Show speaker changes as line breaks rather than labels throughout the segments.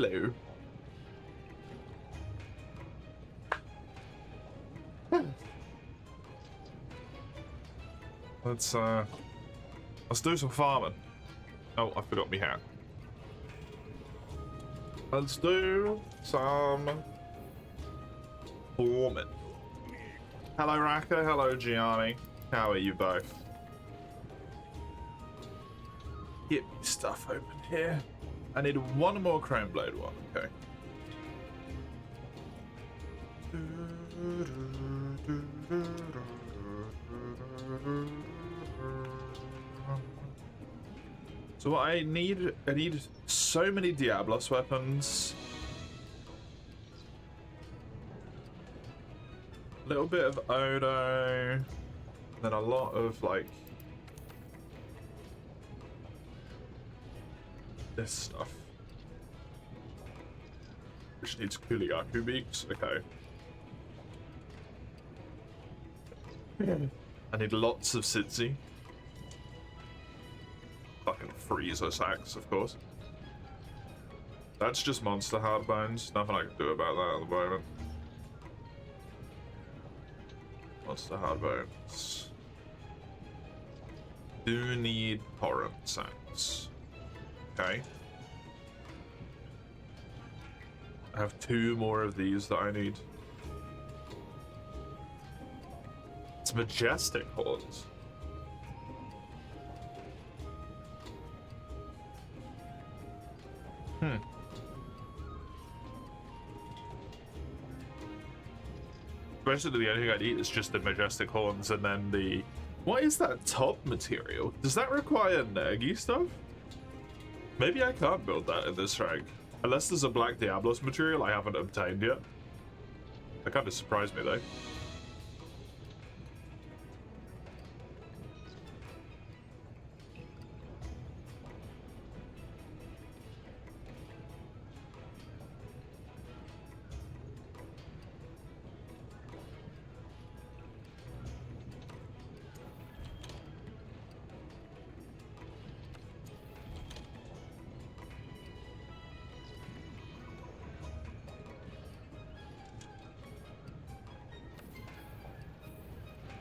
Hello. Let's do some farming. Oh, I forgot my hat. Let's do some farming. Hello, Raka. Hello, Gianni. How are you both? Get me stuff open here. I need one more Chrome Blade one. Okay. So what I need so many Diablos weapons. A little bit of Odo. Then a lot of like this stuff. Which needs Kuliaku beaks. Okay. I need lots of Sidzi. Fucking freezer sacks, of course. That's just monster hard bones. Nothing I can do about that at the moment. Monster hard bones. Do need torrent sacks. Okay. I have 2 more of these that I need. It's majestic horns. Basically, the only thing I'd eat is just the majestic horns, and then the... What is that top material? Does that require Nergi stuff? Maybe I can't build that in this rank. Unless there's a Black Diablos material I haven't obtained yet. That kind of surprised me, though.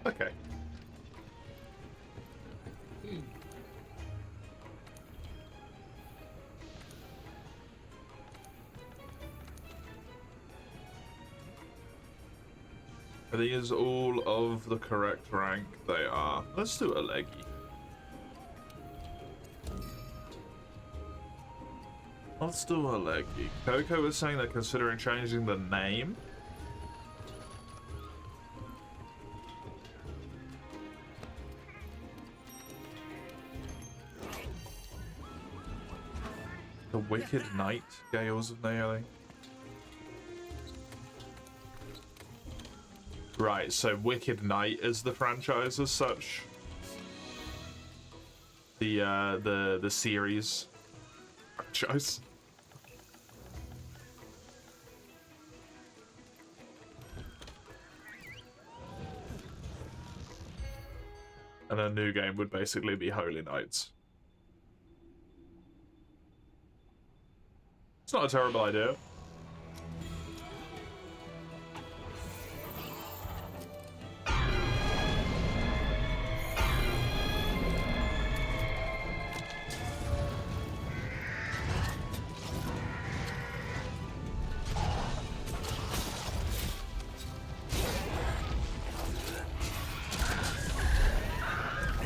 Okay. Are these all of the correct rank? They are. Let's do a leggy. Let's do a leggy. Coco was saying they're considering changing the name. The Wicked Knight Gales of Naomi. Right, so Wicked Knight is the franchise as such. The series franchise. And a new game would basically be Holy Knights. It's not a terrible idea.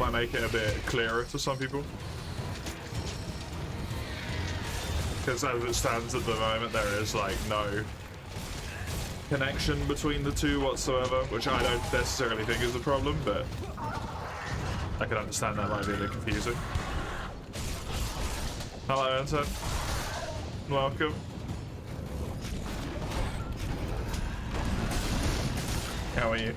Might make it a bit clearer to some people. Because as it stands at the moment, there is like no connection between the two whatsoever, which I don't necessarily think is a problem, but I can understand that might be a bit confusing. Hello, Anton. Welcome. How are you?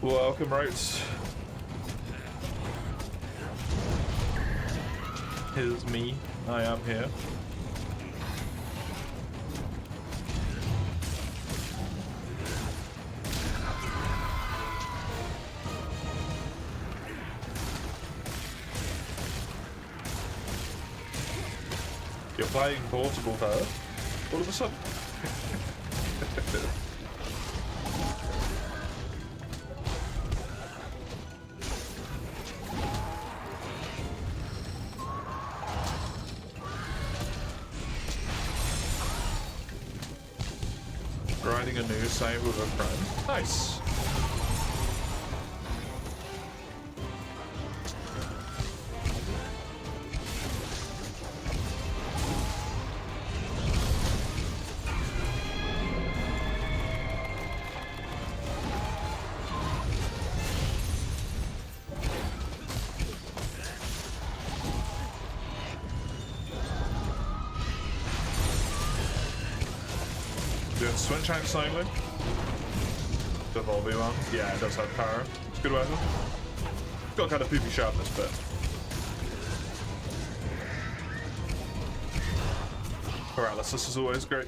Welcome, Roats. Here's me. I am here. You're playing portable her all of a sudden. Riding a new save with a friend. Nice. Swing Shank Slightly. The Volby one. Yeah, it does have power. It's a good weapon. Got kind of poopy sharpness, but. Paralysis is always great.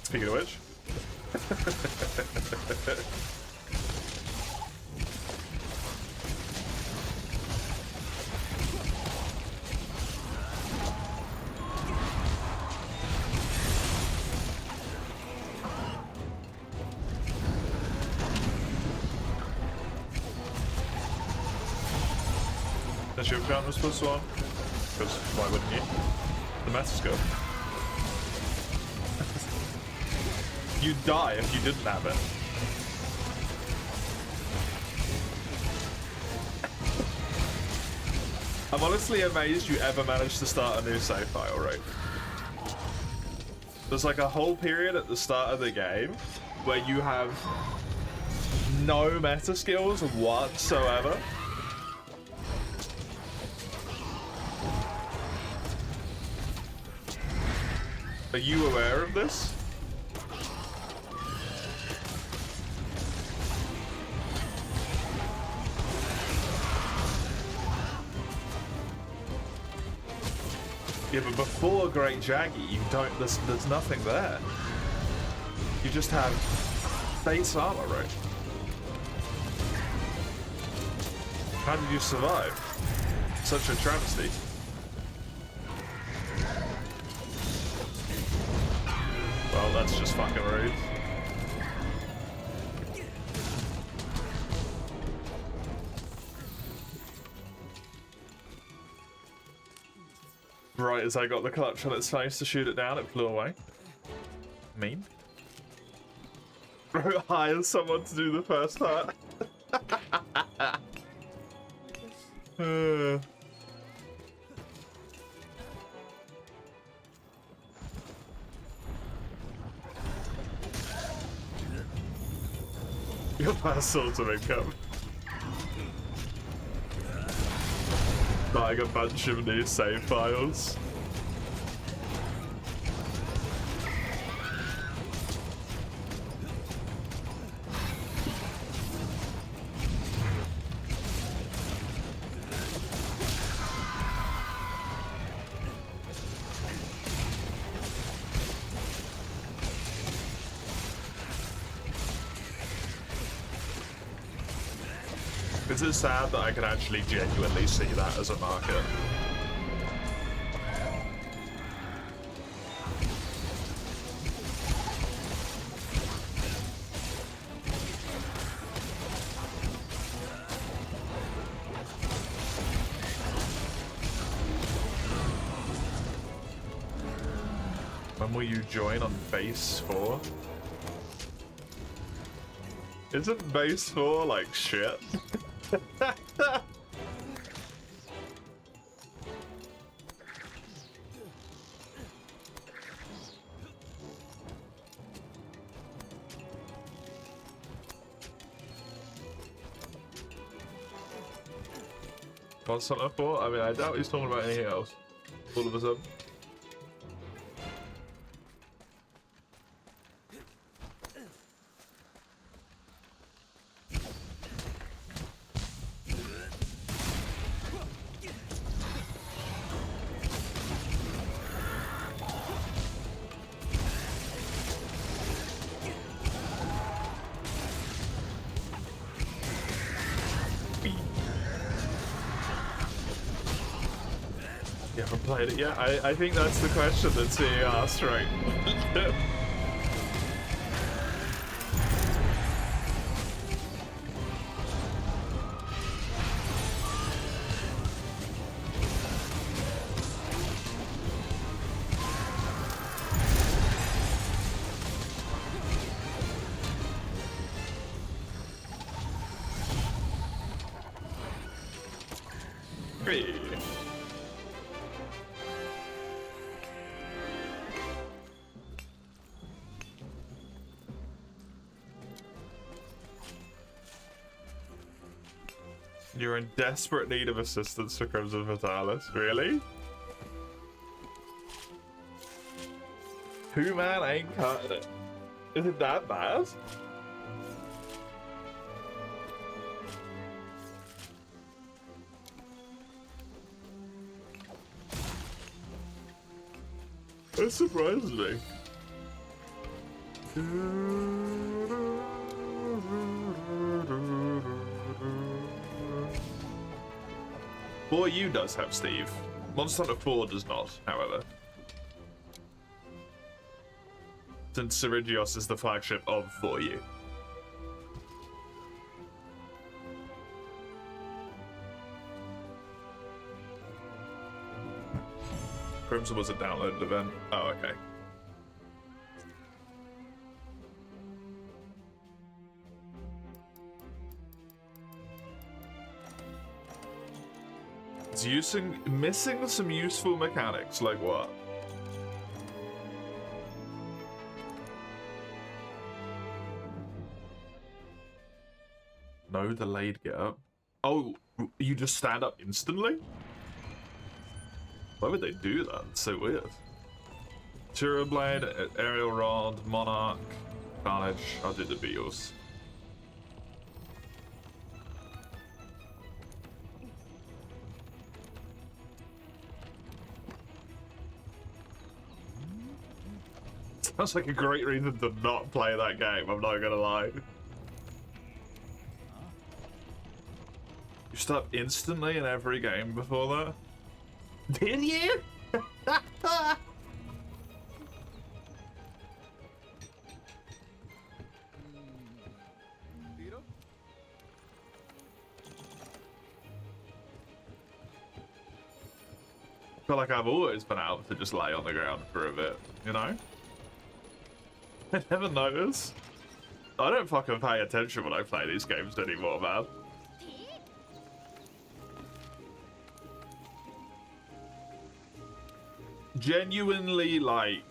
Speaking of which. Your gun was plus one, because why wouldn't you? The meta's good. You'd die if you didn't have it. I'm honestly amazed you ever managed to start a new save file, right? There's like a whole period at the start of the game where you have no meta skills whatsoever. Are you aware of this? Yeah, but before Great Jaggy, you don't. There's nothing there. You just have base armor, right? How did you survive? Such a travesty. Well, that's just fucking rude. Right as I got the clutch on its face to shoot it down, it flew away. Mean. Bro hires someone to do the first part. Your last source of income. Buying a bunch of new save files. Is it sad that I can actually genuinely see that as a market? When will you join on base 4? Isn't base 4 like shit? What's something for? I mean, I doubt he's talking about anything else. All of a sudden. haven't played it yet? I think that's the question that's being asked, right? You're in desperate need of assistance for Crimson Fatalis. Really? Who man ain't cutting it? Is it that bad? That surprises me. 4U does have Steve. Monster Hunter 4 does not, however. Since Cerigios is the flagship of 4U. Crimson was a downloaded event. Oh, okay. It's missing some useful mechanics, like what? No delayed get up. Oh, you just stand up instantly? Why would they do that? It's so weird. Turo Blade, Aerial Rod, Monarch, Carnage. I'll do the Beatles. Sounds like a great reason to not play that game, I'm not gonna lie. You stop instantly in every game before that? Did you? I feel like I've always been able to just lay on the ground for a bit, you know? I never notice. I don't fucking pay attention when I play these games anymore, man. Genuinely, like,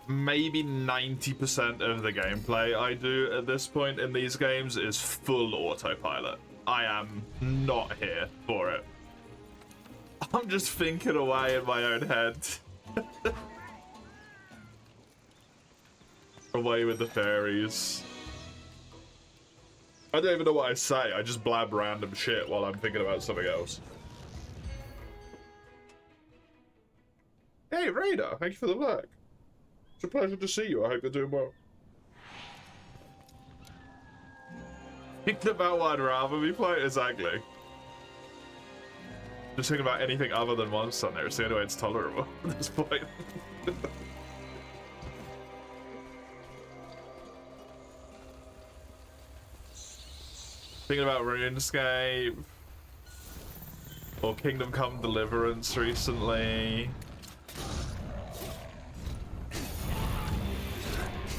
maybe 90% of the gameplay I do at this point in these games is full autopilot. I am not here for it. I'm just thinking away in my own head. Away with the fairies. I don't even know what I say. I just blab random shit while I'm thinking about something else. Hey, Raider, thank you for the lurk. It's a pleasure to see you. I hope you're doing well. Thinking about what I'd rather be playing? Exactly. Just thinking about anything other than Monster Hunter. It's the only way it's tolerable at this point. Thinking about RuneScape or Kingdom Come Deliverance recently.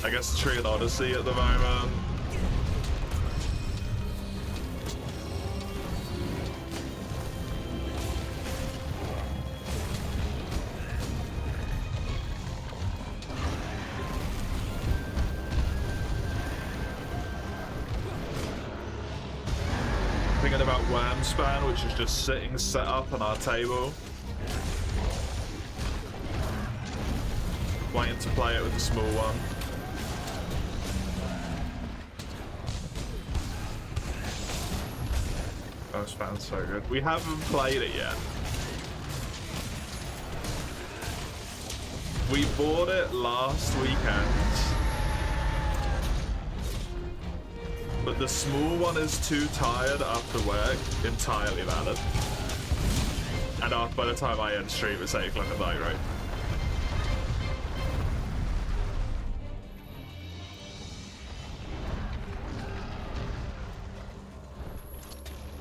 I guess Trian Odyssey at the moment. Thinking about Wormspan, which is just sitting set up on our table. Waiting to play it with the small one. Wormspan's so good. We haven't played it yet. We bought it last weekend. But the small one is too tired after work. Entirely valid. And by the time I end stream, it's 8 o'clock at night, right?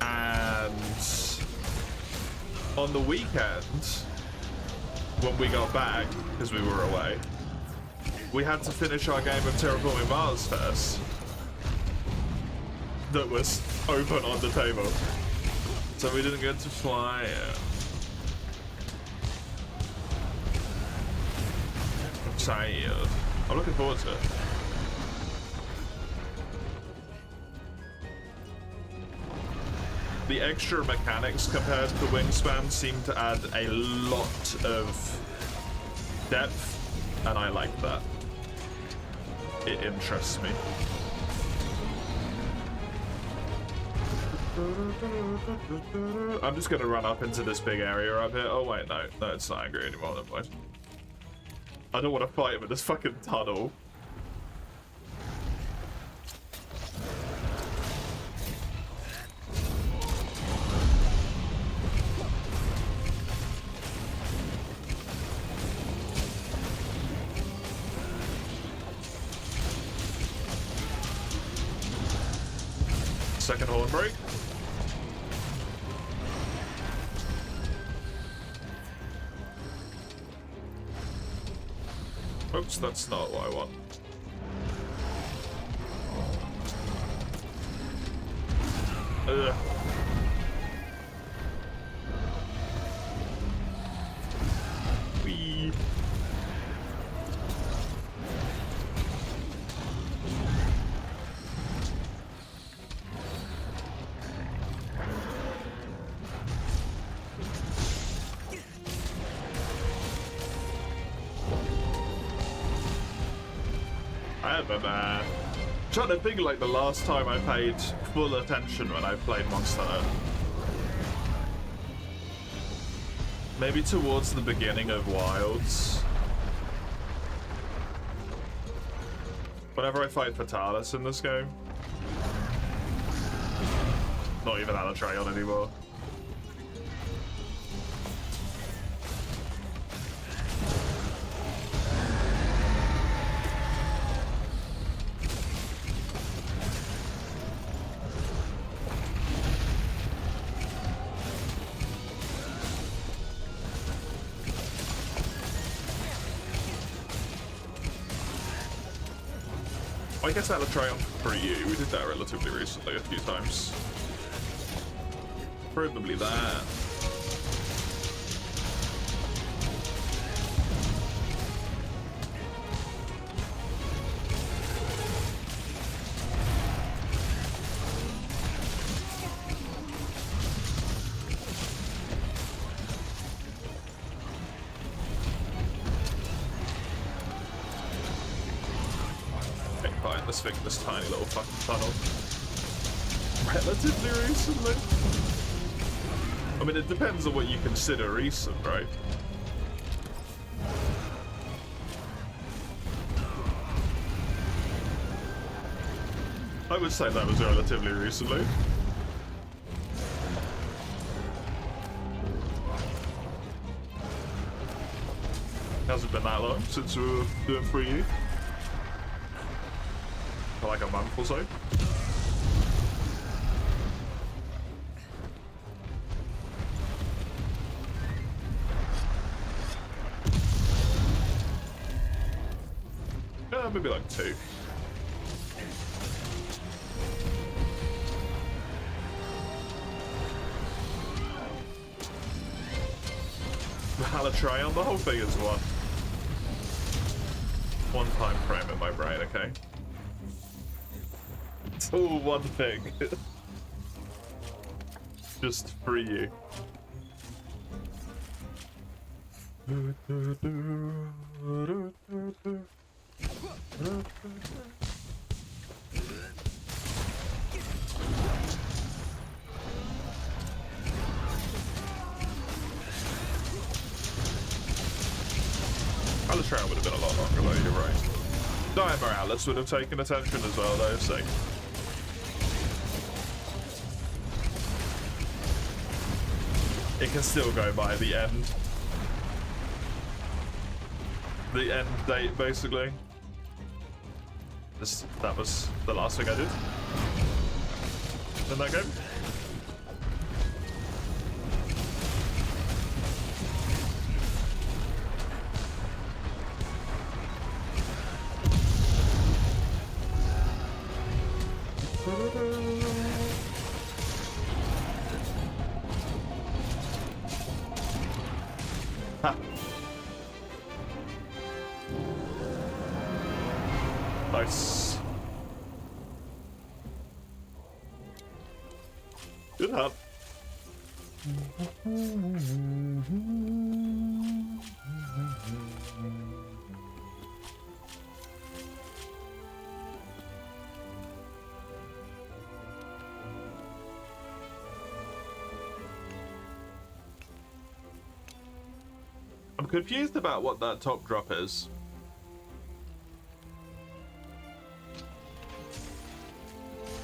And on the weekend, when we got back, because we were away, we had to finish our game of Terraforming Mars first. That was open on the table. So we didn't get to fly it. I'm tired. I'm looking forward to it. The extra mechanics compared to Wingspan seem to add a lot of depth, and I like that. It interests me. I'm just gonna run up into this big area up here. Oh wait, no, it's not angry anymore. Never mind. I don't want to fight him in this fucking tunnel. Second horn break. Oops, that's not what I want. Ugh. Wee. I'm trying to think like the last time I paid full attention when I played Monster Hunter. Maybe towards the beginning of Wilds. Whenever I fight Fatalis in this game. Not even Alatreon anymore. I guess Alatreon for you. We did that relatively recently a few times. Probably that. Let's fix this tiny little fucking tunnel. Relatively recently? I mean, it depends on what you consider recent, right? I would say that was relatively recently. Hasn't been that long since we were doing 3U. For like a month or so. Yeah, maybe like 2. Alatreon, the whole thing is one time frame in my brain, okay? It's all one thing. Just for you. Alatreon would have been a lot longer though, you're right. Dire Morales would have taken attention as well though, so. it can still go by the end. The end date, basically. That was the last thing I did in that game. Ha. Nice. Good help. I'm confused about what that top drop is.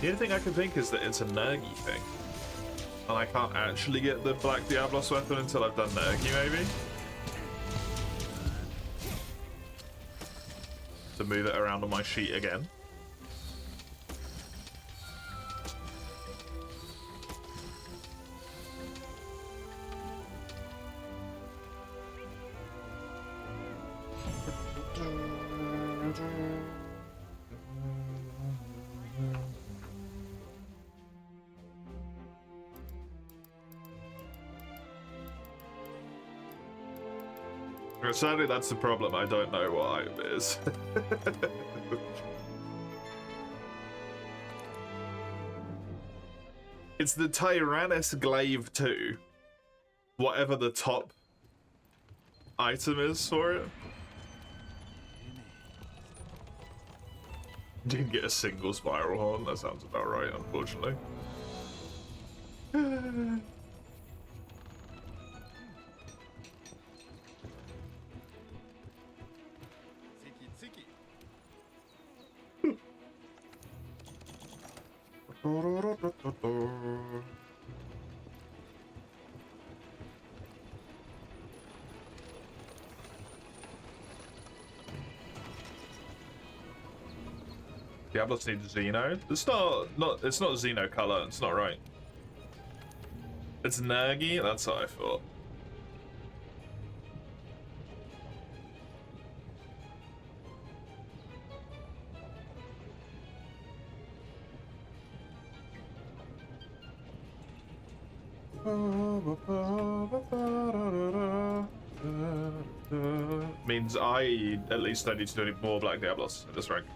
The only thing I can think is that it's a Nergi thing. And I can't actually get the Black Diablos weapon until I've done Nergi, maybe? To move it around on my sheet again. Sadly, that's the problem. I don't know what item it is. It's the Tyrannus Glaive 2. Whatever the top item is for it. Didn't get a single spiral horn. That sounds about right, unfortunately. Diablos needs Xeno. It's not Xeno color. It's not right. It's Nergi. That's what I thought. Means I at least need to do more Black Diablos at this rank.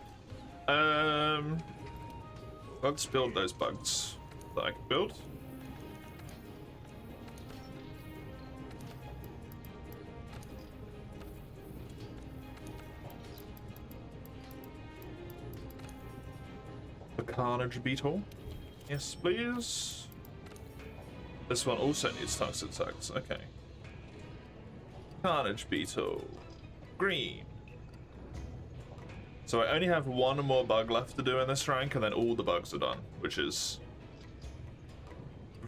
Let's build those bugs that I can build. The Carnage Beetle. Yes, please. This one also needs tungsten sacks. Okay. Carnage Beetle. Green. So I only have one more bug left to do in this rank, and then all the bugs are done, which is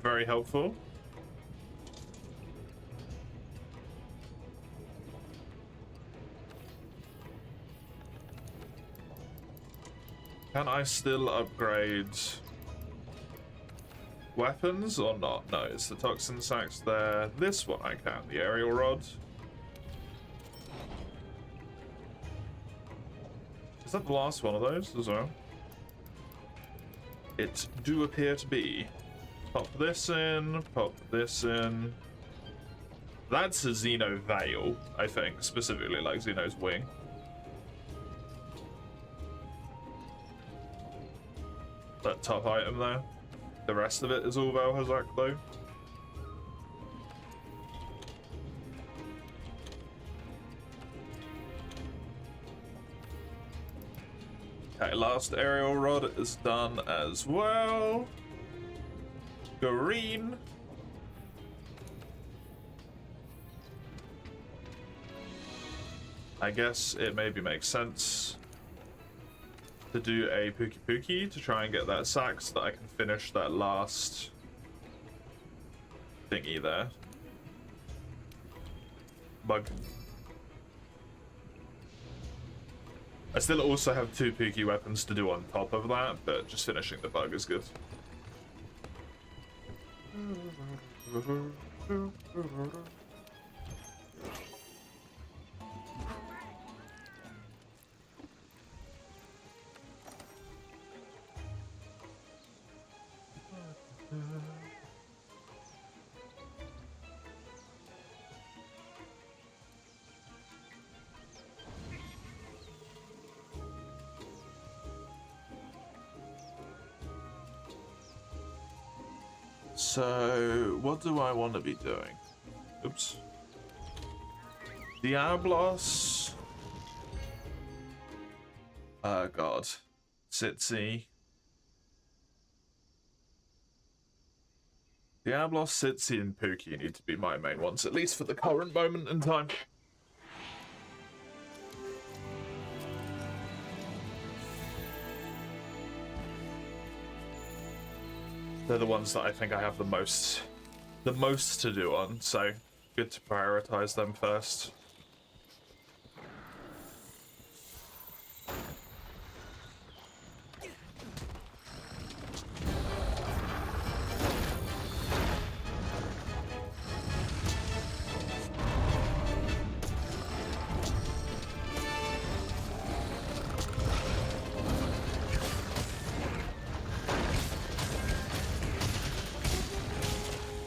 very helpful. Can I still upgrade weapons or not? No, it's the toxin sacks there. This one I can, the aerial rod. Is that the last one of those as well? It do appear to be. Pop this in, pop this in. That's a Xeno Veil, I think, specifically like Xeno's wing. That top item there. The rest of it is all Valhazak though. Okay, last aerial rod is done as well. Green. I guess it maybe makes sense to do a Pookie Pookie to try and get that sack so that I can finish that last thingy there. bug. I still also have 2 Pookie weapons to do on top of that, but just finishing the bug is good. So, what do I want to be doing? Oops. Diablos. Oh god. Sitsi. Diablos, Sitsi, and Pookie need to be my main ones, at least for the current moment in time. They're the ones that I think I have the most to do on, so good to prioritize them first.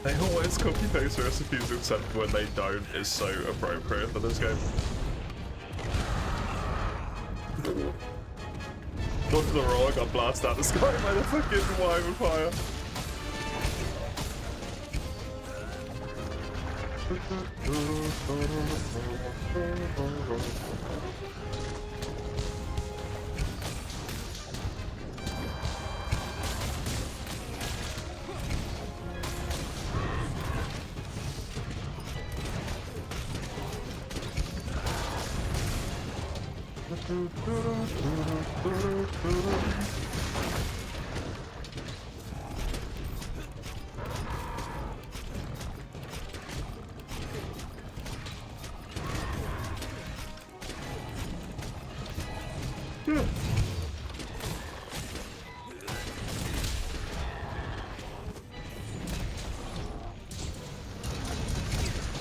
They always copy paste recipes except when they don't is so appropriate for this game. Look to the roar, got blasted out of the sky by the fucking wire with fire.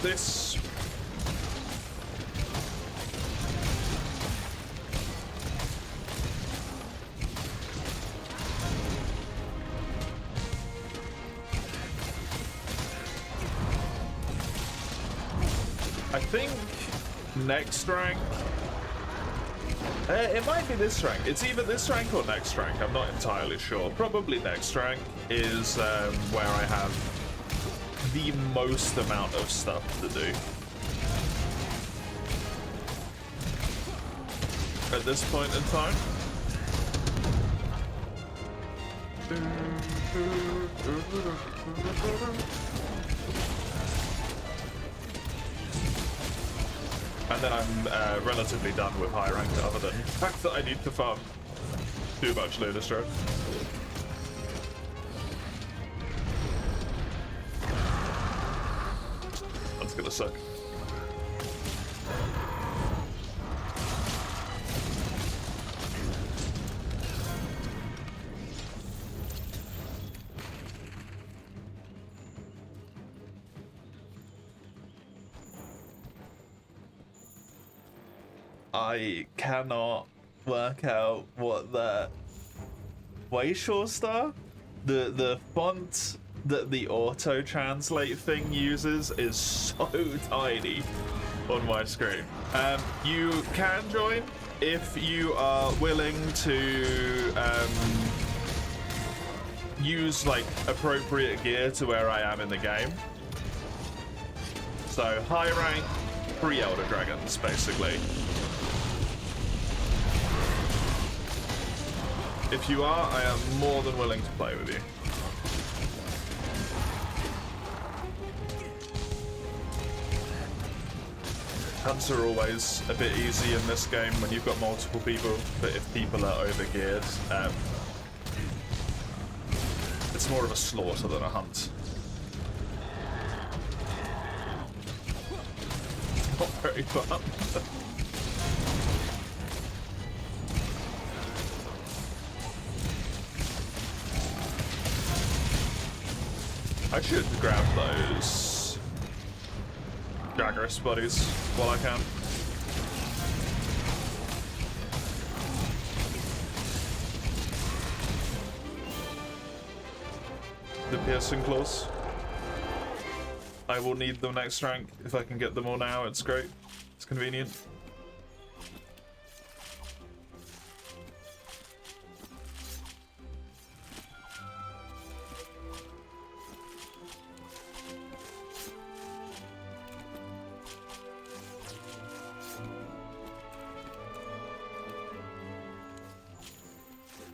This I think next rank. It might be this rank. It's either this rank or next rank. I'm not entirely sure. Probably next rank is where I have the most amount of stuff to do. At this point in time. And then I'm relatively done with high rank, other than the fact that I need to farm too much Lunastro. That's gonna suck. I cannot work out what the Wayshaw Star, the font that the auto translate thing uses is so tiny on my screen. You can join if you are willing to use like appropriate gear to where I am in the game. So high rank, 3 Elder Dragons basically. If you are, I am more than willing to play with you. Hunts are always a bit easy in this game when you've got multiple people, but if people are overgeared, it's more of a slaughter than a hunt. not very fun. I should grab those Jagras buddies while I can. The piercing claws. I will need them next rank. If I can get them all now, it's great. It's convenient.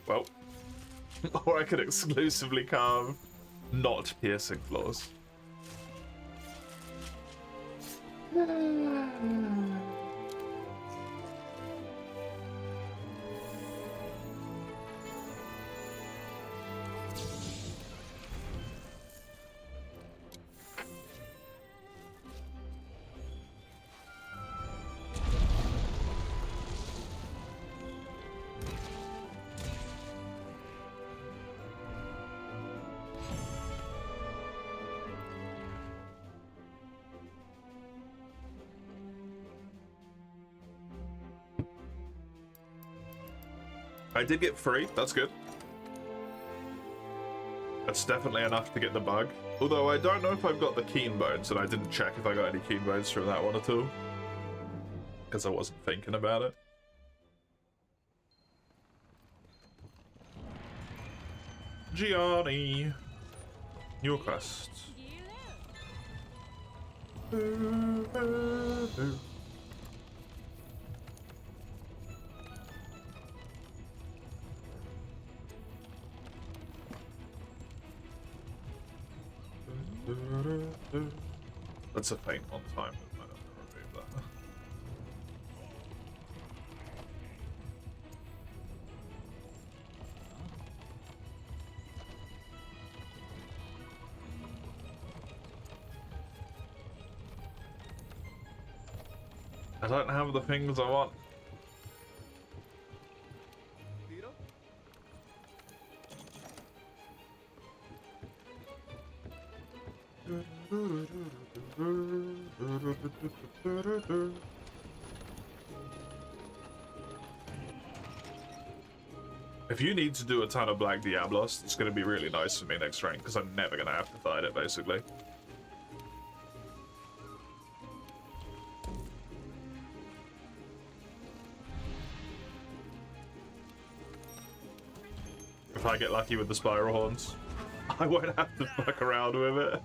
Well, or I could exclusively carve not piercing claws. I did get 3, that's good. That's definitely enough to get the bug. Although I don't know if I've got the keen bones, and I didn't check if I got any keen bones from that one at all. Because I wasn't thinking about it. Gianni, your quest. That's a faint on time. I don't remove that. I don't have the things I want. If you need to do a ton of Black Diablos, it's going to be really nice for me next rank, because I'm never going to have to fight it, basically. If I get lucky with the Spiral Horns, I won't have to fuck around with it.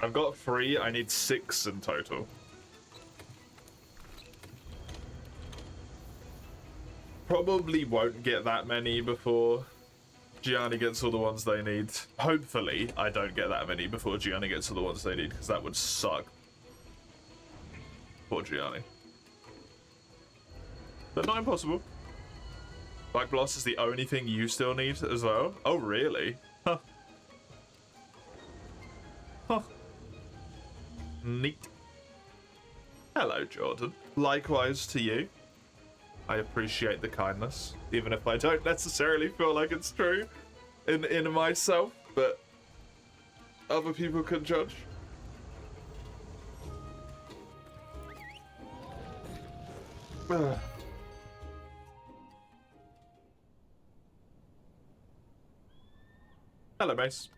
I've got 3, I need 6 in total. Probably won't get that many before Gianni gets all the ones they need. Hopefully, I don't get that many before Gianni gets all the ones they need, because that would suck. Poor Gianni. But not impossible. Black Blast is the only thing you still need as well? Oh, really? Huh. Huh. Neat. Hello, Jordan. Likewise to you. I appreciate the kindness, even if I don't necessarily feel like it's true in myself, but other people can judge. Hello, Mace.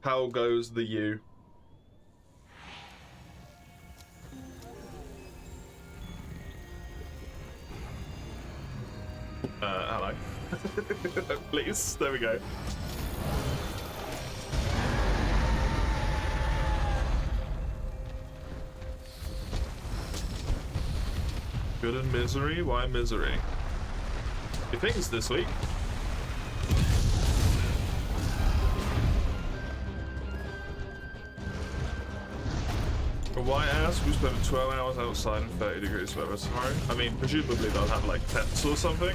How goes the you? Hello. Please, there we go. Good and misery? Why misery? Your things this week. Why ask? We spent 12 hours outside in 30 degrees weather tomorrow. I mean, presumably they'll have like tents or something.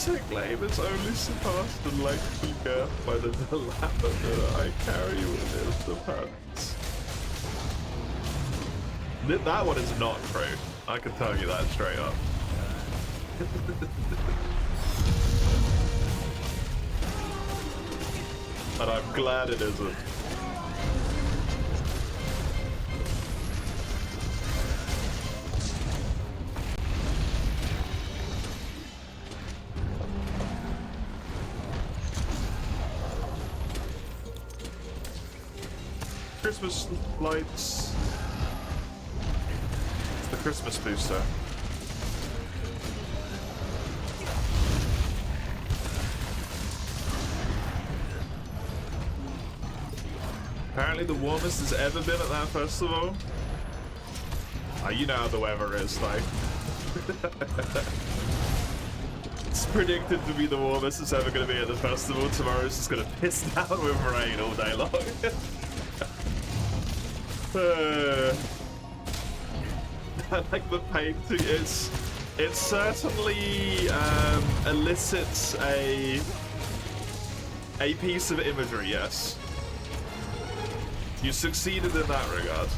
St. Lame is only surpassed in length and girth by the Dilapidator I carry within the pants. That one is not true. I can tell you that straight up. And I'm glad it isn't. Christmas lights. It's the Christmas booster. Apparently the warmest it's ever been at that festival. You know how the weather is, like. It's predicted to be the warmest it's ever going to be at the festival. Tomorrow's just going to piss down with rain all day long. I like the painting. It certainly elicits a piece of imagery, yes. You succeeded in that regard.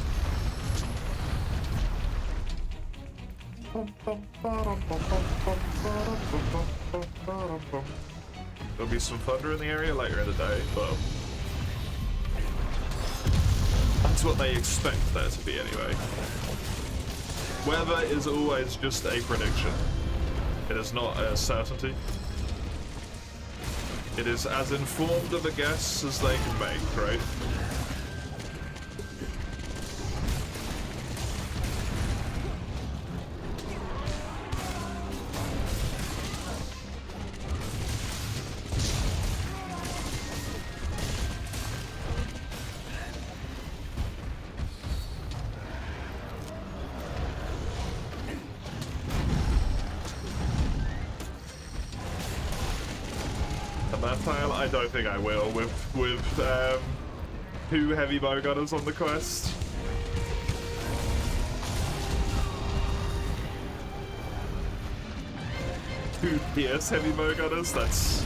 There'll be some thunder in the area later in the day, but that's what they expect there to be anyway. Weather is always just a prediction. It is not a certainty. It is as informed of a guess as they can make, right? I don't think I will with 2 heavy bowgunners on the quest. Two PS heavy bowgunners, that's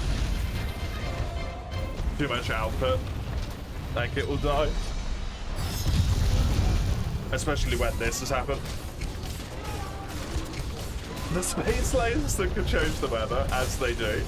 too much output. Like, it will die. Especially when this has happened. The space lanes that can change the weather, as they do.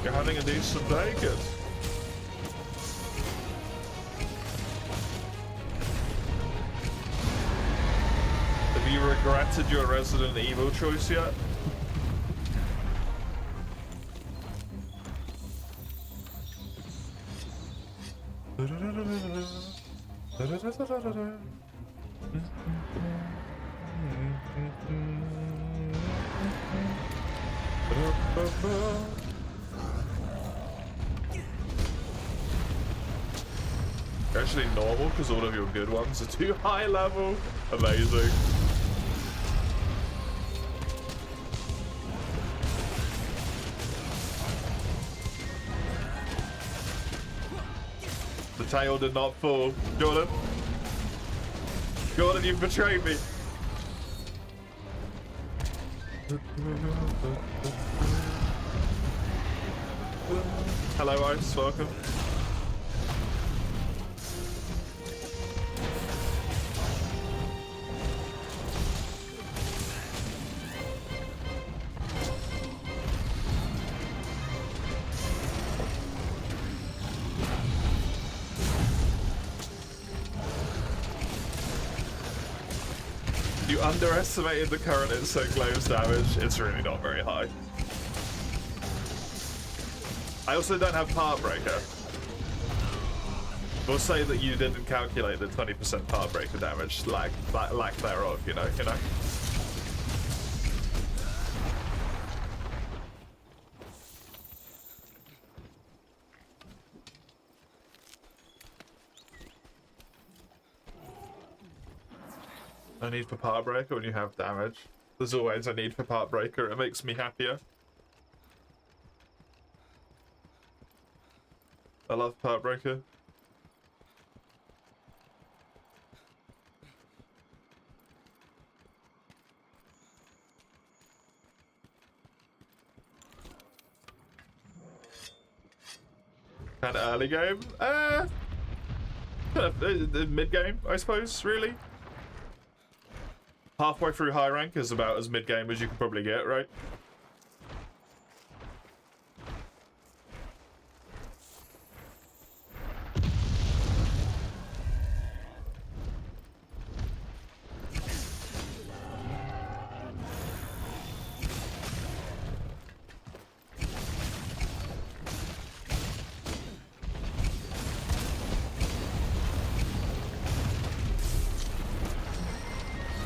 You're having a decent day, good. Have you regretted your Resident Evil choice yet? Actually normal because all of your good ones are too high level. Amazing. The tail did not fall. Jordan. Jordan, you've betrayed me. Hello, Ice. Welcome. You underestimated the current insect globe's damage. It's really not very high. I also don't have Heartbreaker. We'll say that you didn't calculate the 20% Heartbreaker damage, lack thereof, you know. I need for part breaker when you have damage. There's always a need for part breaker. It makes me happier. I love part breaker. Kind of early game. Mid game, I suppose. Really. Halfway through high rank is about as mid game as you can probably get, right?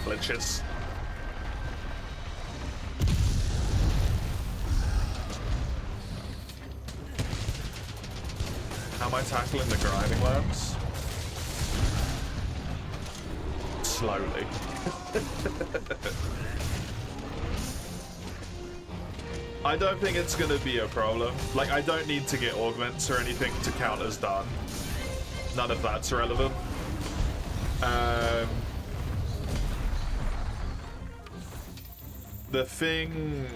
Glitches. How am I tackling the grinding lands? Slowly. I don't think it's gonna be a problem. Like, I don't need to get augments or anything to count as done. None of that's relevant. The thing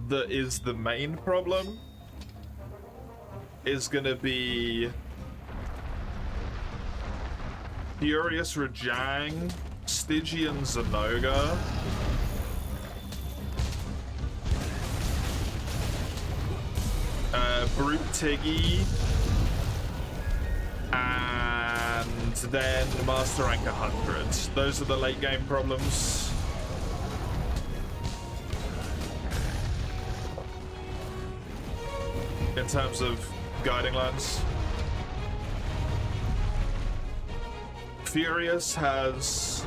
that is the main problem is gonna be Furious Rajang, Stygian Zenoga, Brute Tiggy, and then Master Rank 100. Those are the late game problems. In terms of guiding lands. Furious has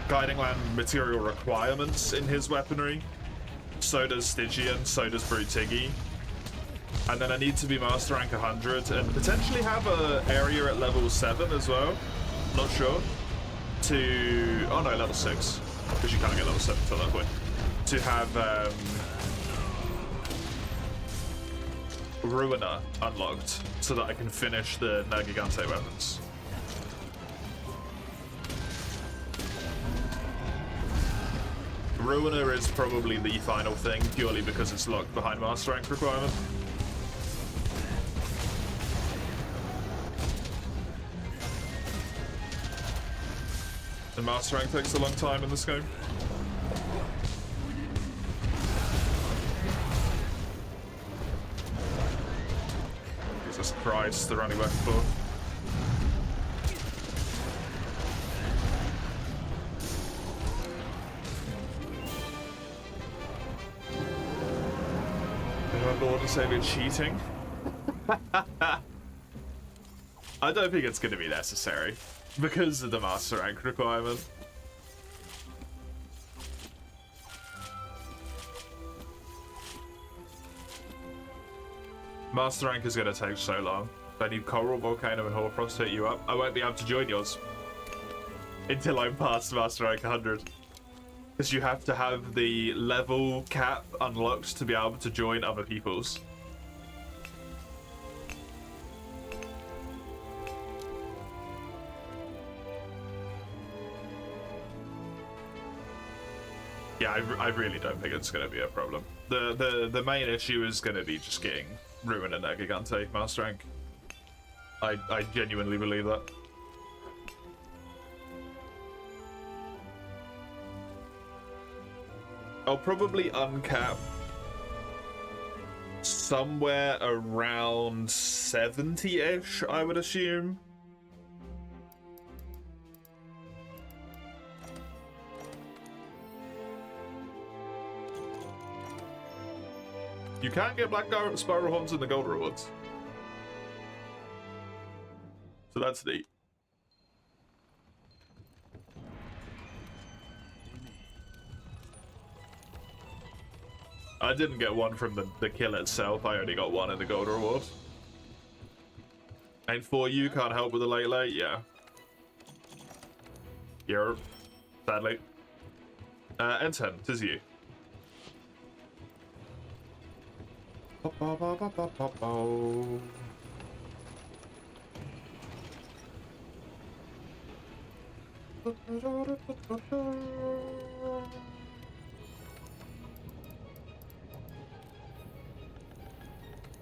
guiding land material requirements in his weaponry. So does Stygian, so does Brute Tiggy. And then I need to be Master Rank 100 and potentially have a area at level 7 as well. Not sure. Oh no, level 6. Because you can't get level 7 until that point. To have Ruiner unlocked so that I can finish the Nergigante weapons. Ruiner is probably the final thing, purely because it's locked behind Master Rank requirement. And Master Rank takes a long time in this game. Jesus Christ, the running back and forth. Lord and Savior cheating. I don't think it's going to be necessary because of the Master Rank requirement. Master Rank is going to take so long. I need Coral, Volcano, and Hoarfrost to hit you up. I won't be able to join yours until I'm past Master Rank 100. Because you have to have the level cap unlocked to be able to join other people's. Yeah, I really don't think it's going to be a problem. The main issue is going to be just getting Ruin and Nergigante Master Rank. I genuinely believe that. I'll probably uncap somewhere around 70-ish, I would assume. You can't get Black Spiral Horns in the gold rewards. So that's neat. I didn't get one from the kill itself, I only got one in the gold reward. Ain't for you, can't help with the late, yeah. You're sadly. N10, tis you.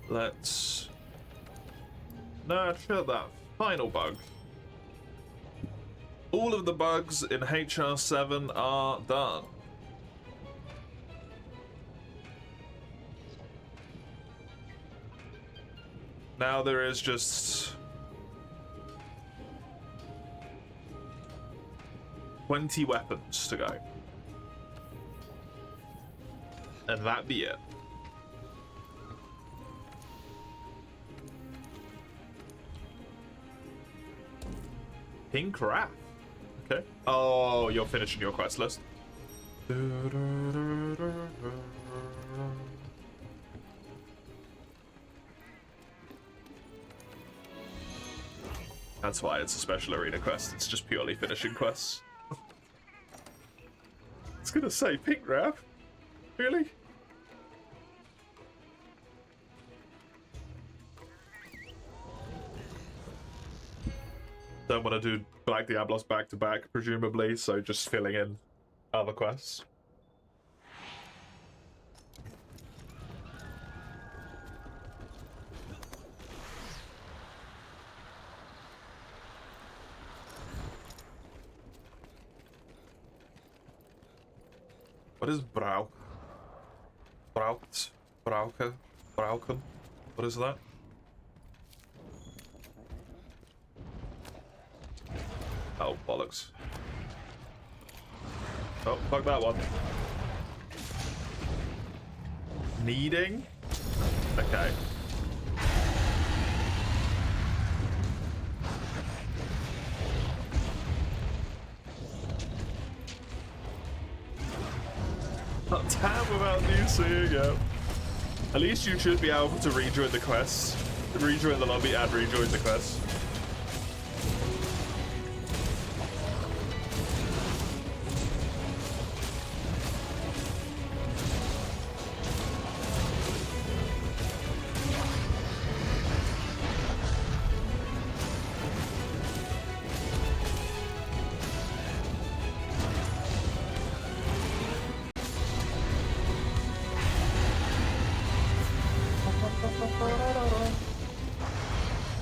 Let's nurture that final bug. All of the bugs in HR7 are done. Now there is just 20 weapons to go. And that be it. Pink Wrath. Okay. Oh, you're finishing your quest list. That's why it's a special arena quest. It's just purely finishing quests. It's gonna say Pink Wrath. Really? Don't want to do Black Diablos back to back, presumably, so just filling in other quests. What is Brauken? What is that? Oh, bollocks. Oh, fuck that one. Needing? Okay. Not time without you seeing it. At least you should be able to rejoin the quest. Rejoin the lobby and rejoin the quest.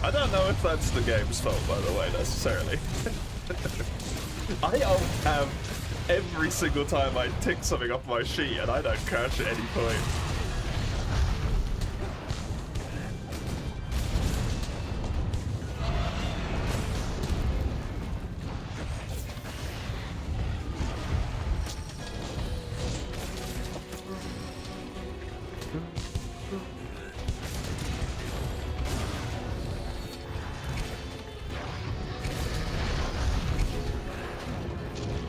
I don't know if that's the game's fault, by the way, necessarily. I have every single time I tick something off my sheet and I don't crash at any point.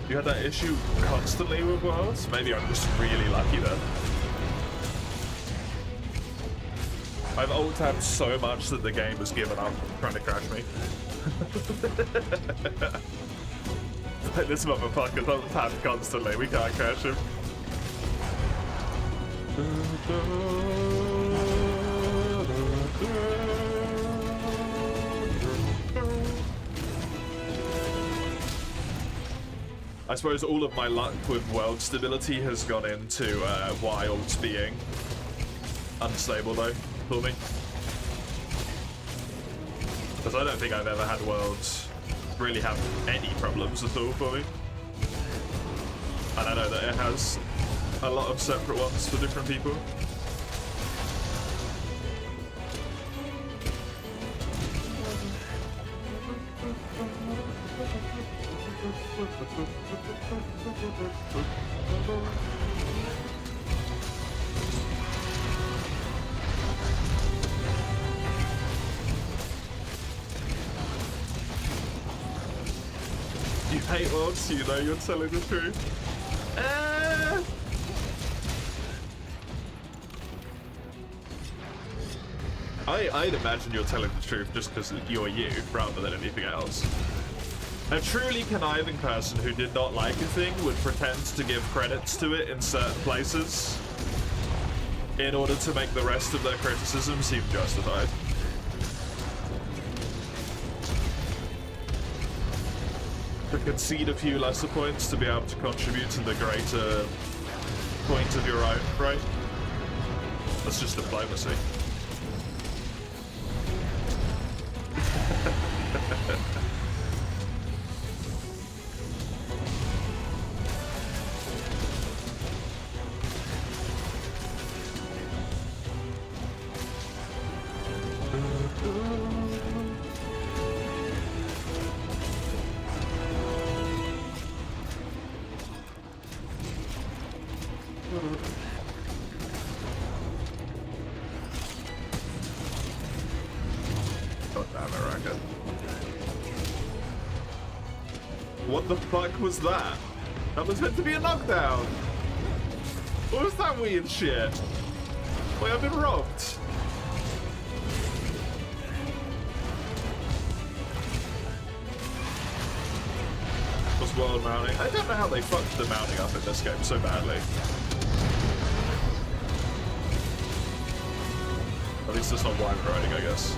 You had that issue constantly with Worlds? Maybe I'm just really lucky then. I've ult-tabbed so much that the game has given up trying to crash me. Like, this motherfucker's ult-tabbed constantly, we can't crash him. I suppose all of my luck with world stability has gone into wilds being unstable though, for me. Because I don't think I've ever had worlds really have any problems at all for me. And I know that it has a lot of separate ones for different people. You hate worlds, you know you're telling the truth. I'd imagine you're telling the truth just because you're you, rather than anything else. A truly conniving person who did not like a thing would pretend to give credits to it in certain places in order to make the rest of their criticism seem justified. To concede a few lesser points to be able to contribute to the greater point of your own, right? That's just diplomacy. God damn it, Racket. What the fuck was that? That was meant to be a knockdown. What was that weird shit? Wait, I've been robbed. Was world mounting? I don't know how they fucked the mounting up in this game so badly. At least it's not wine riding, I guess.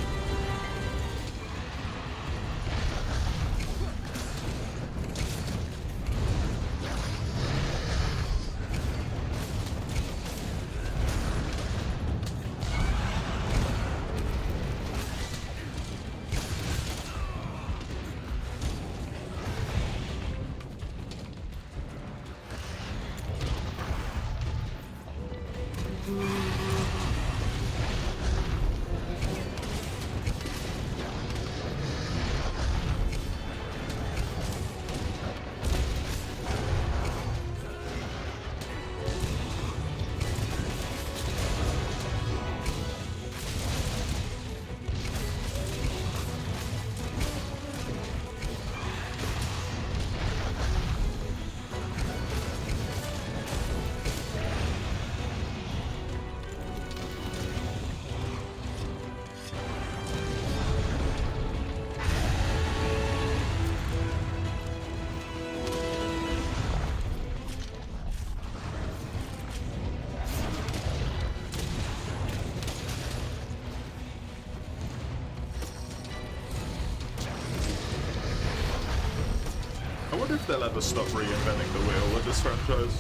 I wonder if they'll ever stop reinventing the wheel with this franchise.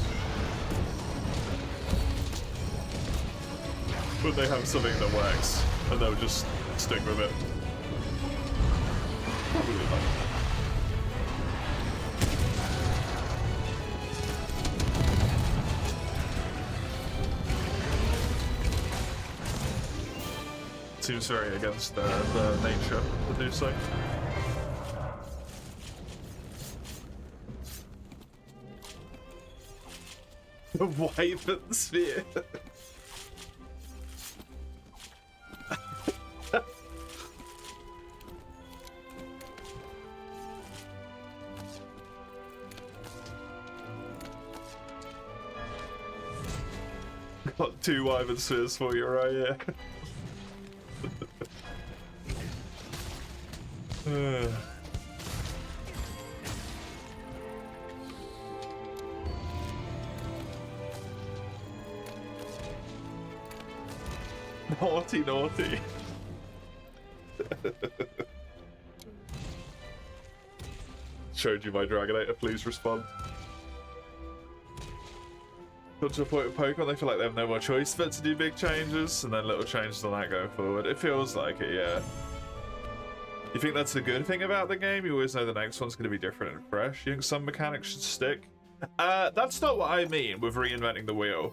But they have something that works, and they'll just stick with it. Probably not. Seems very against the nature to do so. The Wyvern Sphere. Got 2 Wyvern Spheres for you right here. Naughty, naughty. Showed you my Dragonator, please respond. Got to a point with Pokemon, they feel like they have no more choice but to do big changes, and then little changes on that going forward. It feels like it, yeah. You think that's the good thing about the game? You always know the next one's going to be different and fresh. You think some mechanics should stick? That's not what I mean with reinventing the wheel.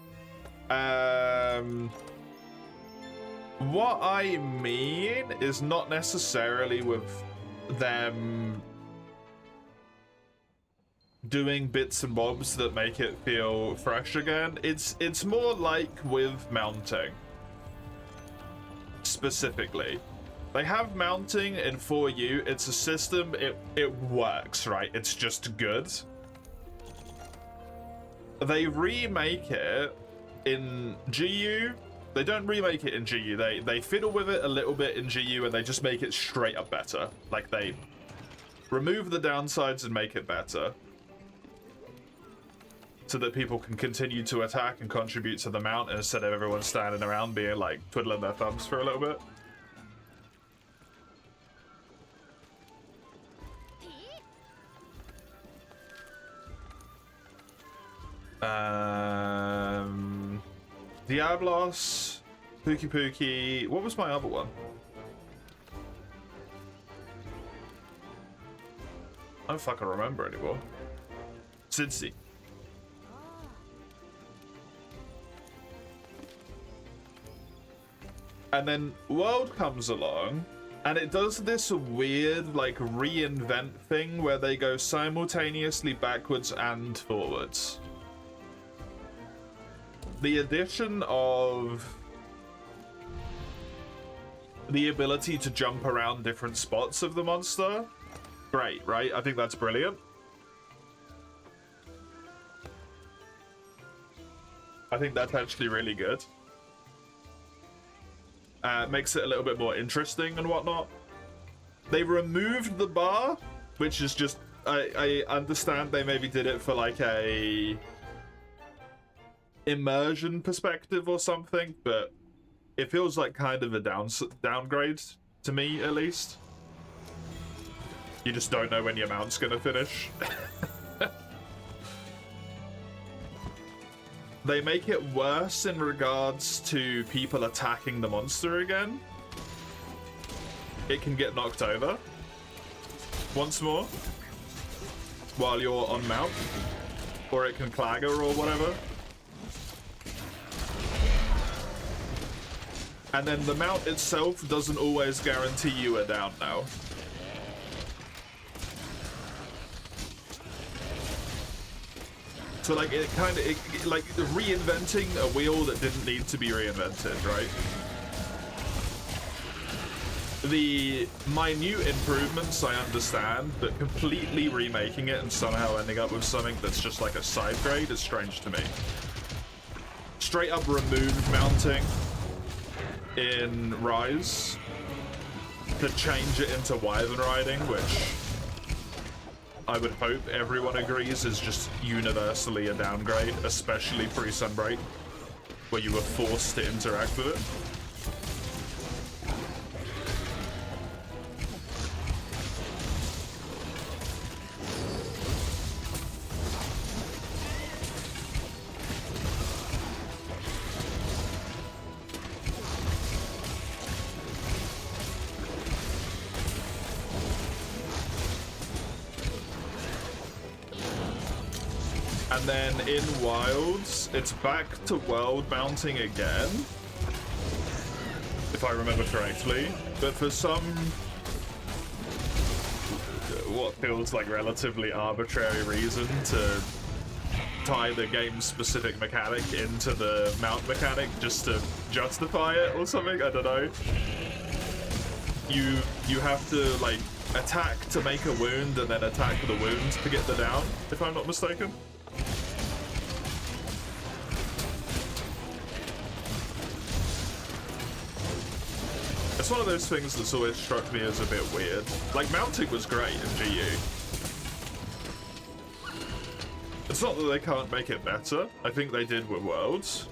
What I mean is not necessarily with them doing bits and bobs that make it feel fresh again. It's more like with mounting. Specifically. They have mounting in 4U. It's a system, it works, right? It's just good. They remake it in GU. They don't remake it in GU. They fiddle with it a little bit in GU and they just make it straight up better. Like Remove the downsides and make it better. So that people can continue to attack and contribute to the mount instead of everyone standing around being like twiddling their thumbs for a little bit. Diablos, Pookie Pookie. What was my other one? I don't fucking remember anymore. Cincy. And then World comes along, and it does this weird, like, reinvent thing where they go simultaneously backwards and forwards. The addition of the ability to jump around different spots of the monster, great, right? I think that's brilliant. I think that's actually really good. Makes it a little bit more interesting and whatnot. They removed the bar, which is just... I understand they maybe did it for like a immersion perspective or something, but it feels like kind of a downgrade to me, at least. You just don't know when your mount's gonna finish. They make it worse in regards to people attacking the monster again. It can get knocked over once more while you're on mount, or it can clagger or whatever. And then the mount itself doesn't always guarantee you a down now. So like it kind of like reinventing a wheel that didn't need to be reinvented, right? The minute improvements I understand, but completely remaking it and somehow ending up with something that's just like a side grade is strange to me. Straight up removed mounting in Rise to change it into Wyvern riding, which I would hope everyone agrees is just universally a downgrade, especially pre-Sunbreak, where you were forced to interact with it. And then in Wilds, it's back to world mounting again, if I remember correctly. But for some, what feels like relatively arbitrary reason to tie the game-specific mechanic into the mount mechanic just to justify it or something, I don't know. You have to, like, attack to make a wound and then attack the wound to get the down, if I'm not mistaken. It's one of those things that's always struck me as a bit weird. Like, mounting was great in GU. It's not that they can't make it better. I think they did with Worlds.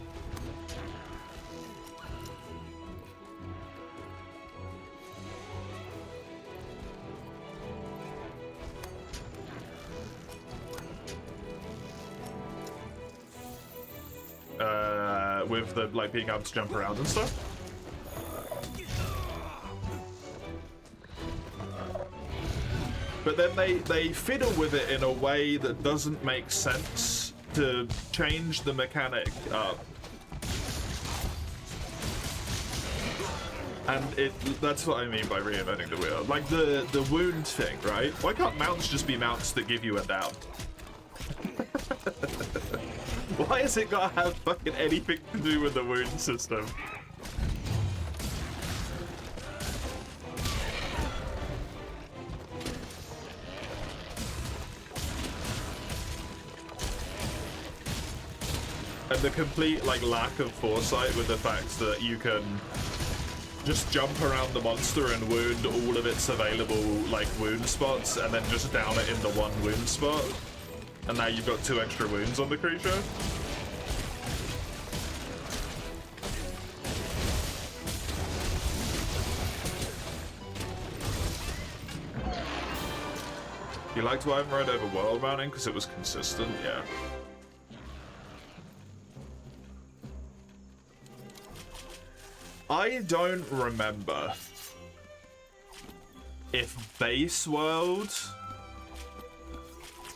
With the, like, being able to jump around and stuff. But then they fiddle with it in a way that doesn't make sense to change the mechanic up. And that's what I mean by reinventing the wheel. Like the wound thing, right? Why can't mounts just be mounts that give you a down? Why has it got to have fucking anything to do with the wound system? And the complete, like, lack of foresight with the fact that you can just jump around the monster and wound all of its available, like, wound spots, and then just down it in the one wound spot. And now you've got 2 extra wounds on the creature. You liked Wyvern Ride over World Mounting because it was consistent? Yeah. I don't remember if Base World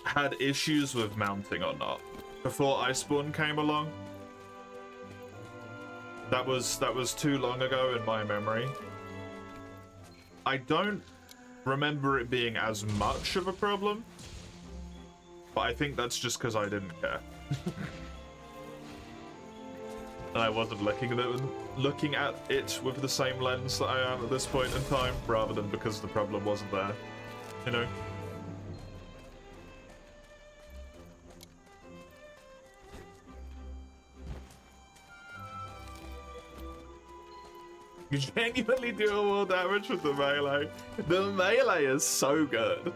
had issues with mounting or not before Iceborne came along. That was too long ago in my memory. I don't remember it being as much of a problem, but I think that's just because I didn't care. And I wasn't looking at it with the same lens that I am at this point in time, rather than because the problem wasn't there, you know? You genuinely deal more damage with the melee. The melee is so good.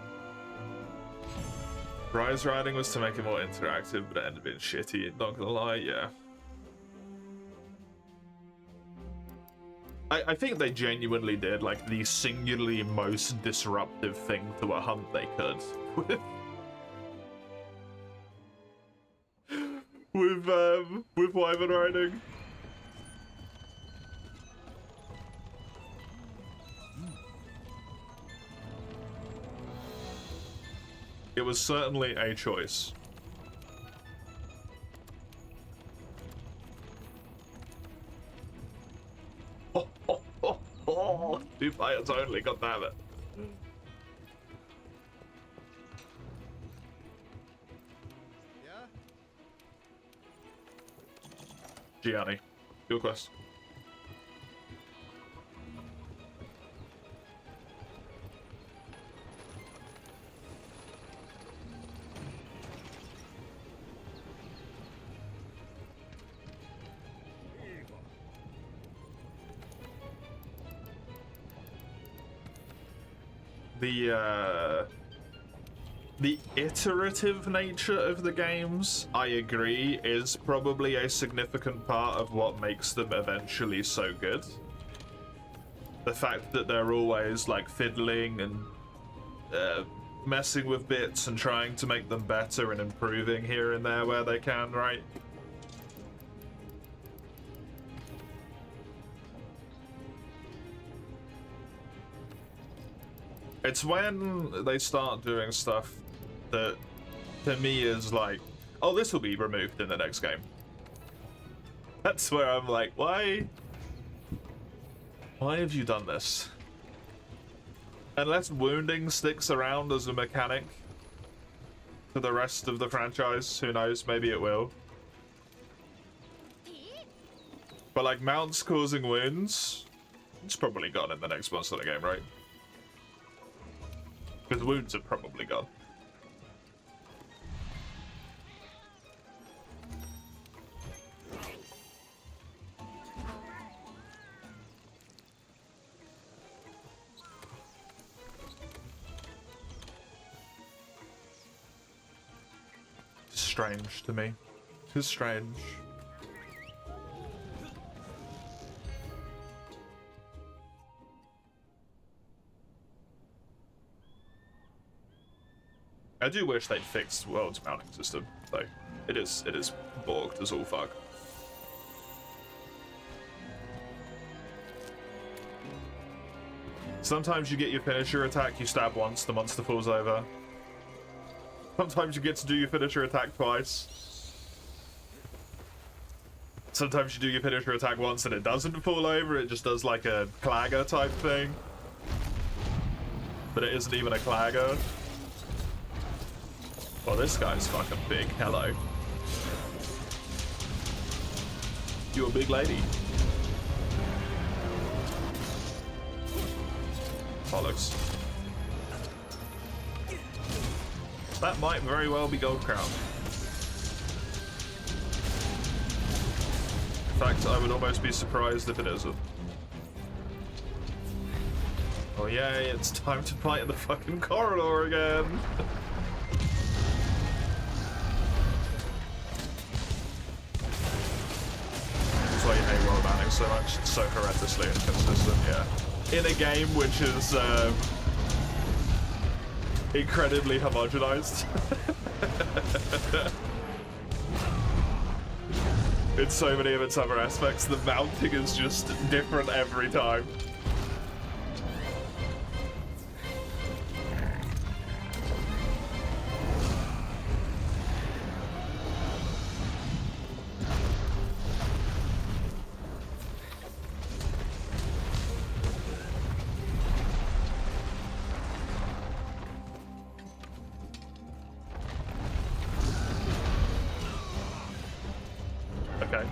Rise Riding was to make it more interactive, but it ended up being shitty, not gonna lie, yeah. I think they genuinely did, like, the singularly most disruptive thing to a hunt they could. with Wyvern Riding. It was certainly a choice. Oh, 2 players only, god damn it.
Yeah?
Gianni, your quest. The iterative nature of the games, I agree, is probably a significant part of what makes them eventually so good. The fact that they're always, like, fiddling and messing with bits and trying to make them better and improving here and there where they can, right? It's when they start doing stuff that, to me, is like, oh, this will be removed in the next game. That's where I'm like, why? Why have you done this? Unless wounding sticks around as a mechanic for the rest of the franchise, who knows, maybe it will. But, like, mounts causing wounds, it's probably gone in the next Monster Hunter game, right? Because wounds are probably gone. Strange to me. It's strange. I do wish they'd fixed World's mounting system, though. It is borged as all fuck. Sometimes you get your finisher attack, you stab once, the monster falls over. Sometimes you get to do your finisher attack twice. Sometimes you do your finisher attack once and it doesn't fall over, it just does like a clagger type thing. But it isn't even a clagger. Oh, this guy's fucking big. Hello. You a big lady. Bollocks. That might very well be Gold Crown. In fact, I would almost be surprised if it isn't. Oh yay, it's time to fight in the fucking corridor again. That's why you hate world banning so much. It's so horrendously inconsistent, yeah. In a game which is incredibly homogenized. In so many of its other aspects, the mounting is just different every time. Okay.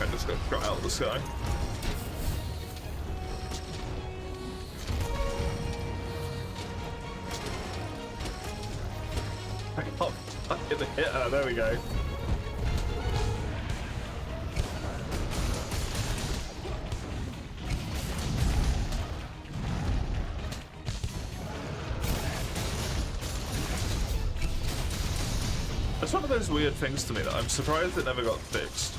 I'm just gonna try out this guy. I can't fucking hit her, there we go. It's one of those weird things to me that I'm surprised it never got fixed.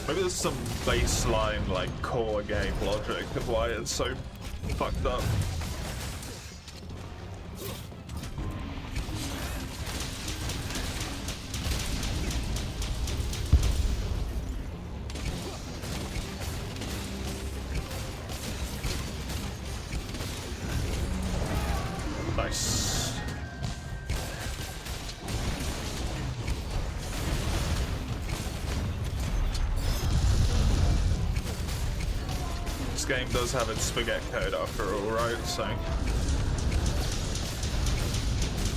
Maybe there's some baseline, like, core game logic of why it's so fucked up. Nice. This game does have its spaghetti code after all, right? So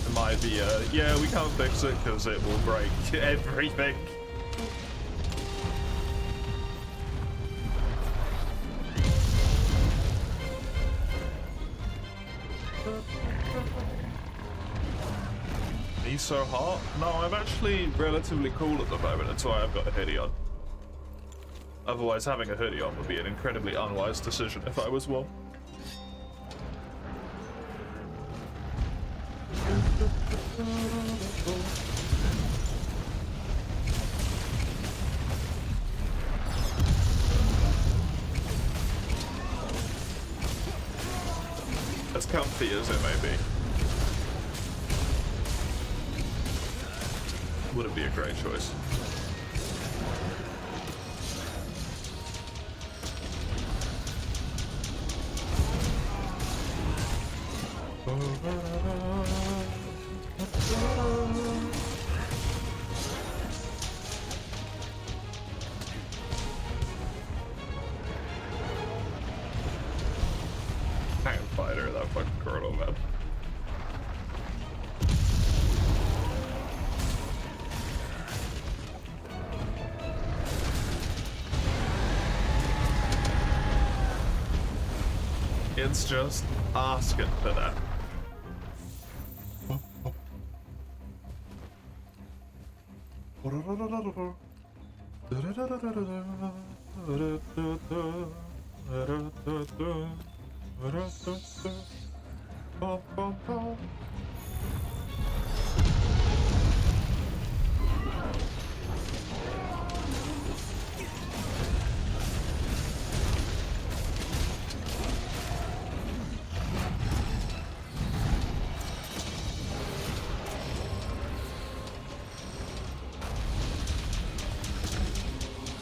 it might be, yeah, we can't fix it because it will break everything. He's so hot? No, I'm actually relatively cool at the moment. That's why I've got a hoodie on. Otherwise, having a hoodie on would be an incredibly unwise decision if I was one. As comfy as it may be. Would it be a great choice? Hang fighter, that fucking Colonel, man. It's just asking for that.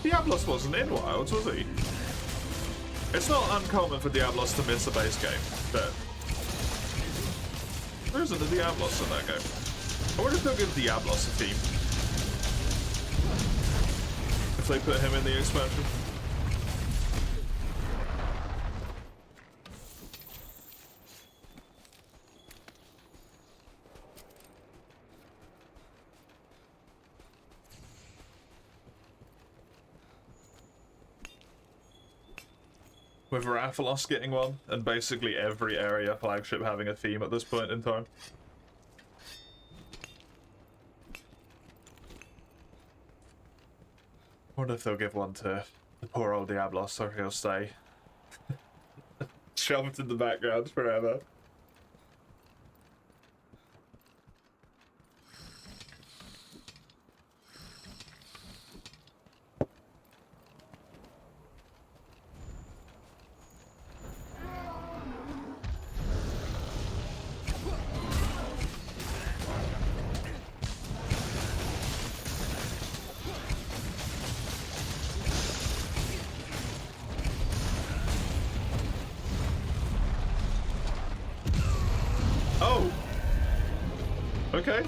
Diablos wasn't in Wilds, was he? It's not uncommon for Diablos to miss a base game, but there isn't a Diablos in that game. I wonder if they'll give Diablos a team. If they put him in the expansion. With Rathalos getting one, and basically every area flagship having a theme at this point in time. Wonder if they'll give one to the poor old Diablos, or he'll stay shelved in the background forever. Oh! Okay.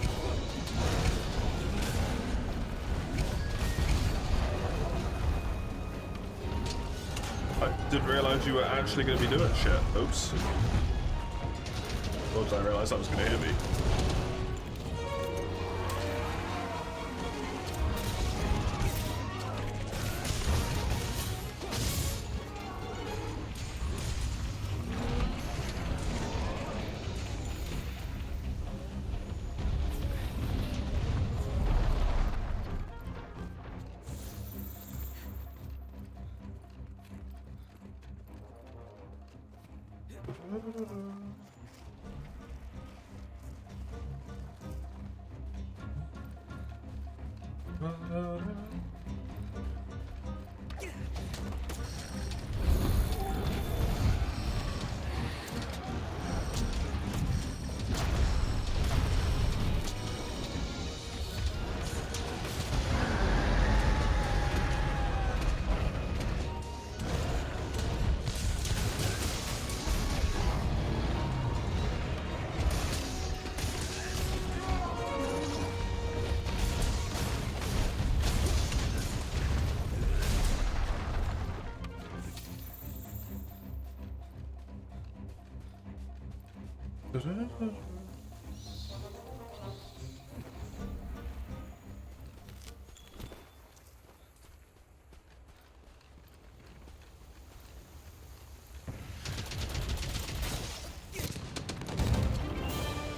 I didn't realize you were actually going to be doing shit. Oops. Oops, I realized that was going to hit me.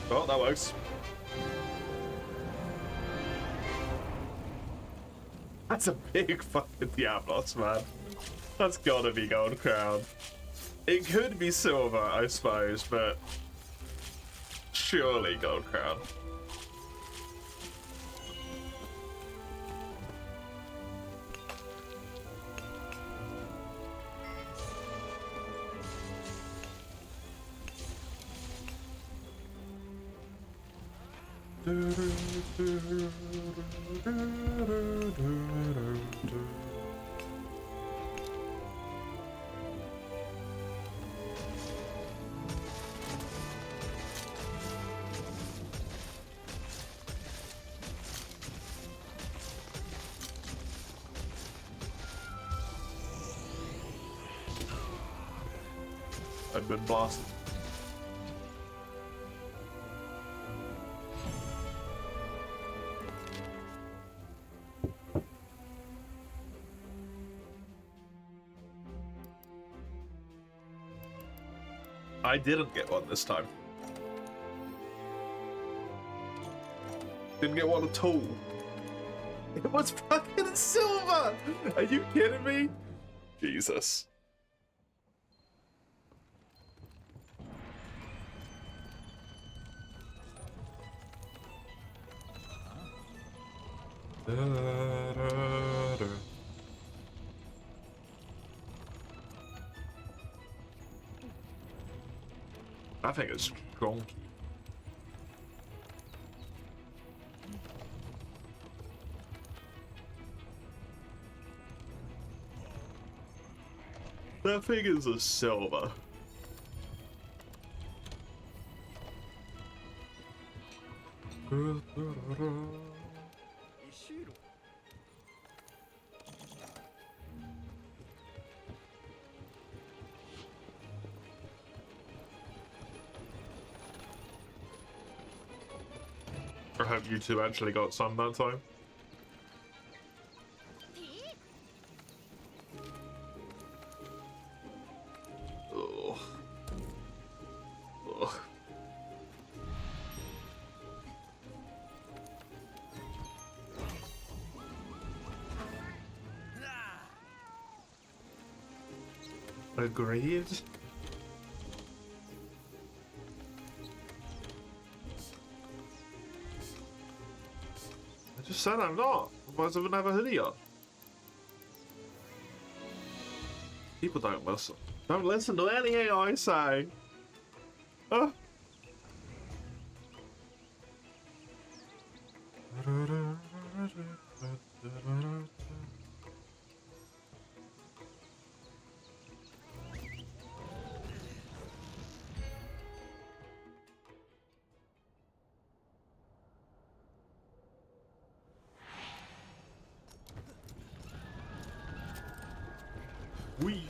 Well, that works. That's a big fucking Diablos, man. That's gotta be Gold Crown. It could be silver, I suppose, but surely Gold Crown. I've been blasted. I didn't get one this time. Didn't get one at all. It was fucking silver! Are you kidding me? Jesus. I think it's strong. That thing is a silver. I hope you two actually got some that time. Agreed. I just said I'm not. Otherwise I wouldn't have a hoodie on. People don't listen. Don't listen to anything I say. Oh. Wee.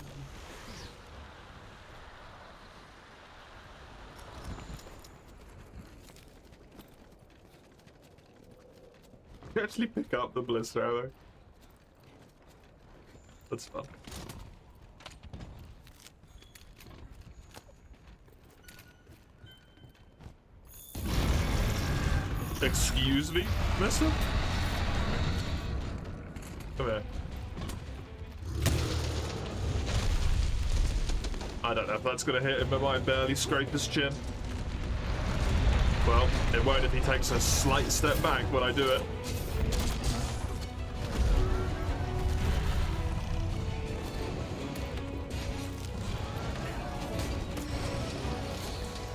You actually pick up the blister arrow. That's fun. Excuse me, mister? Come here. I don't know if that's gonna hit him, but might barely scrape his chin. Well, it won't if he takes a slight step back when I do it.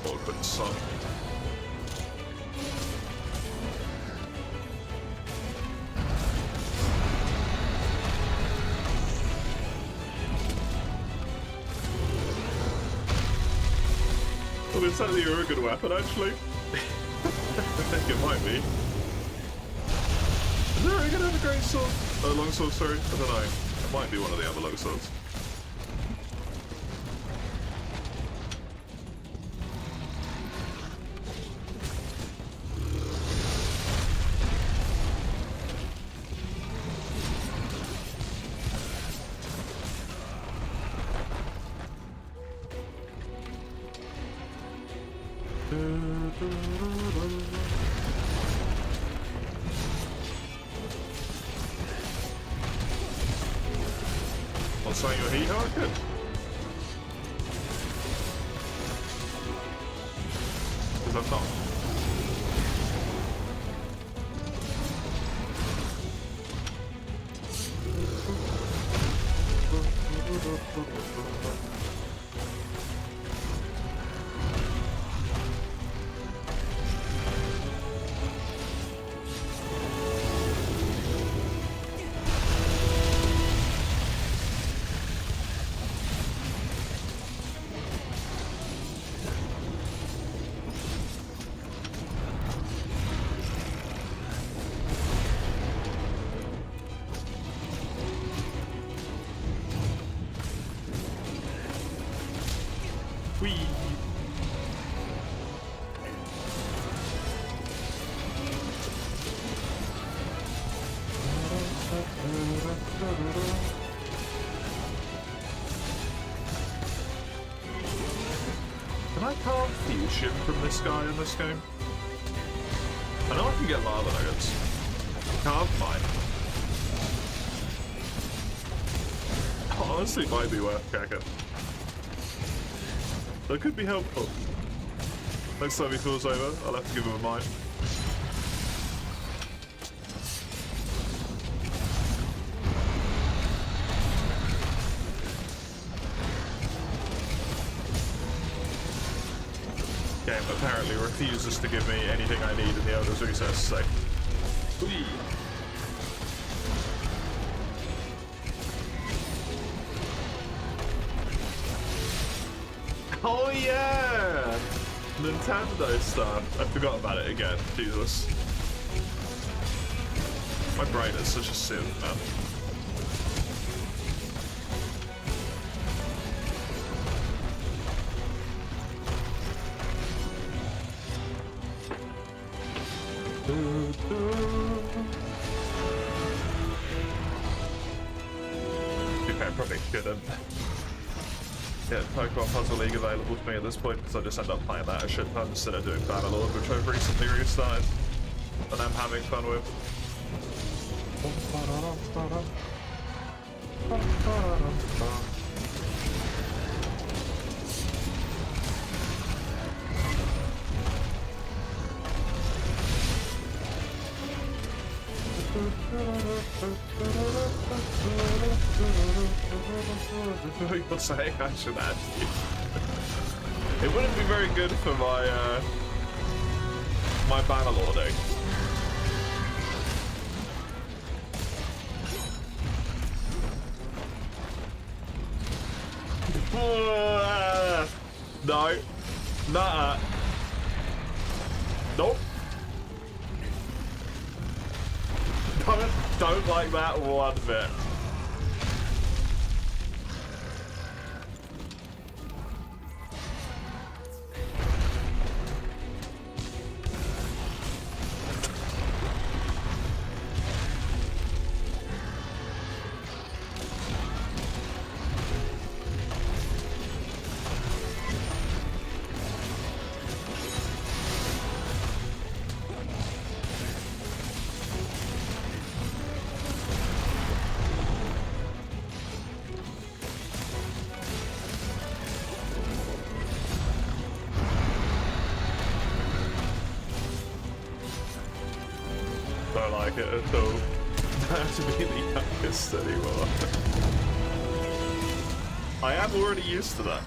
Awkward son. Well, it's certainly a good weapon, actually. I think it might be. Is there a good great sword? Oh, long sword, sorry. I don't know. It might be one of the other long swords. What's saying your heat? Oh, good. Because I'm not. Whee! Can I carve fusion from this guy in this game? I know I can get lava nuggets. Carve mine. Honestly, might be worth checking. That could be helpful. Next time he falls over, I'll have to give him a mine. Game apparently refuses to give me anything I need in the Elder's Recess, so... Whee! Oh yeah! Nintendo stuff. I forgot about it again. Jesus. My brain is such a sieve, man. Okay, probably shouldn't. Yeah, Pokemon Puzzle League available to me at this point because I just end up playing that a shit ton instead of doing Bannerlord, which I've recently restarted and I'm having fun with. You're saying I should add you. It wouldn't be very good for my my banner lording. No. Nah. Nope. Don't like that one bit. Don't like it at all. Don't have to be the youngest anymore. I am already used to that.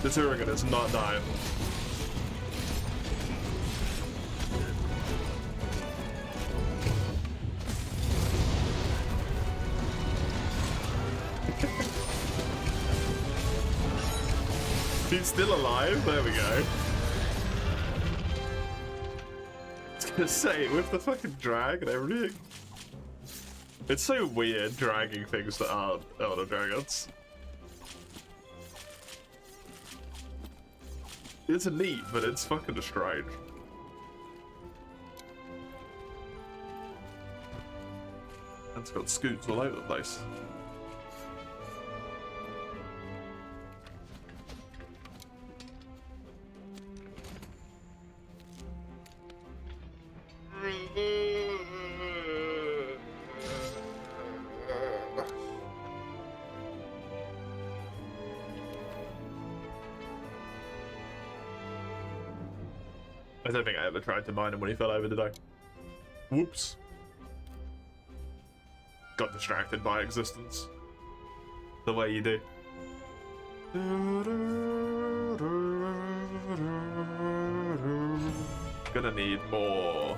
The Turigan is not dying. He's still alive? There we go. I was gonna say, with the fucking drag and everything. It's so weird dragging things that aren't Elder Dragons. It's neat, but it's fucking strange. And it's got scoots all over the place. I don't think I ever tried to mine him when he fell over, did I? Whoops. Got distracted by existence. The way you do. Gonna need more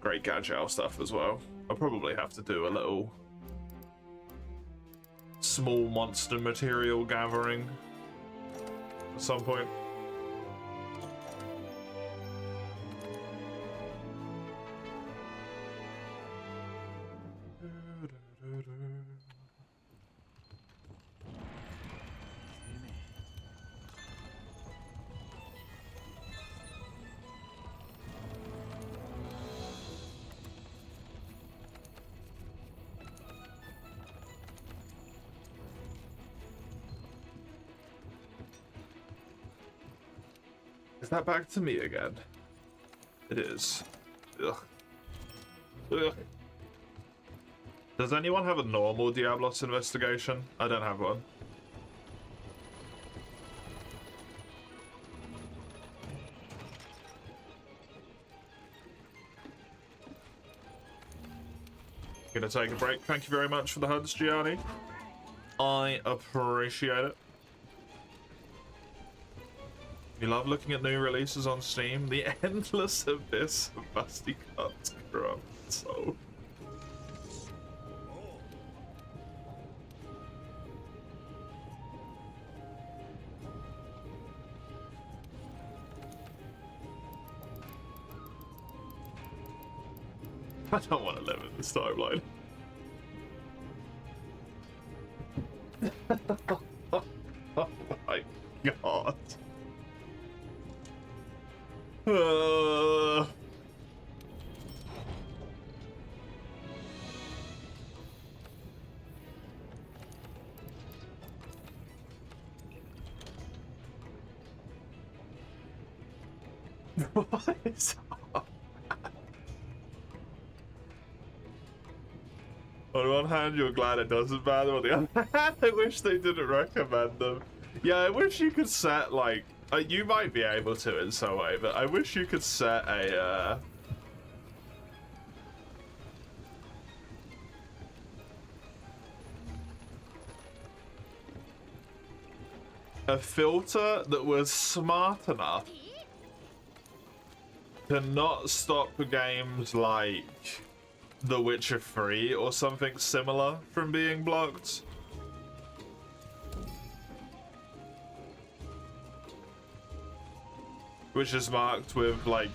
Great Gadgel stuff as well. I'll probably have to do a little small monster material gathering at some point. Is that back to me again? It is. Ugh. Ugh. Does anyone have a normal Diablos investigation? I don't have one. Gonna take a break. Thank you very much for the hugs, Gianni. I appreciate it. You love looking at new releases on Steam? The endless abyss of Musty Cut's corrupt soul. I don't want to live in this timeline. Oh my god. What is up? On one hand, you're glad it doesn't matter. On the other hand, I wish they didn't recommend them. Yeah, I wish you could set, like... you might be able to in some way, but I wish you could set a filter that was smart enough to not stop games like The Witcher 3 or something similar from being blocked. Which is marked with, like,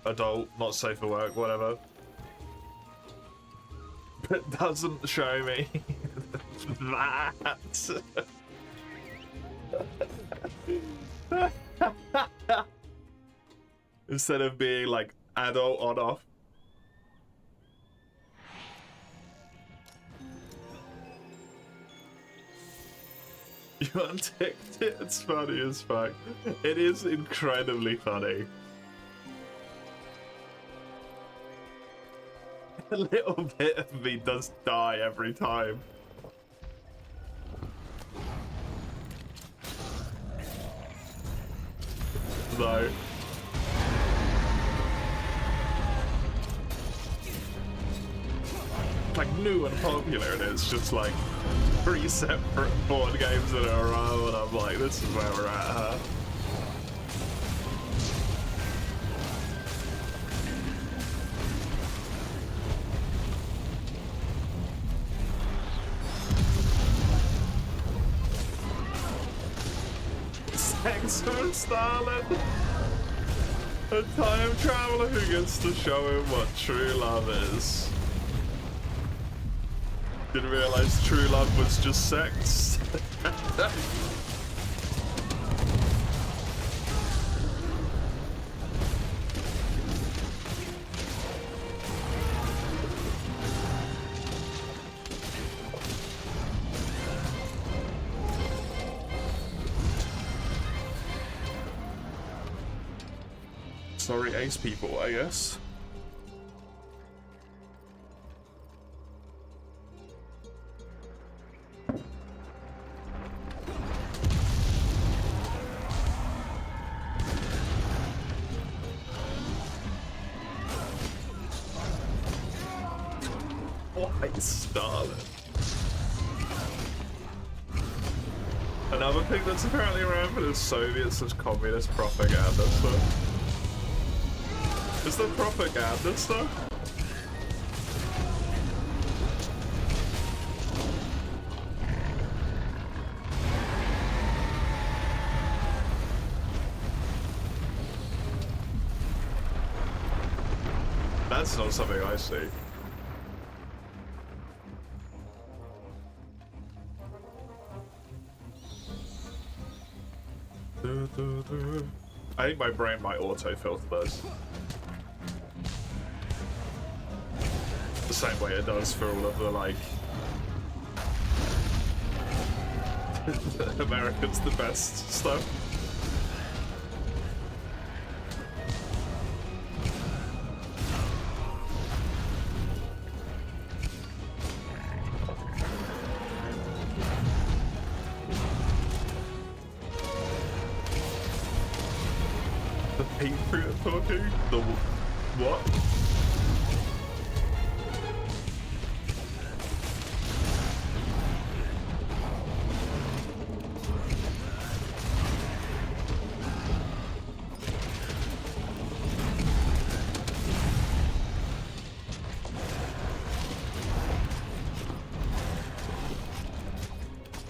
adult, not safe for work, whatever. But doesn't show me that. Instead of being, like, adult on off. You unticked it? It's funny as fuck. It is incredibly funny. A little bit of me does die every time. Though. Like new and popular, and it's just like 3 separate board games in a row, and I'm like, this is where we're at, huh? Sex for Stalin! A time traveler who gets to show him what true love is. Didn't realize true love was just sex. Sorry, ace people, I guess. Stalin. Another thing that's apparently rampant is Soviets as communist propaganda stuff. Is there propaganda stuff? That's not something I see. I think my brain might auto-filter those. The same way it does for all of the, like... Americans the best stuff. Patriot talking? The what?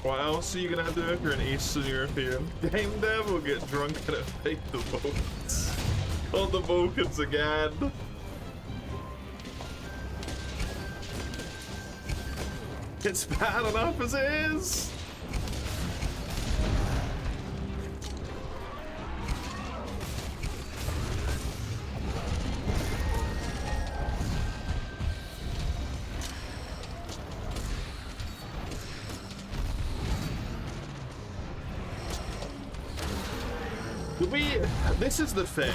What else are you gonna do if you're an Eastern European? Game dev will get drunk and fake the Balkans. On the Balkans again. It's bad enough as it is. This is the thing,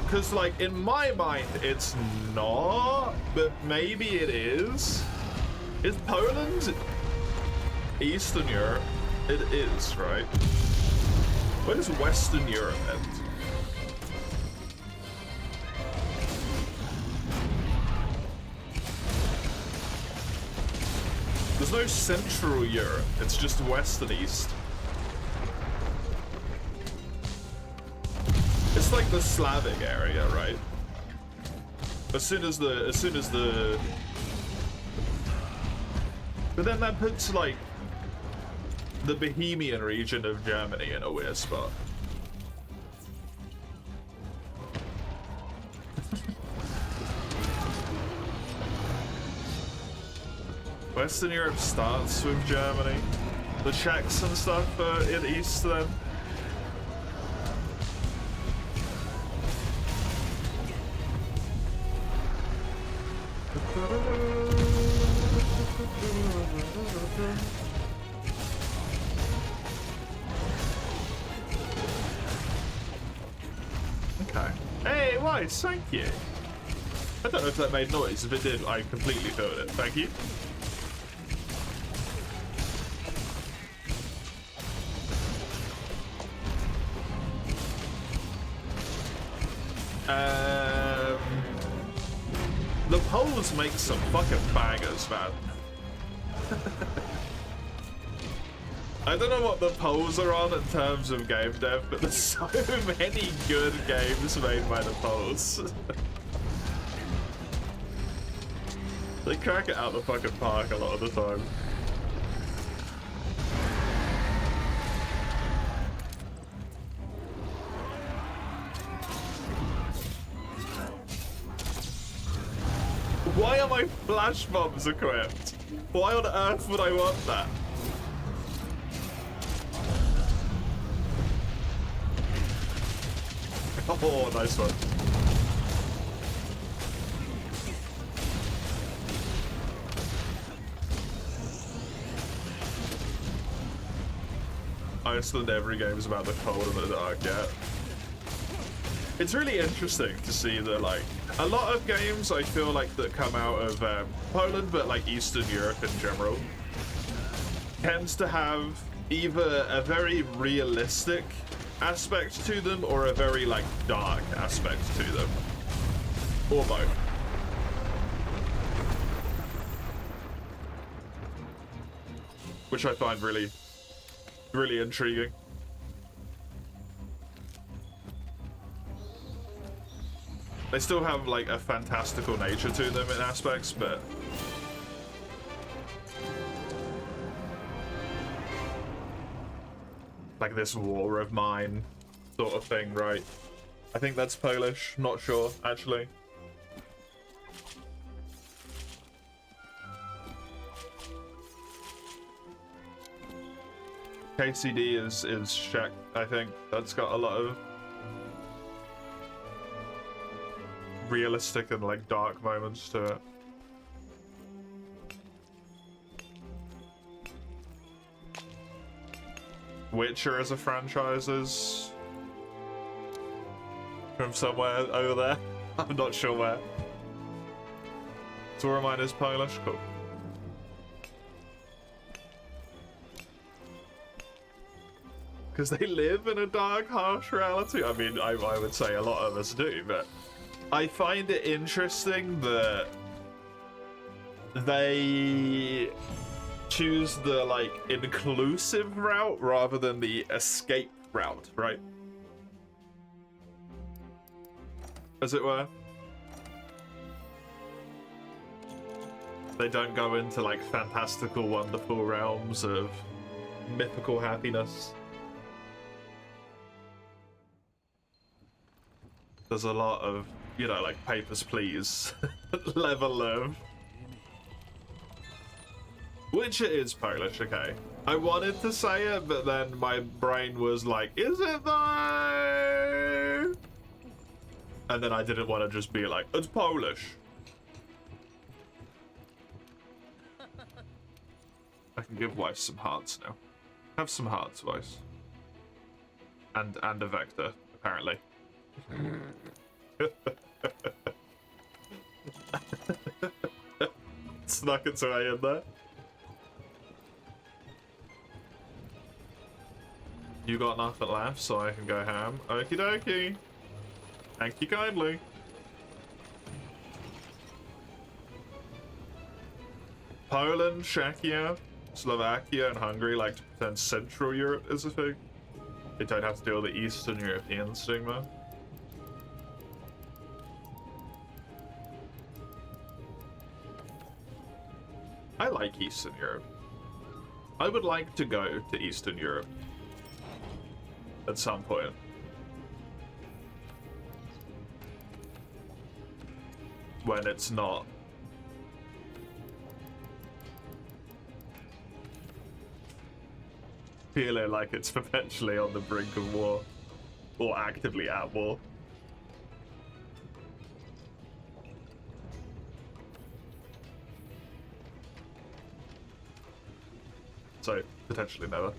because like in my mind it's not, but maybe it is. Is Poland Eastern Europe? It is, right? Where does Western Europe end? There's no Central Europe, it's just West and East. It's like the Slavic area, right? As soon as the but then that puts like the Bohemian region of Germany in a weird spot. Western Europe starts with Germany. The Czechs and stuff are in East then. Okay. Hey, Weiss, thank you. I don't know if that made noise. If it did, I completely felt it. Thank you. The Poles make some fucking bangers, man. I don't know what the Poles are on in terms of game dev, but there's so many good games made by the Poles. They crack it out the fucking park a lot of the time. Why are my flash bombs equipped? Why on earth would I want that? Oh, nice one. Iceland, every game is about the cold and the dark, yeah. It's really interesting to see that, like, a lot of games I feel like that come out of Poland, but like Eastern Europe in general, tends to have either a very realistic aspect to them or a very like dark aspect to them, or both. Which I find really, really intriguing. They still have like a fantastical nature to them in aspects, but like this war of mine sort of thing, right? I think that's Polish, not sure actually. KCD is Czech, I think. That's got a lot of realistic and like dark moments to it. Witcher as a franchise is from somewhere over there. I'm not sure where. Tora mine is Polish, cool. because they live in a dark, harsh reality. I mean, I would say a lot of us do, but I find it interesting that they choose the, like, inclusive route rather than the escape route, right? As it were. They don't go into, like, fantastical, wonderful realms of mythical happiness. There's a lot of, you know, like, Papers, Please level of... Which it is Polish, okay. I wanted to say it, but then my brain was like, is it though? And then I didn't want to just be like, it's Polish. I can give Weiss some hearts now. Have some hearts, Weiss. And a Vector, apparently. Snuck its way in there. You got nothing left, so I can go ham. Okie dokie. Thank you kindly. Poland, Czechia, Slovakia, and Hungary like to pretend Central Europe is a thing. They don't have to deal with the Eastern European stigma. I like Eastern Europe. I would like to go to Eastern Europe at some point. When it's not feeling like it's perpetually on the brink of war or actively at war. So, potentially never.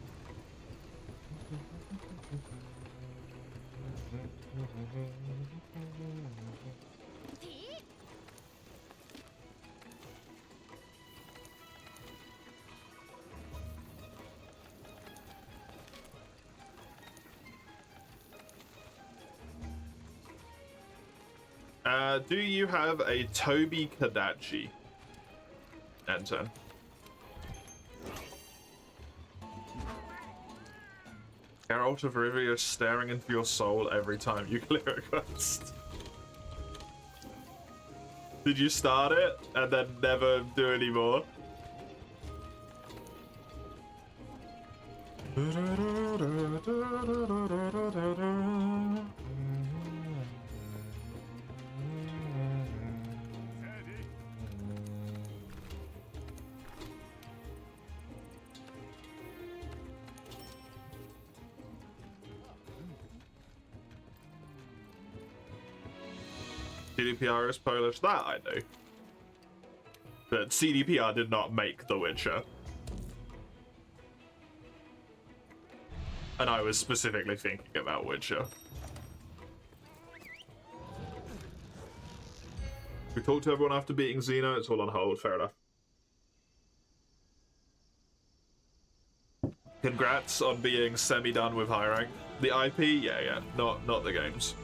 Do you have a Toby Kadachi? Anton. Geralt of Rivia staring into your soul every time you clear a quest. Did you start it and then never do any more? CDPR is Polish, that I know. But CDPR did not make The Witcher. And I was specifically thinking about Witcher. We talked to everyone after beating Xeno, it's all on hold, fair enough. Congrats on being semi-done with high rank. The IP? Yeah, not the games.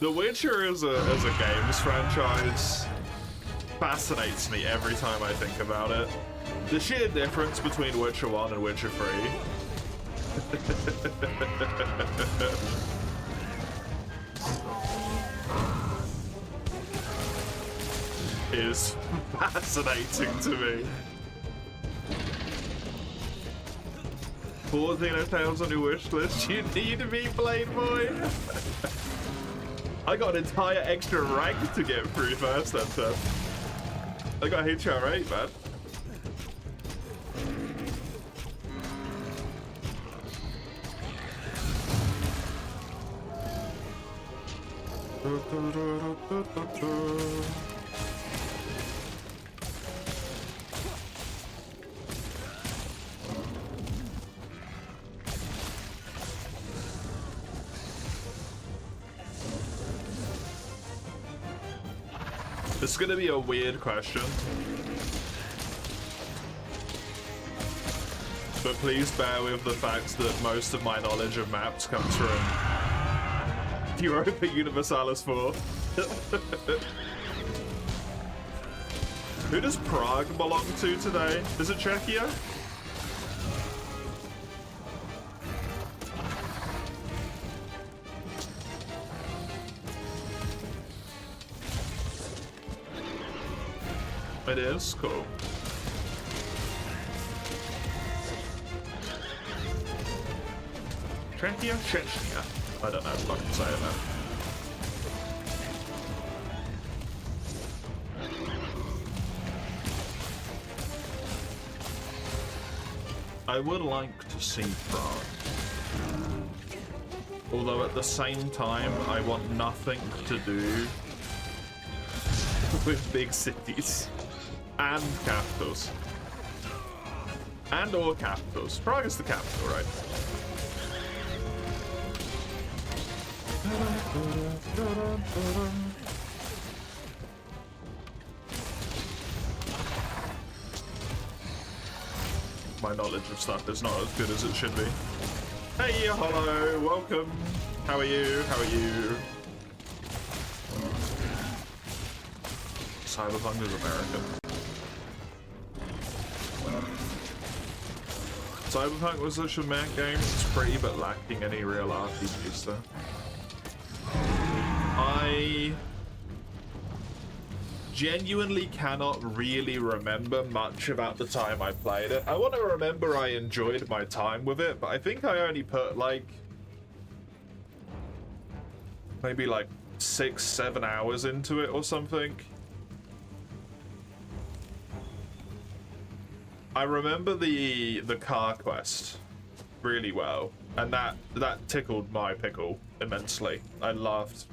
The Witcher as a games franchise fascinates me every time I think about it. The sheer difference between Witcher 1 and Witcher 3. Is fascinating to me. 4 Xenotales on your wish list. You need me, Blade Boy. I got an entire extra rank to get through first, Enter. I got HR8, man. This is gonna be a weird question. But please bear with the fact that most of my knowledge of maps comes from Europa Universalis 4. Who does Prague belong to today? Is it Czechia? It is? Cool. Czechia? Chechnya? I don't know if I can say it now. I would like to see Prague. Although at the same time, I want nothing to do with big cities and capitals. And or capitals. Prague is the capital, right? My knowledge of stuff is not as good as it should be. Hey, hello, welcome. How are you? How are you? Cyberpunk is American. Cyberpunk was such a mech game. It's pretty but lacking any real RPG stuff. I genuinely cannot really remember much about the time I played it. I want to remember I enjoyed my time with it, but I think I only put like maybe like 6-7 hours into it or something. I remember the car quest really well, and that tickled my pickle immensely. I laughed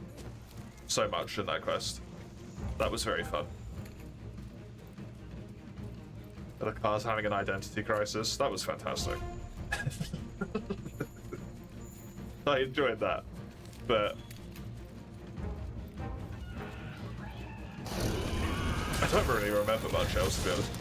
so much in that quest. That was very fun. The car's having an identity crisis. That was fantastic. I enjoyed that, but I don't really remember much else, to be honest.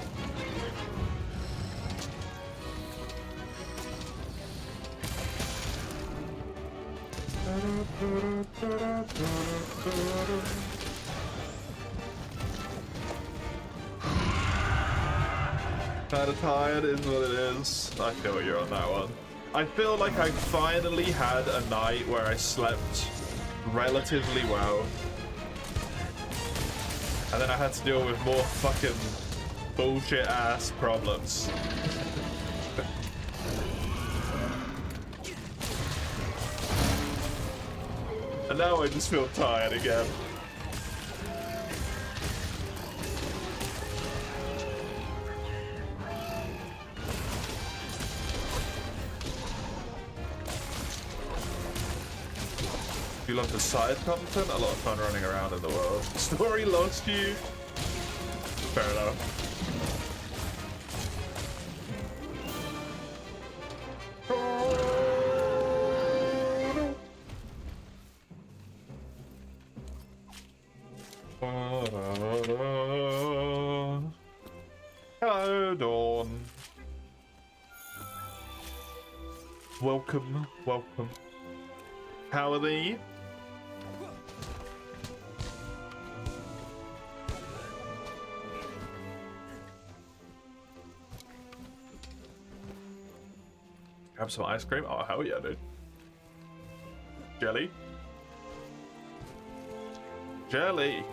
Kinda tired is what it is. I feel you're on that one. I feel like I finally had a night where I slept relatively well. And then I had to deal with more fucking bullshit ass problems. And now I just feel tired again. You love the side content? A lot of fun running around in the world. Story lost you? Fair enough. Hello, Dawn. Welcome, welcome. How are thee? Grab some ice cream? Oh, hell yeah, dude. Jelly? Jelly!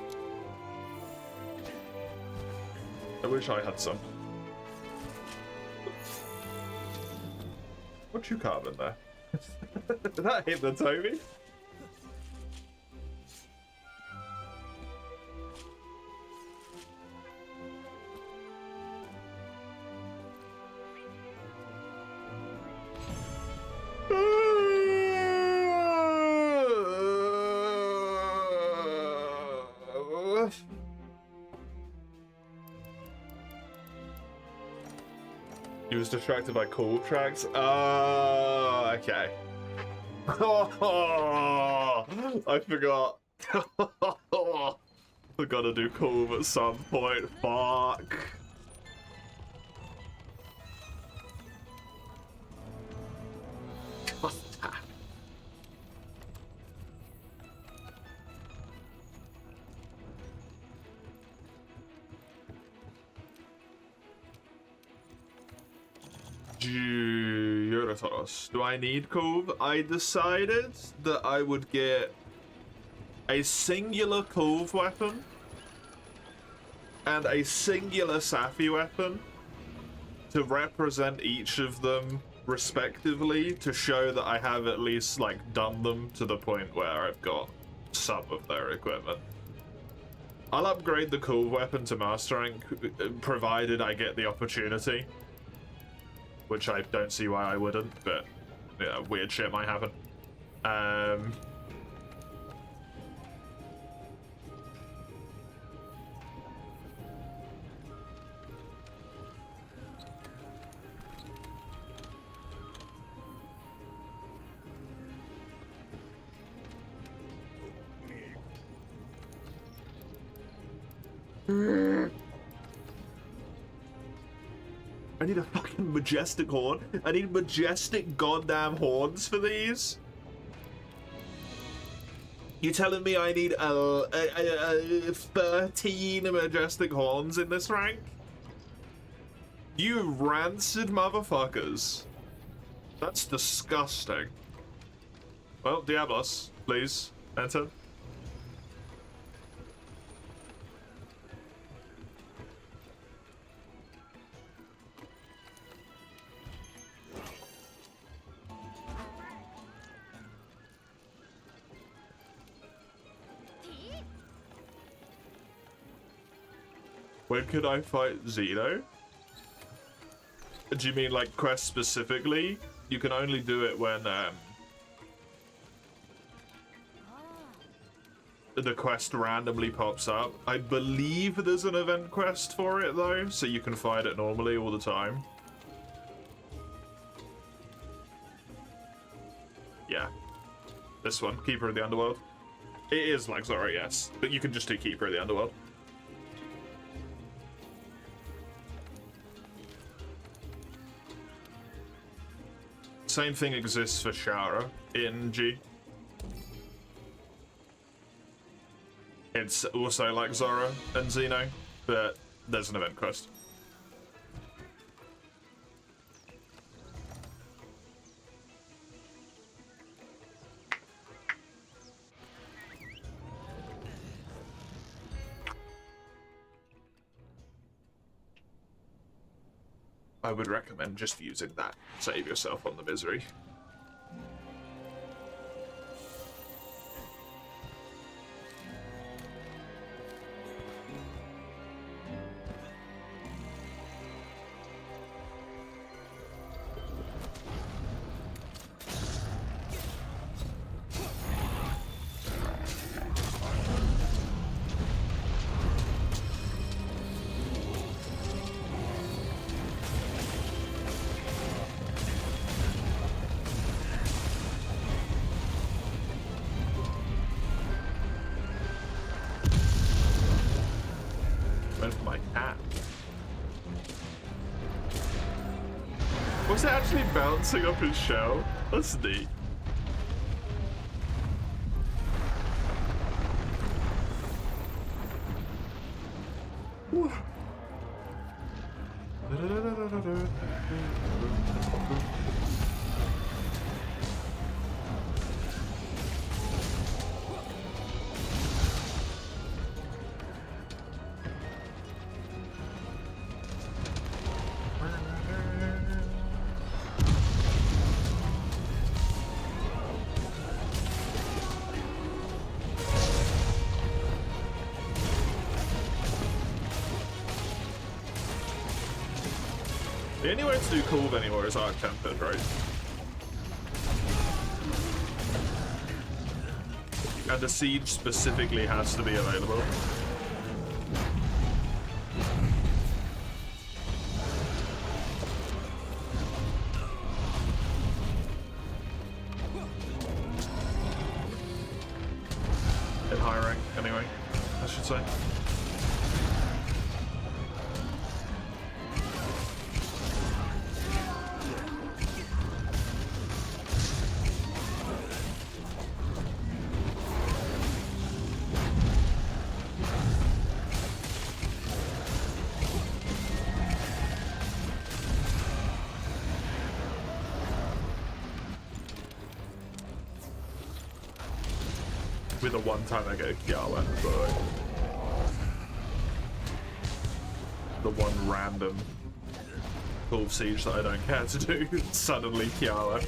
I wish I had some. What you carving there? Did that hit the Toby? He was distracted by cool tracks. Oh, okay. Oh, I forgot. I gotta do Cove at some point. Fuck. Eurotoros. Do I need Cove? I decided that I would get a singular Cove weapon and a singular Safi weapon to represent each of them respectively, to show that I have at least like done them to the point where I've got some of their equipment. I'll upgrade the Cove weapon to Master Rank provided I get the opportunity, which I don't see why I wouldn't, but yeah, weird shit might happen. I need a fucking majestic horn. I need majestic goddamn horns for these. You telling me I need 13 majestic horns in this rank? You rancid motherfuckers. That's disgusting. Well, Diablos, please, enter. When could I fight Xeno? Do you mean like quest specifically? You can only do it when the quest randomly pops up. I believe there's an event quest for it though, so you can fight it normally all the time. Yeah. This one, Keeper of the Underworld. It is like Zora, yes, but you can just do Keeper of the Underworld. Same thing exists for Shara in G. It's also like Zora and Xeno, but there's an event quest. I would recommend just using that. Save yourself on the misery. Was it actually bouncing off his shell? That's neat. The only way to do Cove anymore is Arc Tempered, right? And the Siege specifically has to be available. In high rank, anyway. I should say. With the one time I get a Kiala, but the one random Call of Siege that I don't care to do, suddenly Kiala.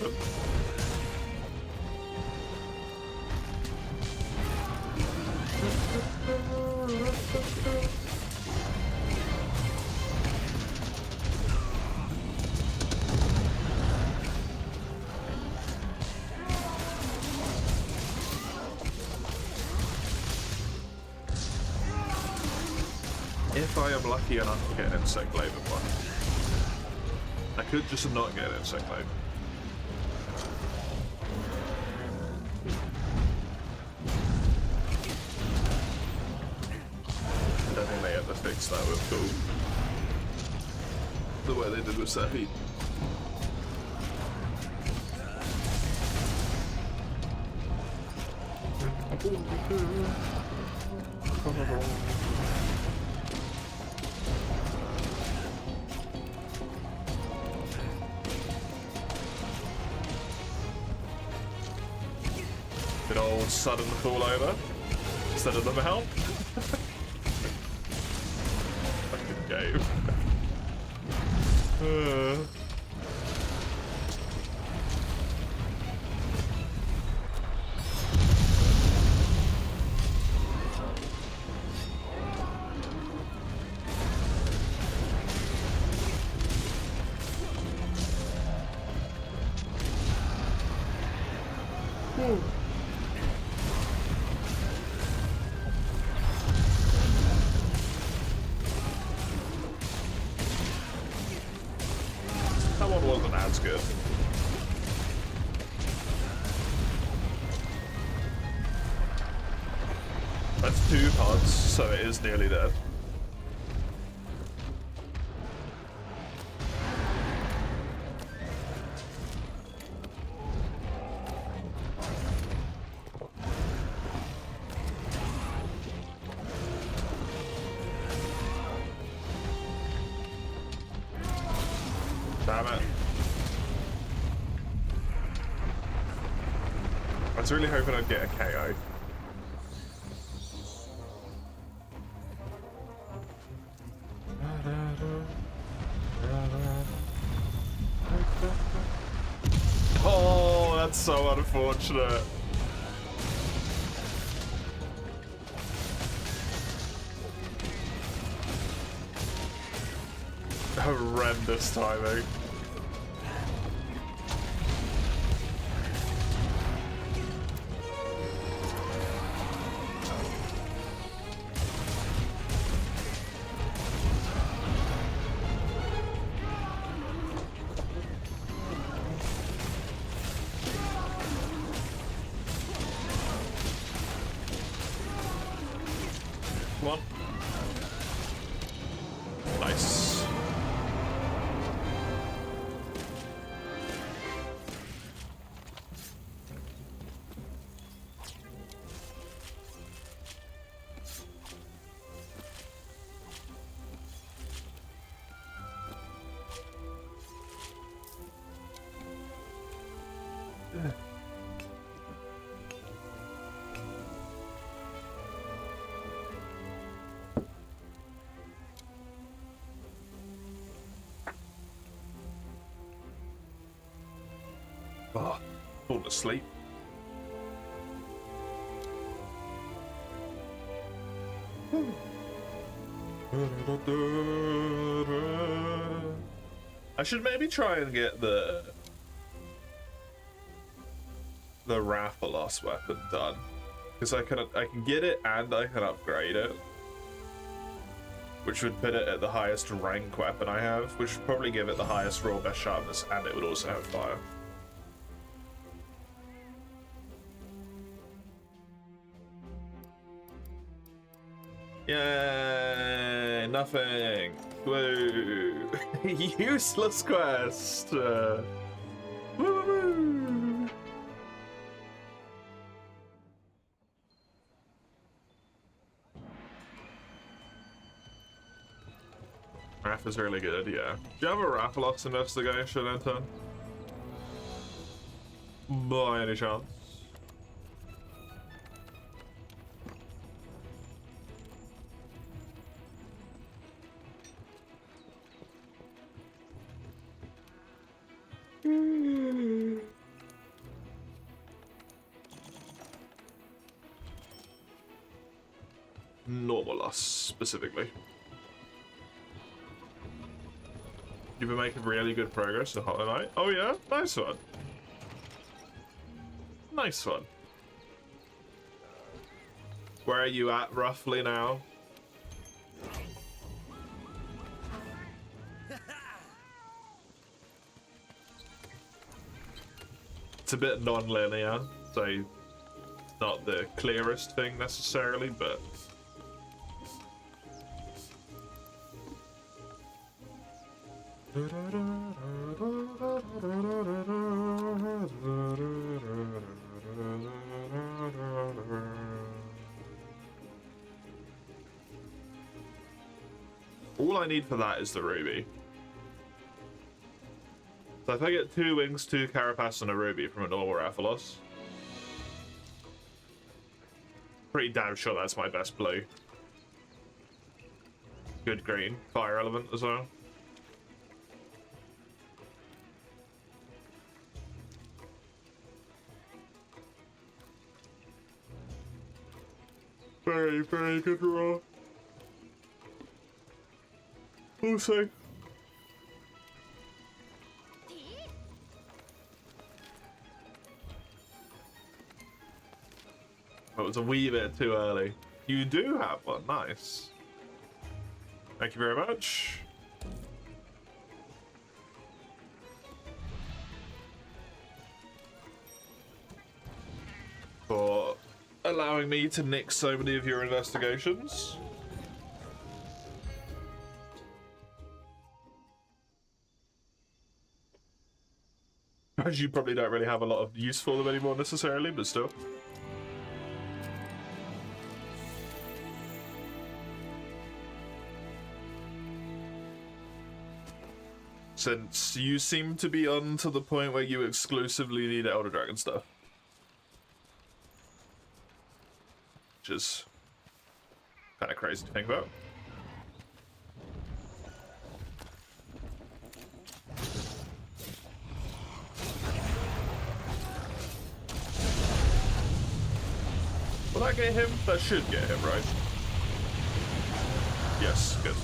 If I am lucky enough to get an insect glaive in one. I could just not get an insect glaive. I don't think they ever fixed that with Cool. The way they did with Seppi. Good old sudden fall over instead of the mount. Fucking game. That one wasn't as good. That's 2 pods, so it is nearly dead. Damn it. I was really hoping I'd get a KO. Oh, that's so unfortunate. Horrendous timing. Come on. Nice. Oh, falling asleep. I should maybe try and get the Rathalos weapon done, because I can get it and I can upgrade it, which would put it at the highest rank weapon I have, which would probably give it the highest raw best sharpness, and it would also have fire. Yay! Nothing. Woo! Useless quest. Woo! Raph is really good, yeah. Do you have a Rathalos investigation, Anton? By any chance? Normalus, specifically. You've been making really good progress in Hollow Knight. Oh yeah? Nice one. Nice one. Where are you at roughly now? It's a bit non-linear, so not the clearest thing necessarily, but all I need for that is the ruby. So if I get 2 wings, 2 carapace, and a ruby from a normal Rathalos, pretty damn sure that's my best blue. Good green, fire element as well. Very, very good roll. Also, it was a wee bit too early. You do have one, nice. Thank you very much. For allowing me to nick so many of your investigations. As you probably don't really have a lot of use for them anymore necessarily, but still. Since you seem to be on to the point where you exclusively need Elder Dragon stuff. Which is kind of crazy to think about. Will that get him? That should get him, right? Yes, good.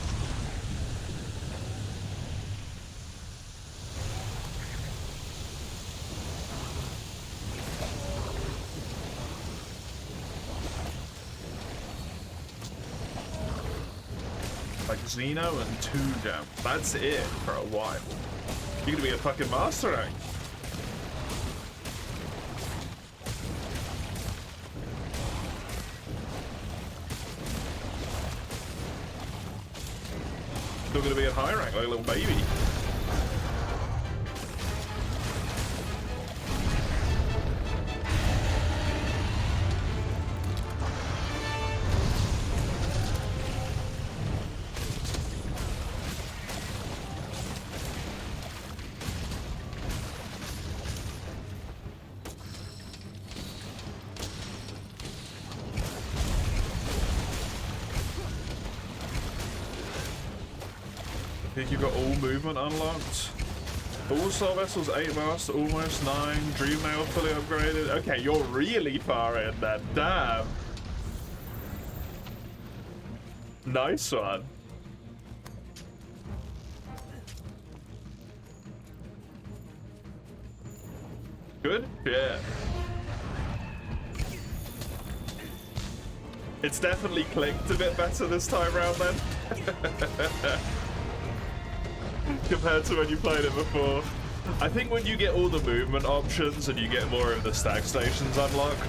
Like Xeno and 2 Gem. That's it for a while. You're gonna be a fucking master rank. Still gonna be at high rank like a little baby. I think you've got all movement unlocked. All Soul Vessels 8 Master, almost 9. Dream Nail fully upgraded. Okay, you're really far in then. Damn. Nice one. Good? Yeah. It's definitely clicked a bit better this time around then. Compared to when you played it before. I think when you get all the movement options and you get more of the stag stations unlocked,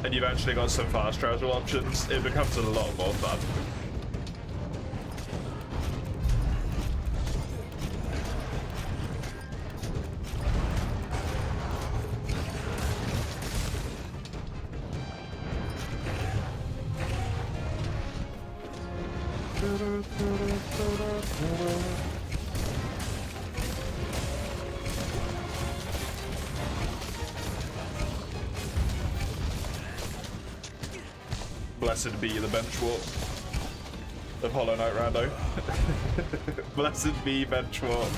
and you've actually got some fast travel options, it becomes a lot more fun. Blessed be the bench warp of Hollow Knight Rando. Blessed be bench warp.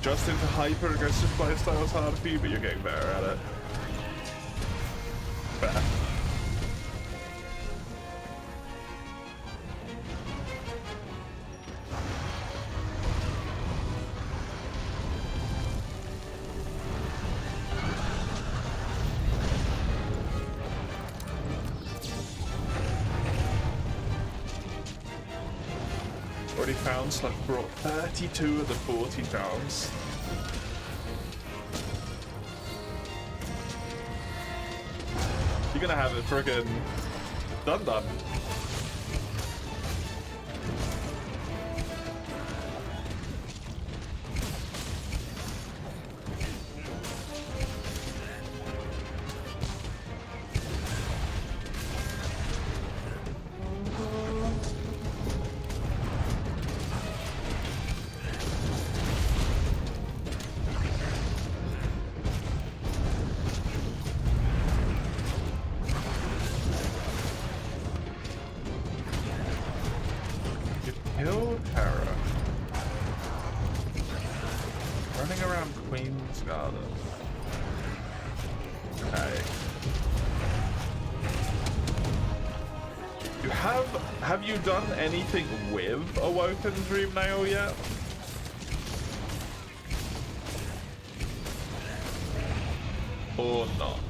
Just into hyper aggressive playstyles hard for you, but you're getting better at it. Fair. Already found Slug brought 32 of the 40 pounds. You're gonna have it friggin' done. Have you done anything with Awoken Dreamnail yet? Or not?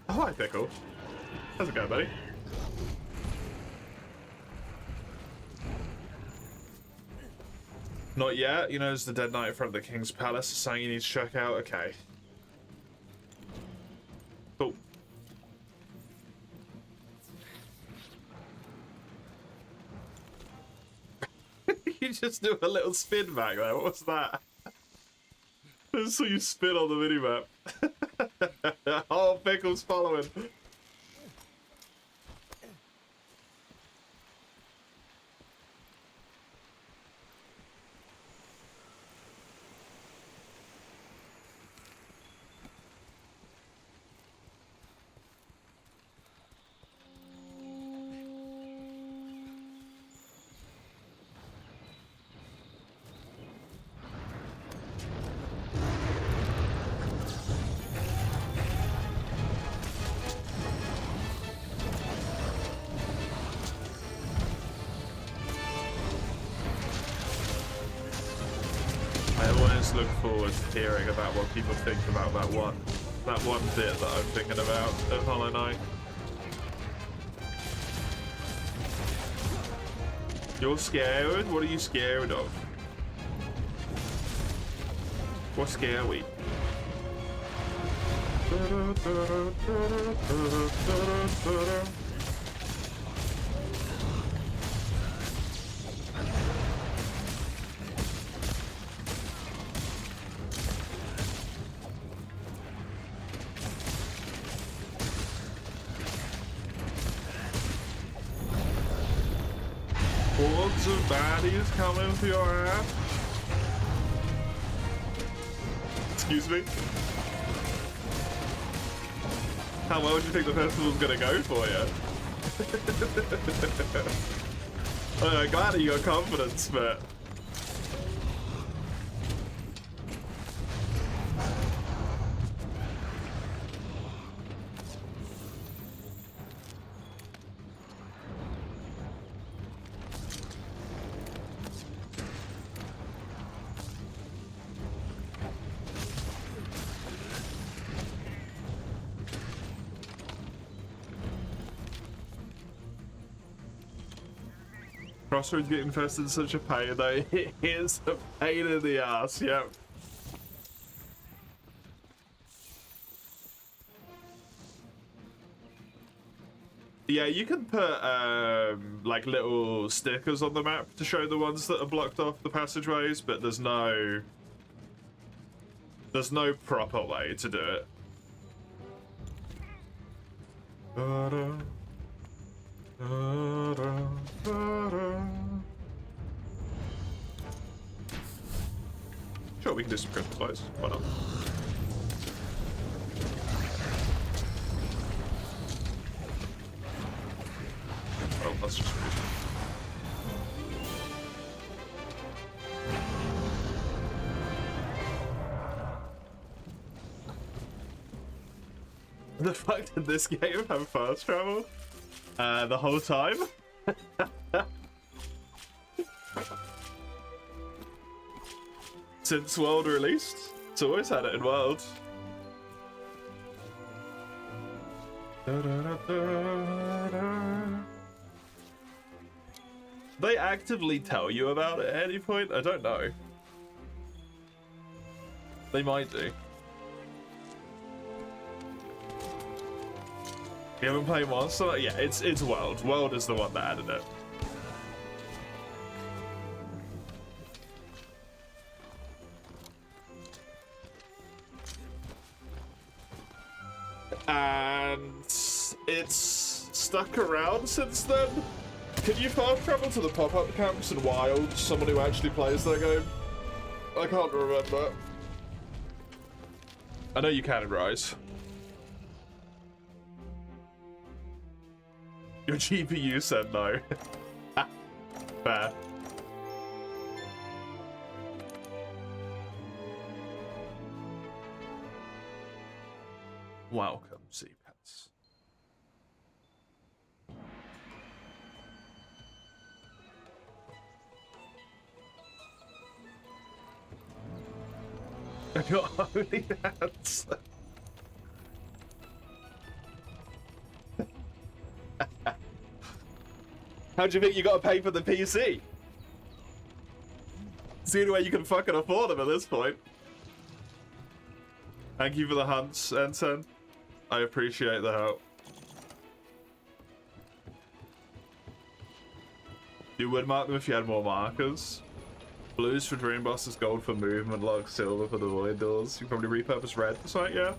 Oh, hi, Pickle. How's it going, buddy? Not yet. You know, there's the Dead Knight in front of the King's Palace. Something you need to check out. Okay. Cool. You just do a little spin back there. What was that? I saw you spin on the minimap. Oh, Pickle's following. Look forward to hearing about what people think about that one bit that I'm thinking about of Hollow Knight. You're scared? What are you scared of? What scare we? Hordes of baddies coming for your ass. Excuse me? How well do you think the festival's gonna go for you? I'm glad that you got confidence, but... Crossroads getting infested is such a pain, though. It is a pain in the ass, yep. Yeah, you can put, like, little stickers on the map to show the ones that are blocked off the passageways, but there's no proper way to do it. Sure, we can do some Christmas lights. Why not? Oh, that's just rude. The fuck did this game have fast travel? The whole time? Since World released? It's always had it in World. They actively tell you about it at any point? I don't know. They might do. You haven't played Monster? Yeah, it's World. World is the one that added it. And it's stuck around since then. Can you fast travel to the pop-up camps in Wild? Someone who actually plays that game? I can't remember. I know you can in Rise. Your GPU said no. Fair. Welcome, Seapets. Your only answer. How do you think you gotta pay for the PC? It's the only way you can fucking afford them at this point. Thank you for the hunts, Ensign. I appreciate the help. You would mark them if you had more markers. Blues for Dream Bosses, gold for movement lock, silver for the void doors. You probably repurpose red for something, yeah?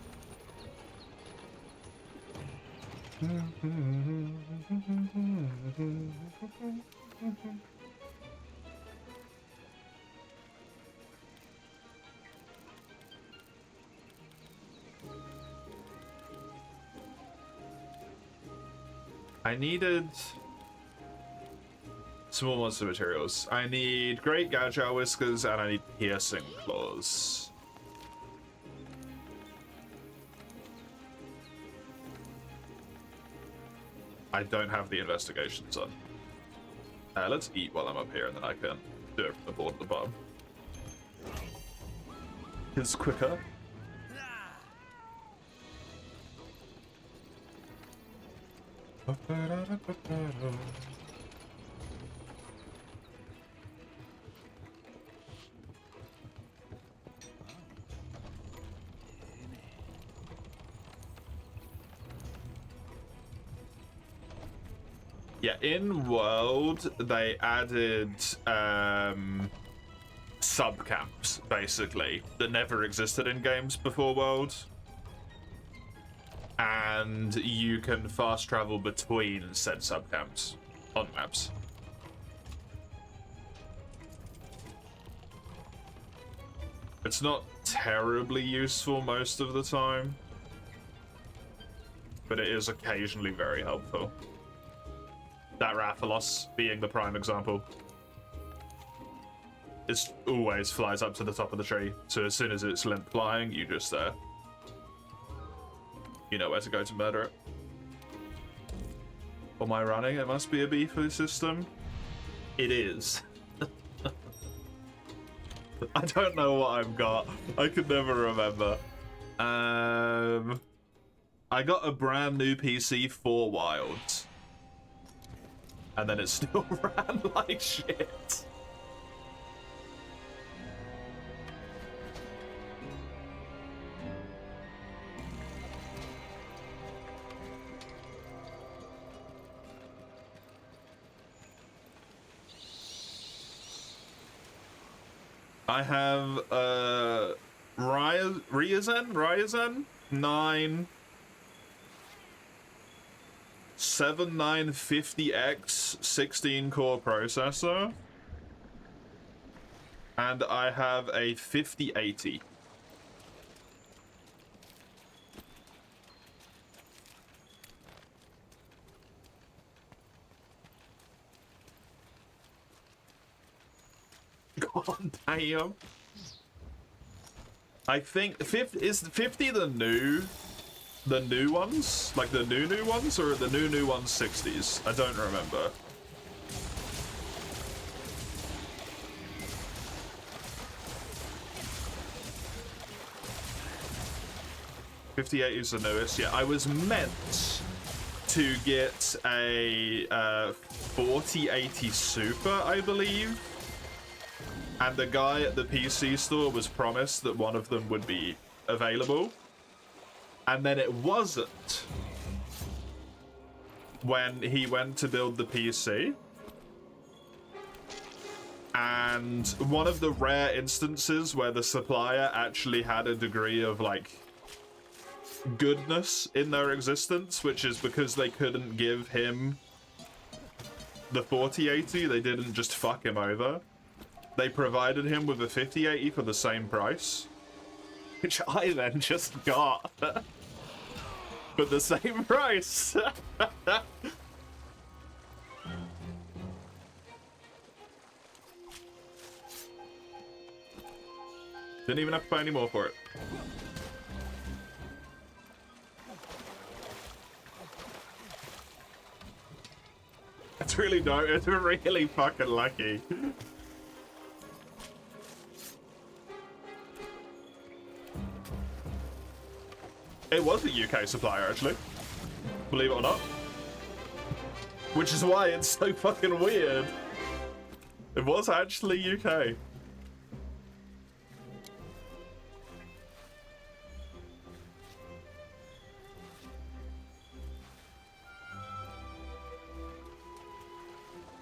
I needed some more monster materials. I need Great Gouger Whiskers and I need Piercing Claws. I don't have the investigations on. Let's eat while I'm up here and then I can do it from the board at the bottom. It's quicker. Yeah, in World, they added sub-camps, basically, that never existed in games before World. And you can fast travel between said sub-camps on maps. It's not terribly useful most of the time. but it is occasionally very helpful. That Rathalos being the prime example. It always flies up to the top of the tree, so as soon as it's limp flying, you just, you know where to go to murder it. What am I running? It must be a Bifu system. It is. I don't know what I've got. I could never remember. I got a brand new PC for Wilds. And then it still ran like shit. I have Ryzen 9 7950X 16 core processor, and I have a 5080. God damn. I think is 50 the new ones? Like the new ones, or the new ones 60s? I don't remember. '58 is the newest. Yeah, I was meant to get a 4080 Super, I believe. And the guy at the PC store was promised that one of them would be available. And then it wasn't when he went to build the PC. And one of the rare instances where the supplier actually had a degree of, like, goodness in their existence, which is because they couldn't give him the 4080, they didn't just fuck him over. They provided him with a 5080 for the same price, which I then just got for the same price. Didn't even have to pay any more for it. It's really dope. It's really fucking lucky. It was a UK supplier, actually. Believe it or not. Which is why it's so fucking weird. It was actually UK.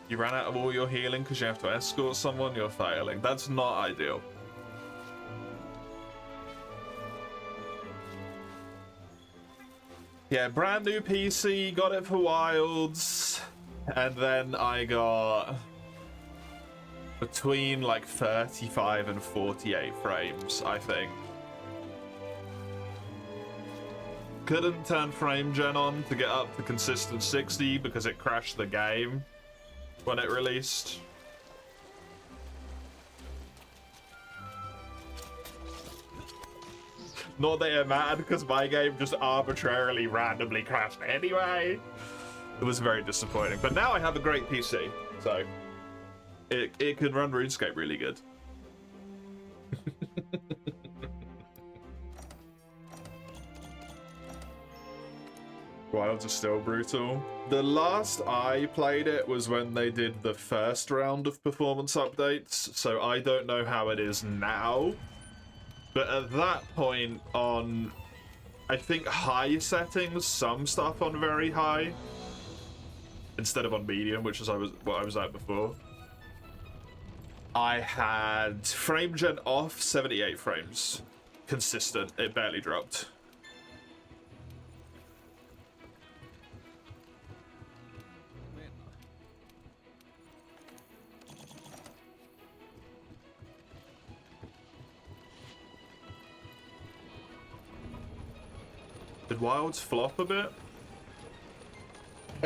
You ran out of all your healing because you have to escort someone, you're failing. That's not ideal. Yeah, brand new PC, got it for Wilds, and then I got between like 35 and 48 frames, I think. Couldn't turn frame gen on to get up to consistent 60 because it crashed the game when it released. Not that it mattered, because my game just arbitrarily, randomly crashed anyway. It was very disappointing. But now I have a great PC, so it can run RuneScape really good. Wilds are still brutal. The last I played it was when they did the first round of performance updates, so I don't know how it is now. But at that point on, I think, high settings, some stuff on very high, instead of on medium, which is what I was at before, I had frame gen off 78 frames. Consistent, it barely dropped. Did Wilds flop a bit?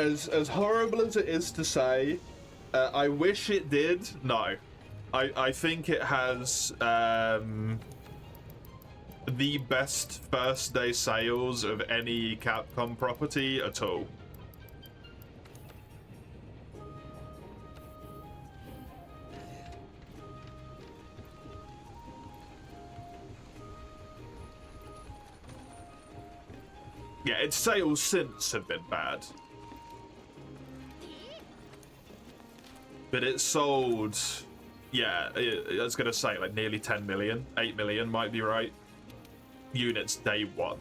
as horrible as it is to say, I wish it did. No, I think it has the best first day sales of any Capcom property at all. Yeah, its sales since have been bad. But it sold, yeah, I was gonna say like nearly 10 million, 8 million might be right. Units day one.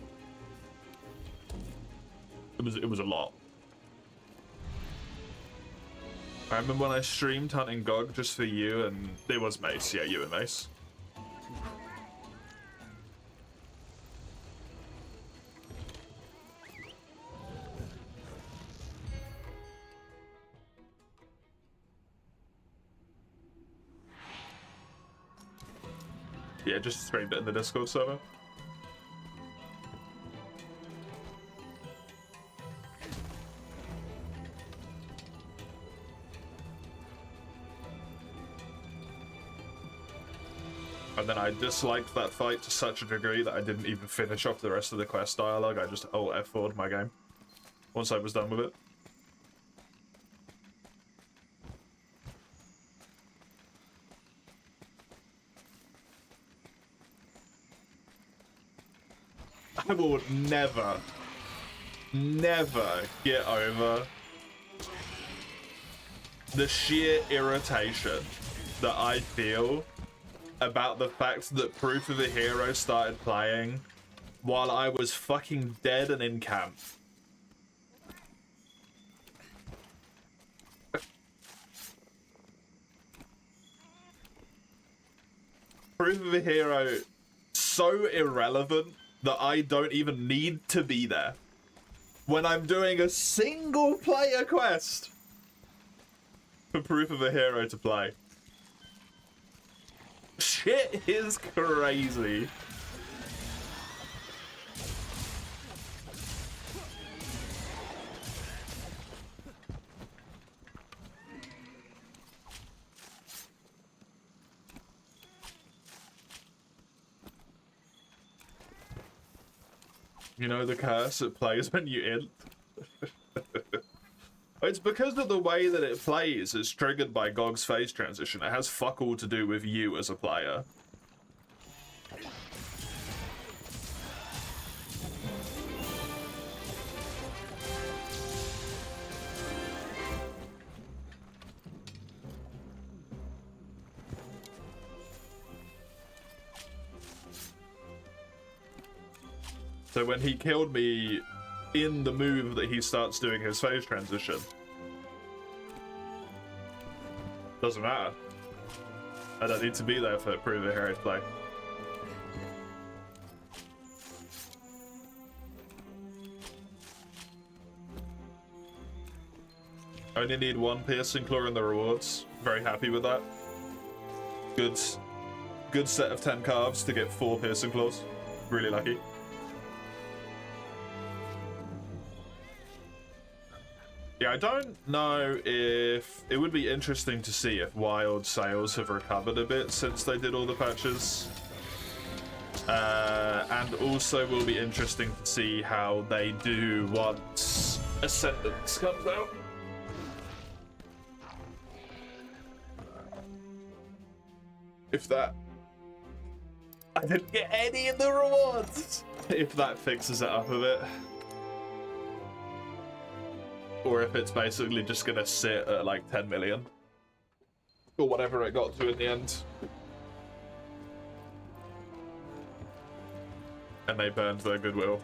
It was a lot. I remember when I streamed hunting GOG just for you, and it was Mace, yeah, you and Mace. Yeah, just streamed it in the Discord server. And then I disliked that fight to such a degree that I didn't even finish off the rest of the quest dialogue. I just alt F4'd my game once I was done with it. I will never get over the sheer irritation that I feel about the fact that Proof of a Hero started playing while I was fucking dead and in camp. Proof of a Hero so irrelevant that I don't even need to be there when I'm doing a single player quest for Proof of a Hero to play. Shit is crazy. You know the curse it plays when you int? It's because of the way that it plays is triggered by GOG's phase transition. It has fuck all to do with you as a player. So when he killed me in the move that he starts doing his phase transition, doesn't matter. I don't need to be there for Proof of a Hero to play. Only need one piercing claw in the rewards. Very happy with that. Good set of 10 carves to get 4 piercing claws. Really lucky. Yeah, I don't know if... It would be interesting to see if Wild sales have recovered a bit since they did all the patches. And also will be interesting to see how they do once Ascendance comes out. If that... I didn't get any of the rewards! If that fixes it up a bit. Or if it's basically just gonna sit at like 10 million. Or whatever it got to in the end. And they burned their goodwill.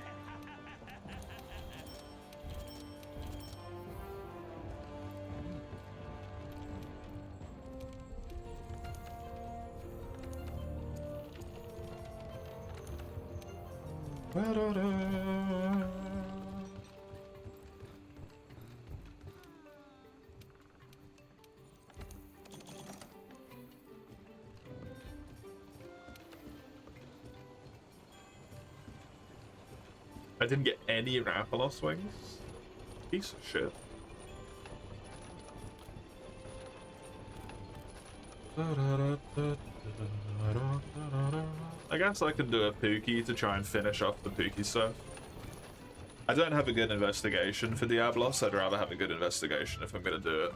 I didn't get any Rathalos wings. Piece of shit. I guess I can do a Pookie to try and finish off the Pookie stuff. I don't have a good investigation for Diablos. I'd rather have a good investigation if I'm gonna do it.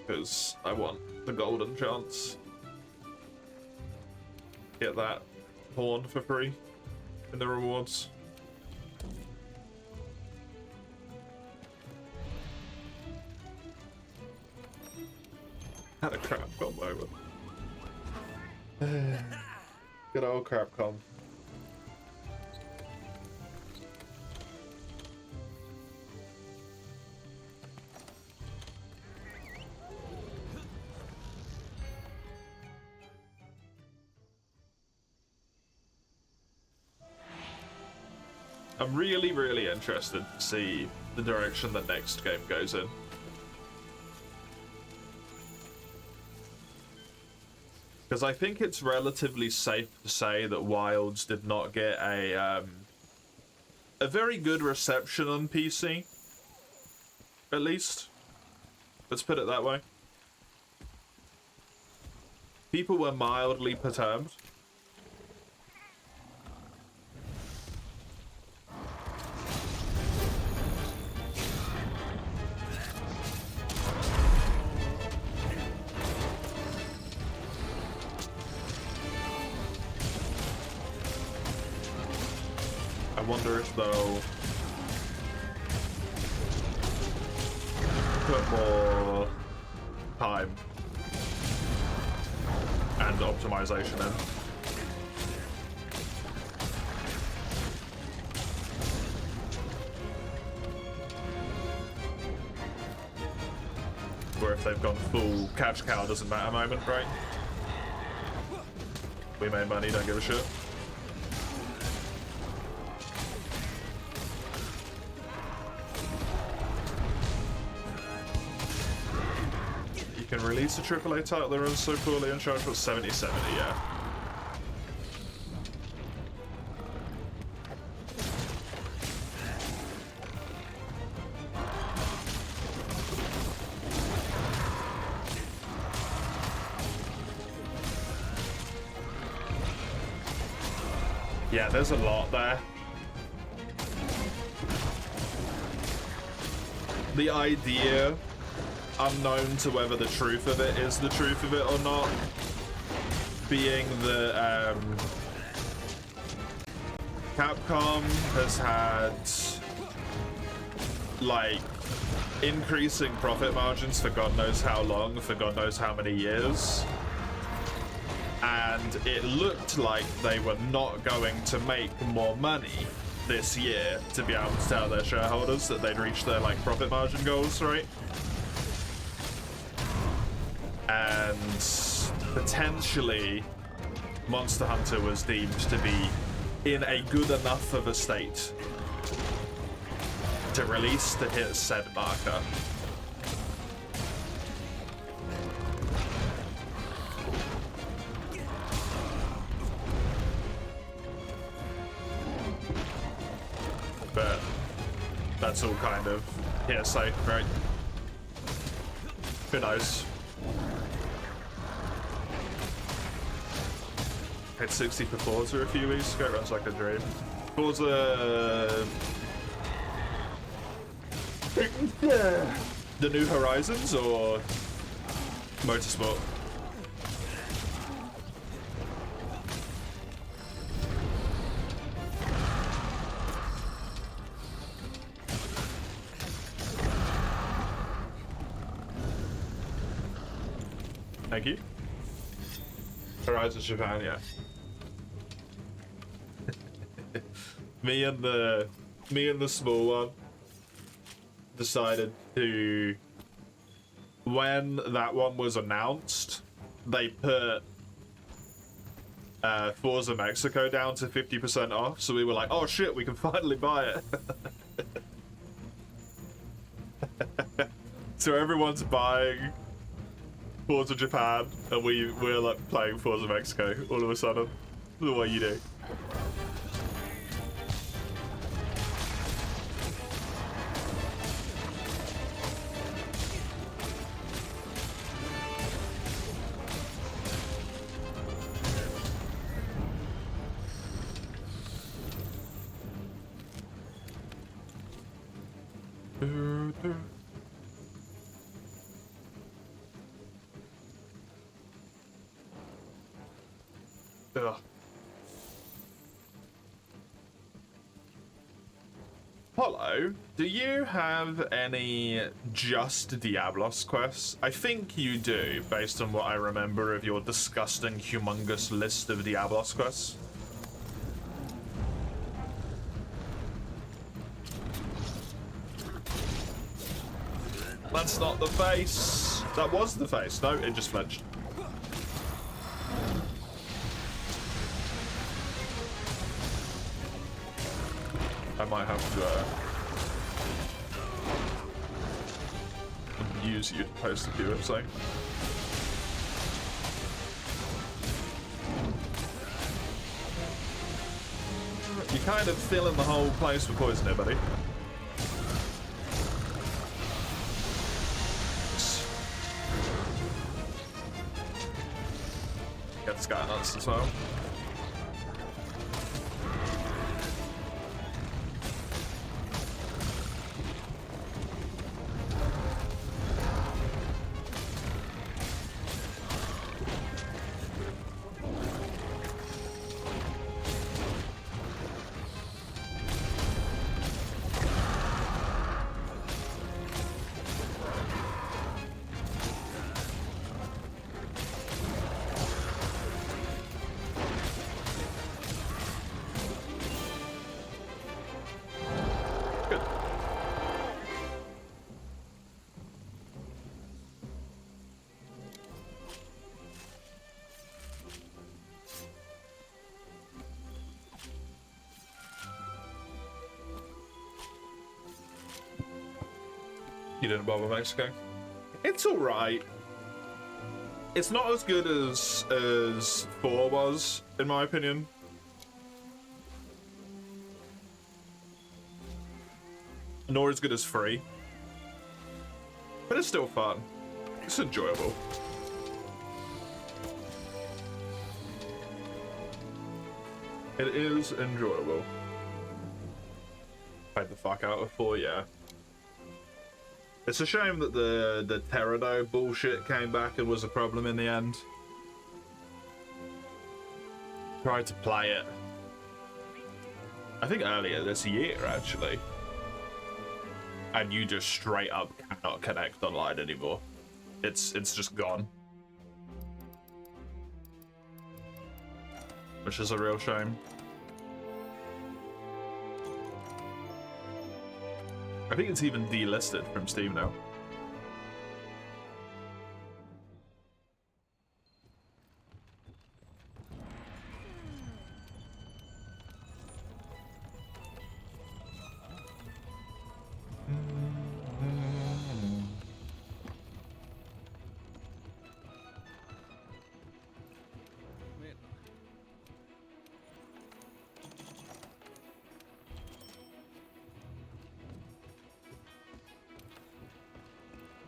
Because I want the golden chance. Get that horn for free in the rewards. Had a Crapcom moment. Good old Crapcom. I'm really, really interested to see the direction the next game goes in. Because I think it's relatively safe to say that Wilds did not get a very good reception on PC. At least. Let's put it that way. People were mildly perturbed. I wonder if they'll put more time and optimization in. Or if they've gone full catch cow doesn't matter moment, right? We made money, don't give a shit. You can release a AAA title that runs so poorly and charge for 70/70, yeah. Yeah, there's a lot there. The idea, unknown to whether the truth of it is the truth of it or not, being that Capcom has had like increasing profit margins for God knows how long, for God knows how many years, and it looked like they were not going to make more money this year to be able to tell their shareholders that they'd reached their like profit margin goals, right? And potentially Monster Hunter was deemed to be in a good enough of a state to release to hit said marker. But that's all kind of hearsay, right? Who knows? Hit 60 for Forza a few weeks ago, runs like a dream. Forza... The New Horizons or Motorsport? Thank you. Horizon Japan, yeah. me and the small one decided to, when that one was announced, they put Forza Mexico down to 50% off, so we were like, oh shit, we can finally buy it. So everyone's buying Forza Japan, and we're like playing Forza Mexico all of a sudden, the way you do. Ugh. Apollo, do you have any just Diablos quests? I think you do, based on what I remember of your disgusting, humongous list of Diablos quests. That's not the face. That was the face. No, it just flinched. I might have to use you to post a few website. You're kind of filling the whole place with poison here, buddy. Get the sky nuts as well. You didn't bother Mexico? It's alright. It's not as good as 4 was, in my opinion. Nor as good as 3. But it's still fun. It's enjoyable. It is enjoyable. Played the fuck out of 4, yeah. It's a shame that the Terrado bullshit came back and was a problem in the end. Tried to play it, I think earlier this year actually, and you just straight up cannot connect online anymore. It's just gone, which is a real shame. I think it's even delisted from Steam now.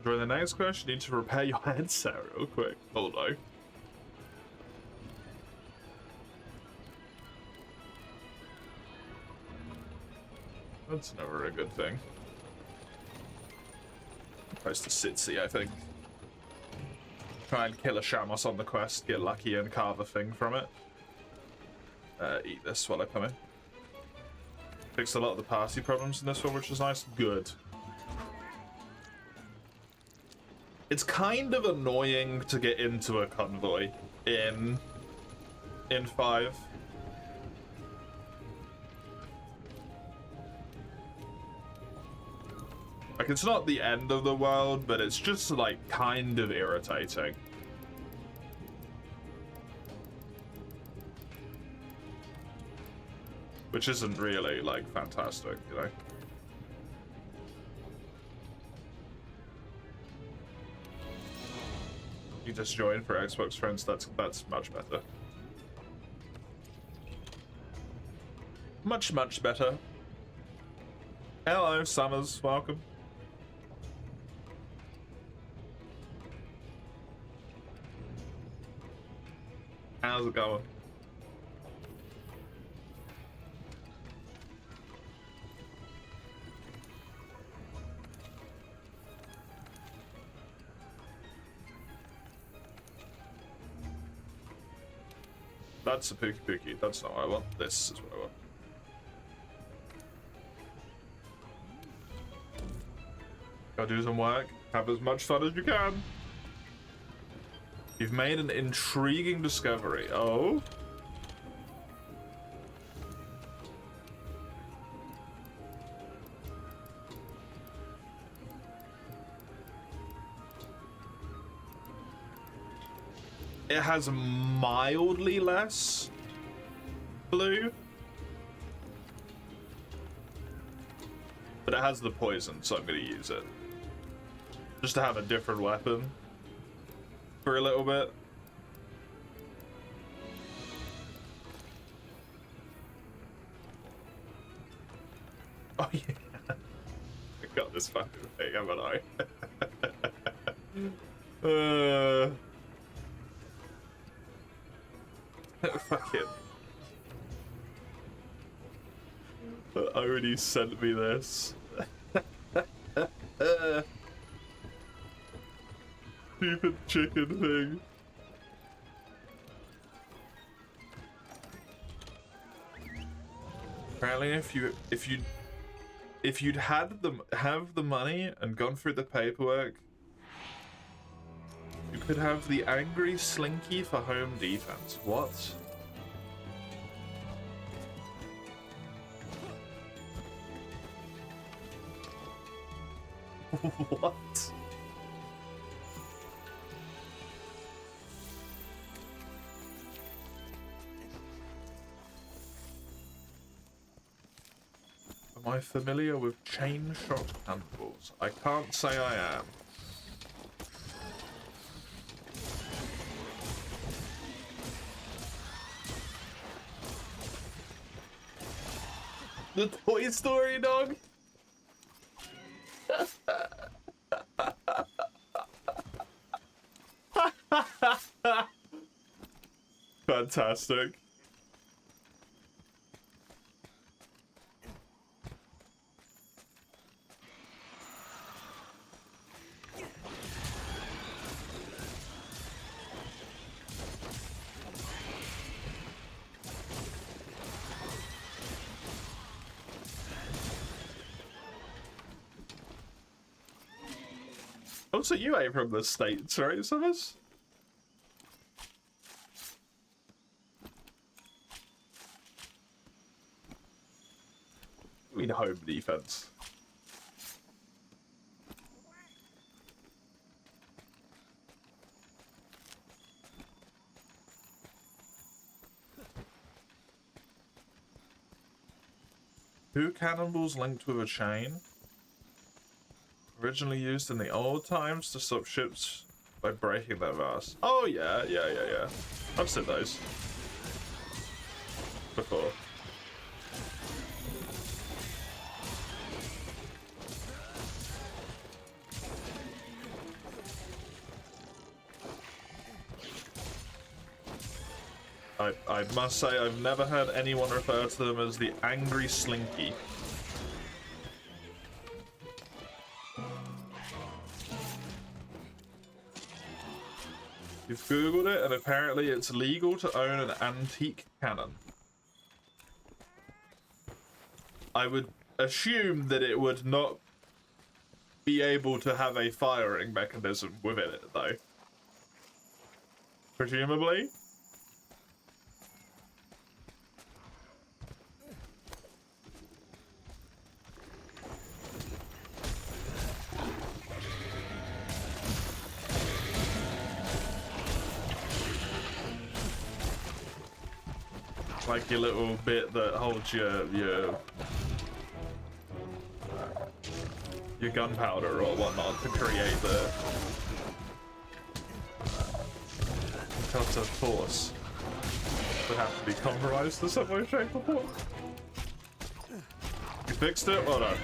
During the next question, you need to repair your headset real quick. Hold on. That's never a good thing. Tries to Sitsi, I think. Try and kill a Shamos on the quest, get lucky and carve a thing from it. Eat this while I come in. Fixed a lot of the party problems in this one, which is nice. Good. It's kind of annoying to get into a convoy in 5. Like, it's not the end of the world, but it's just, like, kind of irritating. Which isn't really, like, fantastic, you know? You just join for Xbox friends, that's much better. Much better. Hello, Summers, welcome. How's it going? That's a Pookie Pookie. That's not what I want. This is what I want. Go do some work. Have as much fun as you can. You've made an intriguing discovery. Oh? It has mildly less blue. But it has the poison, so I'm going to use it. Just to have a different weapon. For a little bit. Oh yeah. I got this fucking thing, haven't I? Fuck it. Odie sent me this. Stupid chicken thing. Apparently, if you'd have the money and gone through the paperwork, you could have the Angry Slinky for home defense. What? What? Am I familiar with chain shot cannonballs? I can't say I am. The Toy Story dog? Fantastic. Also, you ain't from the States, right, Summers? I mean, home defense. Two cannonballs linked with a chain. Originally used in the old times to stop ships by breaking their masts. Oh yeah. I've seen those before. I must say I've never heard anyone refer to them as the Angry Slinky. You've googled it, and apparently it's legal to own an antique cannon. I would assume that it would not be able to have a firing mechanism within it, though. Presumably. Like your little bit that holds your gunpowder or whatnot to create the of force would have to be compromised in some way, shape, or form. You fixed it? Well done.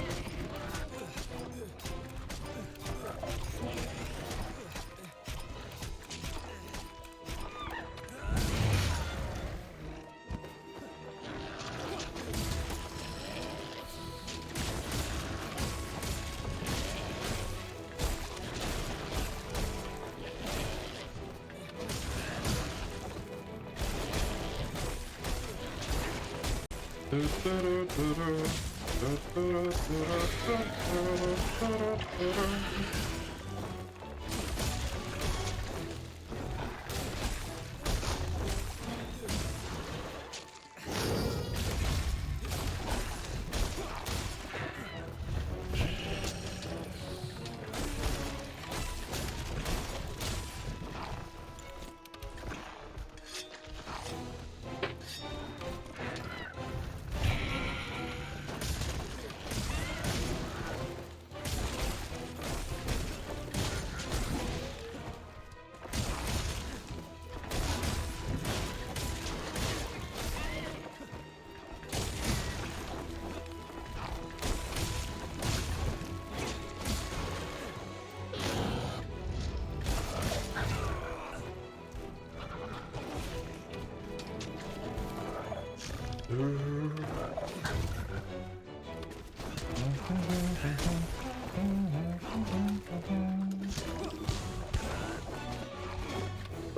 Do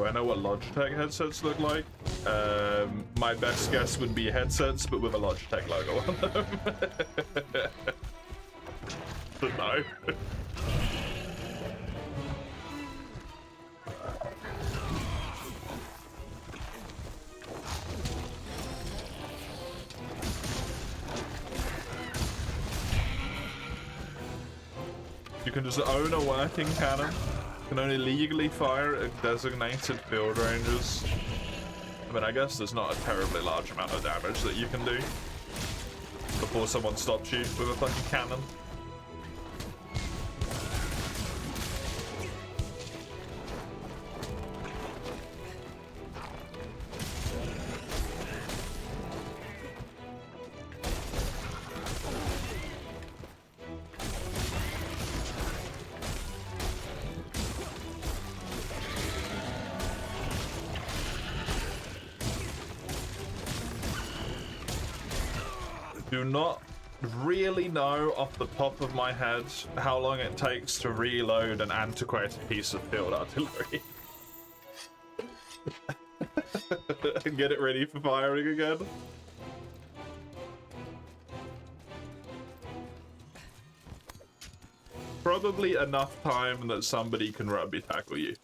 I know what Logitech headsets look like? My best guess would be headsets, but with a Logitech logo on them. But no. You can just own a working cannon. You can only legally fire at designated field ranges. I mean, I guess there's not a terribly large amount of damage that you can do before someone stops you with a fucking cannon. Do not really know off the top of my head how long it takes to reload an antiquated piece of field artillery. And get it ready for firing again. Probably enough time that somebody can rugby tackle you.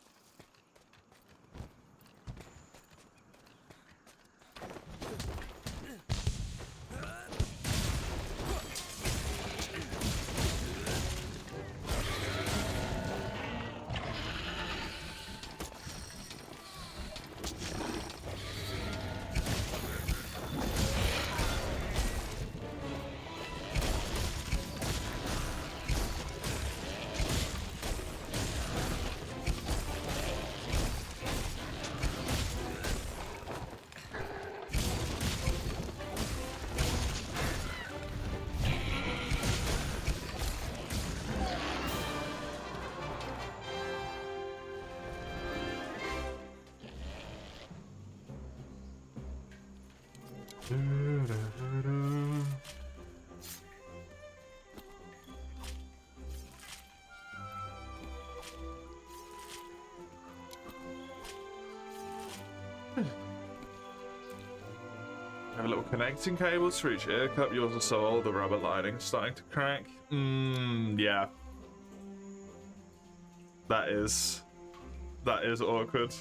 Have a little connecting cables for each air cup. Yours are so old, the rubber lining's starting to crack. Yeah. That is awkward.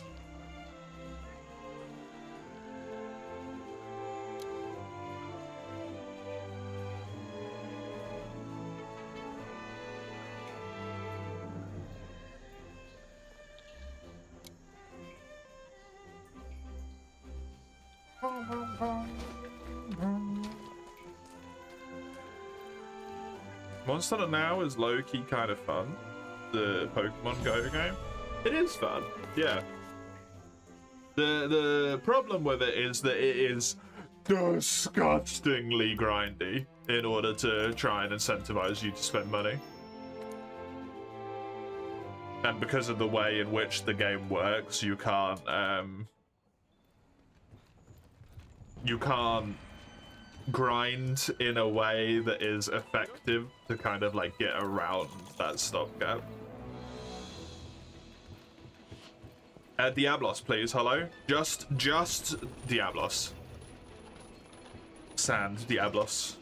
Monster Hunter Now is low-key kind of fun. The Pokemon Go game. It is fun, yeah. The problem with it is that it is disgustingly grindy in order to try and incentivize you to spend money. And because of the way in which the game works, you can't grind in a way that is effective to kind of like get around that stopgap. Diablos, please. Hello. Just Diablos. Sand Diablos.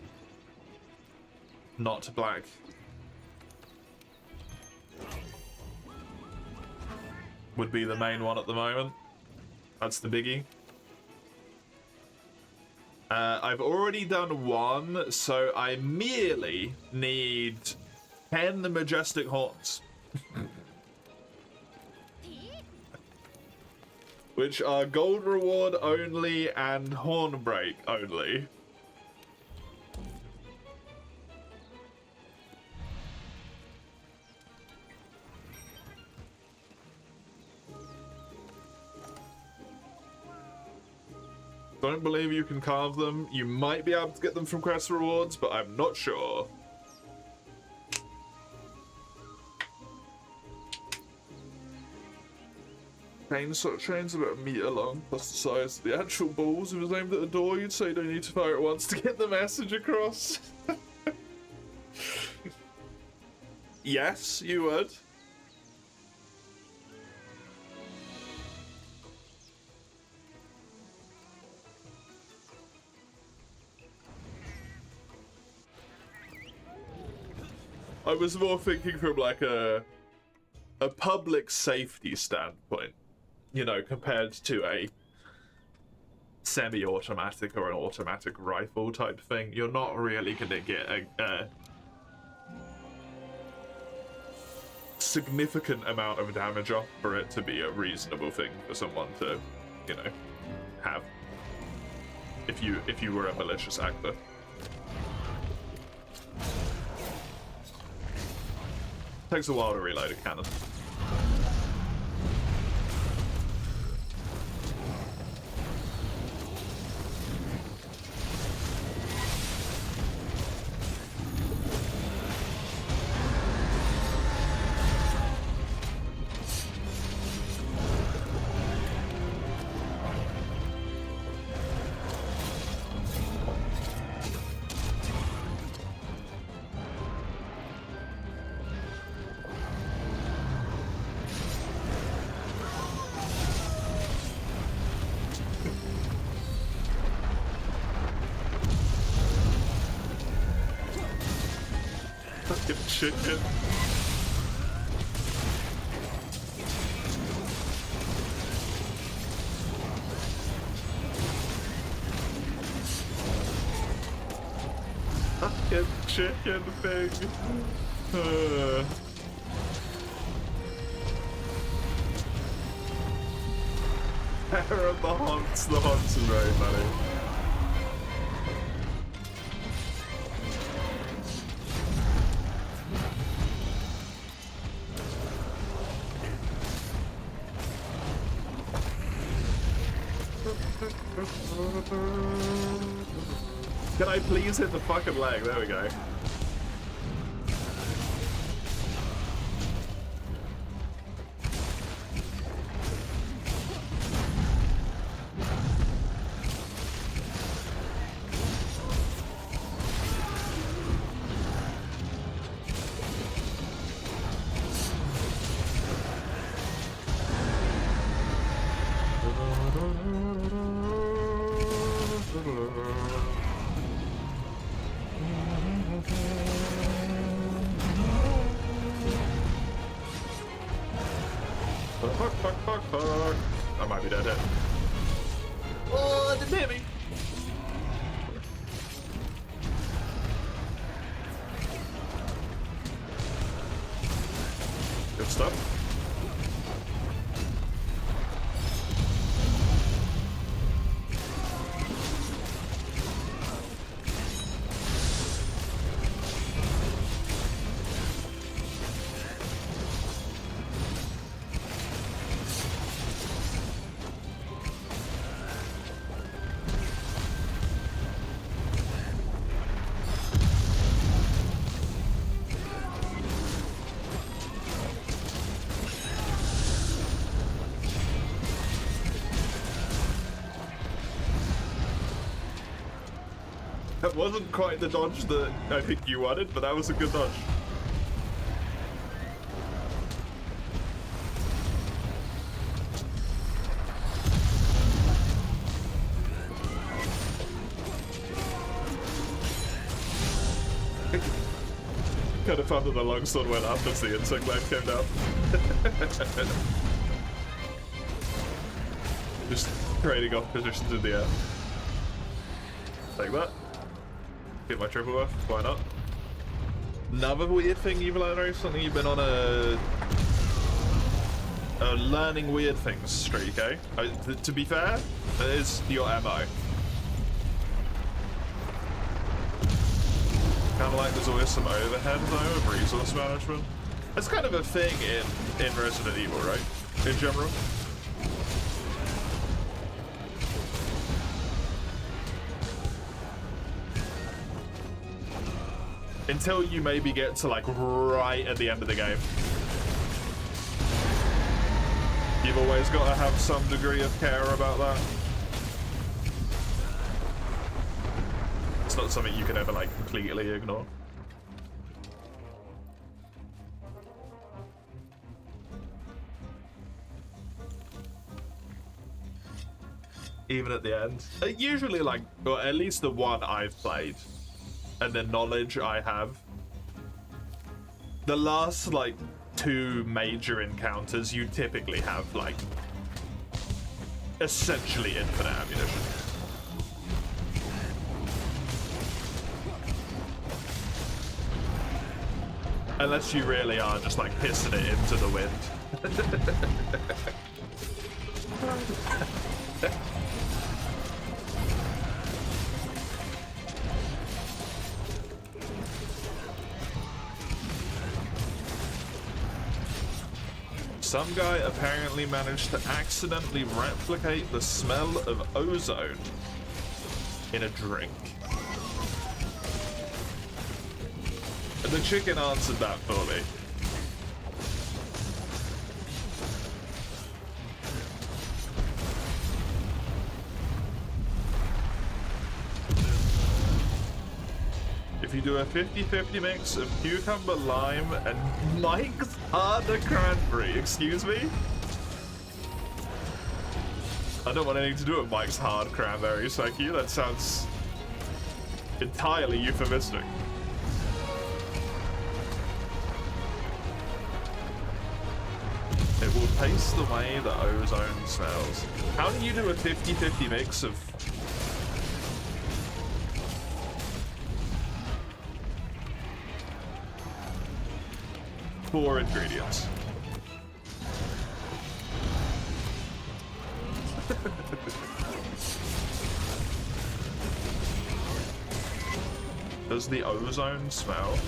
Not black. Would be the main one at the moment. That's the biggie. I've already done one, so I merely need 10 Majestic Horns. Which are gold reward only and horn break only. Don't believe you can carve them. You might be able to get them from quest rewards, but I'm not sure. Chain's about a meter long, plus the size of the actual balls. If it was aimed at the door, you'd say you don't need to fire it once to get the message across. Yes, you would. I was more thinking from like a public safety standpoint, you know, compared to a semi-automatic or an automatic rifle type thing. You're not really gonna get a significant amount of damage off for it to be a reasonable thing for someone to, you know, have if you were a malicious actor. Takes a while to reload a cannon. Chicken. Fucking chicken thing. Terror of the haunts. The haunts are very funny. Can I please hit the fucking leg? There we go. Fuck. I might be dead here. Oh, it didn't hit me. Good stuff. That wasn't quite the dodge that I think you wanted, but that was a good dodge. kind of fun that the longsword went up as the insect blade came down. Just trading off positions in the air. Take that. Get my triple buff. Why not? Another weird thing you've learned recently, you've been on a learning weird things streak, eh? To be fair, it is your MO. Kind of like there's always some overhead though of resource management. It's kind of a thing in Resident Evil, right? In general. Until you maybe get to like right at the end of the game. You've always got to have some degree of care about that. It's not something you can ever like completely ignore. Even at the end. Usually like, or at least the one I've played. And the knowledge I have. The last like 2 major encounters, you typically have like essentially infinite ammunition. Unless you really are just like pissing it into the wind. Some guy apparently managed to accidentally replicate the smell of ozone in a drink. And the chicken answered that for me. If you do a 50-50 mix of cucumber, lime, and Mike's Harder Cranberry, excuse me? I don't want anything to do with Mike's Hard Cranberry, Psyche. That sounds entirely euphemistic. It will taste the way the ozone smells. How do you do a 50-50 mix of... 4 ingredients? Does the ozone smell?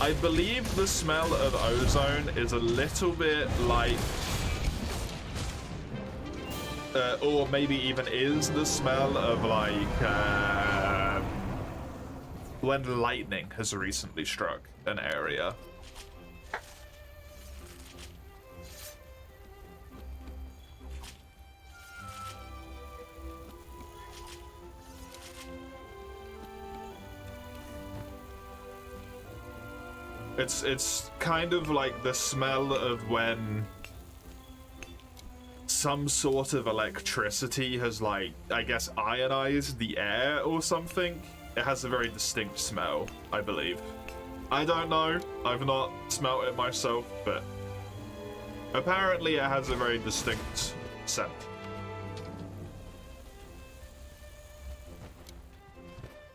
I believe the smell of ozone is a little bit like, or maybe even is the smell of like, when lightning has recently struck an area. It's kind of like the smell of when some sort of electricity has, like, I guess, ionized the air or something. It has a very distinct smell, I believe. I don't know. I've not smelt it myself, but apparently it has a very distinct scent.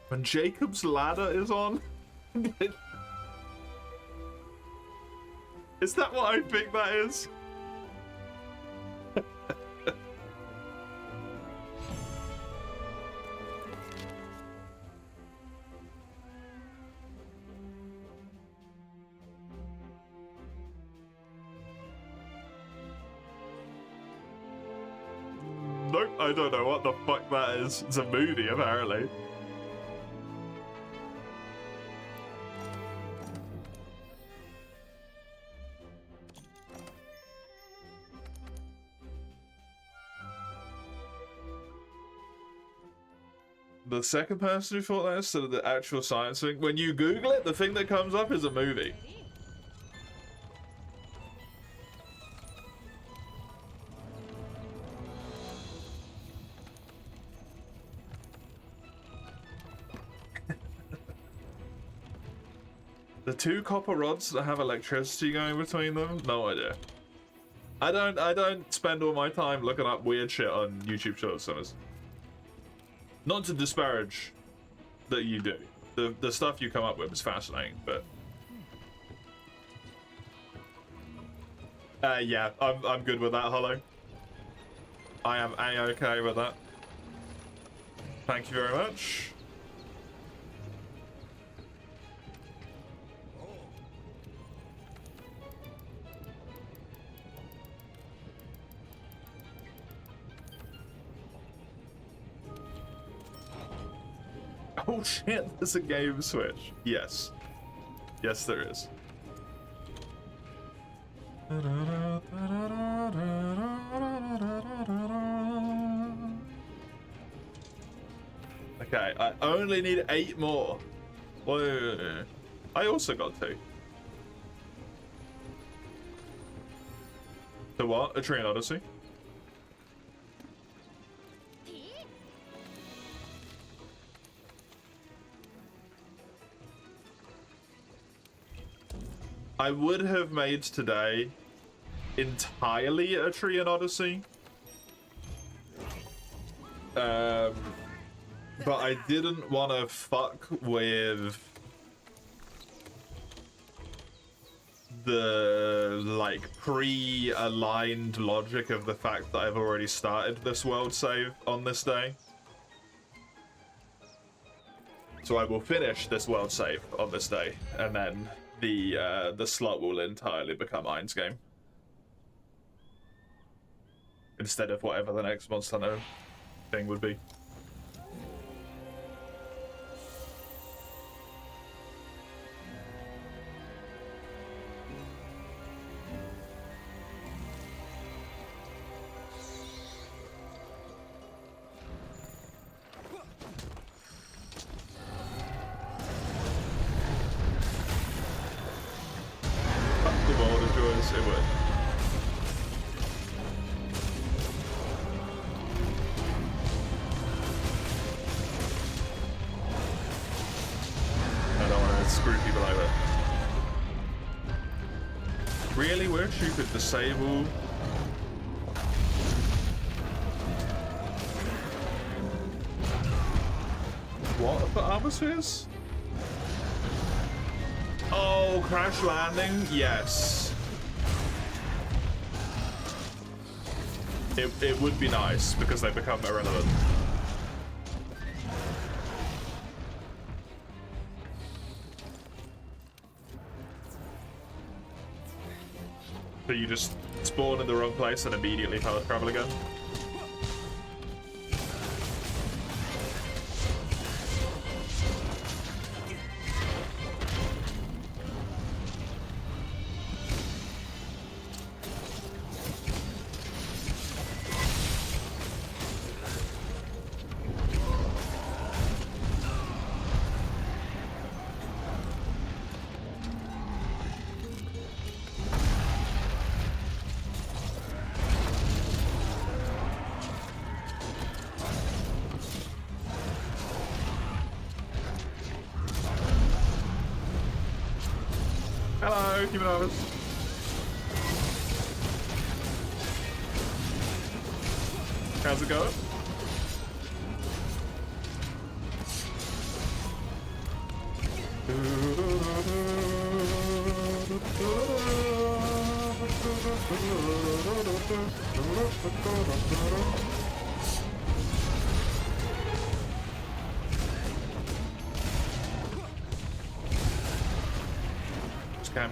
When Jacob's Ladder is on? Is that what I think that is? Nope, I don't know what the fuck that is. It's a movie, apparently. The second person who thought that instead of the actual science thing. When you Google it, the thing that comes up is a movie. The two copper rods that have electricity going between them? No idea. I don't spend all my time looking up weird shit on YouTube Shorts, Summers. Not to disparage that you do. The stuff you come up with is fascinating, but yeah, I'm good with that, Hollow. I am A-okay with that. Thank you very much. Oh shit, there's a game switch. Yes. Yes, there is. Okay, I only need 8 more. Whoa. I also got 2. The what? A Train Odyssey? I would have made today entirely a Trian Odyssey. But I didn't want to fuck with the, like, pre-aligned logic of the fact that I've already started this world save on this day. So I will finish this world save on this day, and then the slot will entirely become Ein's game. Instead of whatever the next Monster Hunter thing would be. Disable. What for Armor Spheres? Oh, crash landing? Yes. It would be nice because they become irrelevant. So you just spawn in the wrong place and immediately fast travel again. Human Harvest. How's it going?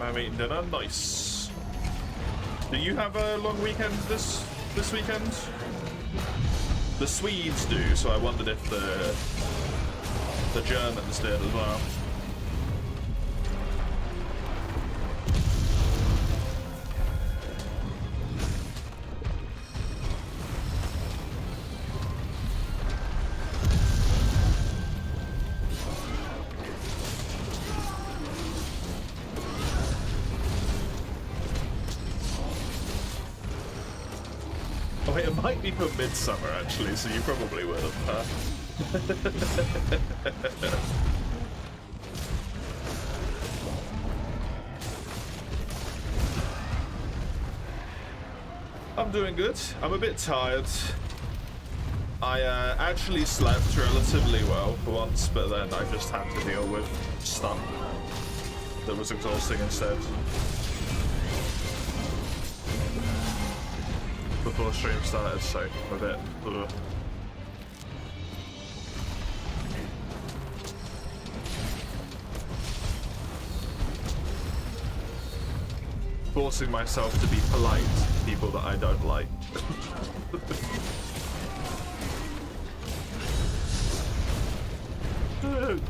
I'm eating dinner. Nice. Do you have a long weekend this weekend? The Swedes do, so I wondered if the Germans did as well. For Midsummer, actually, so you probably will have. I'm doing good. I'm a bit tired. I actually slept relatively well for once, but then I just had to deal with stuff that was exhausting instead. Before the stream started, so I'm a bit... Ugh. Forcing myself to be polite to people that I don't like.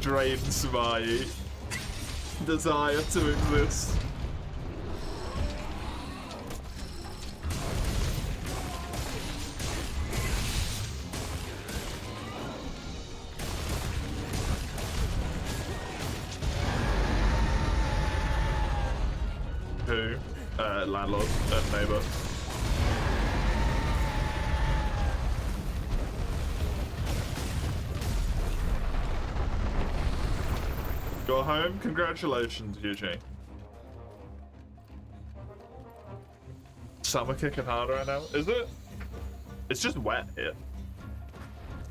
Drains my desire to exist. Who? Landlord and neighbor. You're home? Congratulations, Eugene. Summer kicking hard right now, is it? It's just wet here.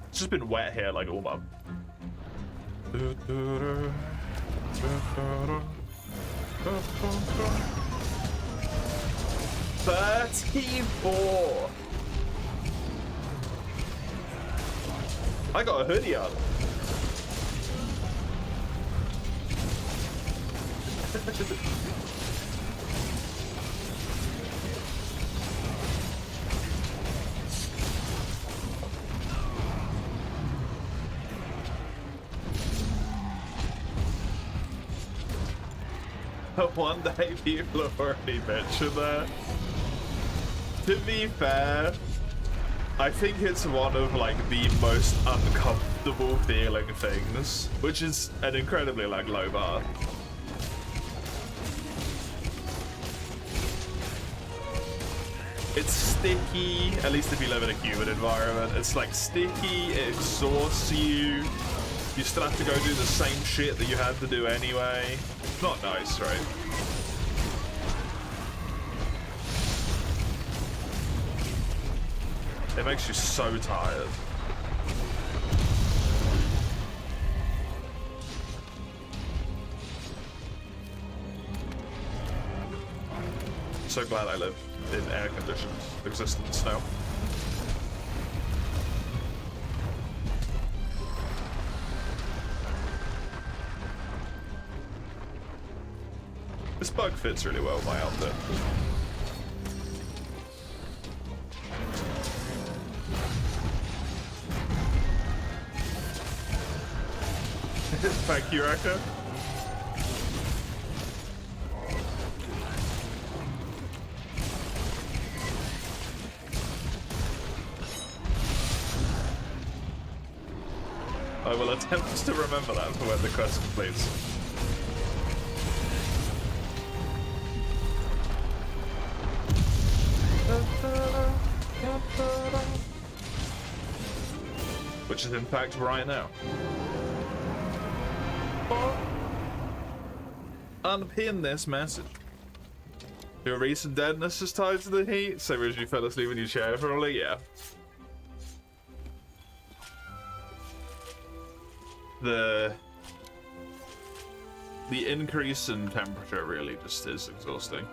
It's just been wet here like all month. 34. I got a hoodie on. One day people have already mentioned that. To be fair, I think it's one of like the most uncomfortable feeling things, which is an incredibly like low bar. It's sticky, at least if you live in a humid environment. It's like sticky, it exhausts you. You still have to go do the same shit that you had to do anyway. Not nice, right? It makes you so tired. So glad I live in air-conditioned existence now. This bug fits really well with my outfit. Thank you, Raka. I will attempt to remember that for when the quest completes. Which is in fact right now. Unpin this message. Your recent deadness is tied to the heat, same as you fell asleep in your chair for only, yeah. The increase in temperature really just is exhausting.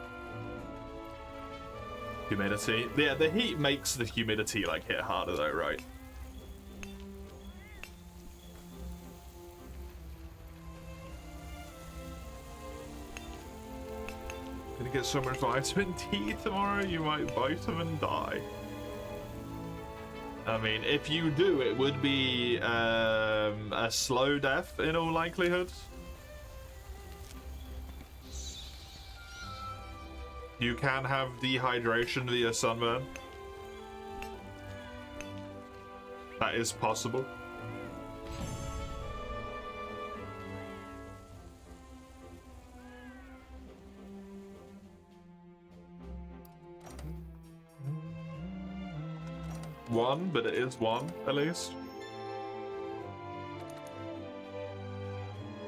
Humidity. Yeah, the heat makes the humidity like hit harder though, right? Gonna get so much vitamin D tomorrow, you might vitamin die. I mean, if you do, it would be a slow death in all likelihood. You can have dehydration via sunburn. That is possible. One, but it is one, at least.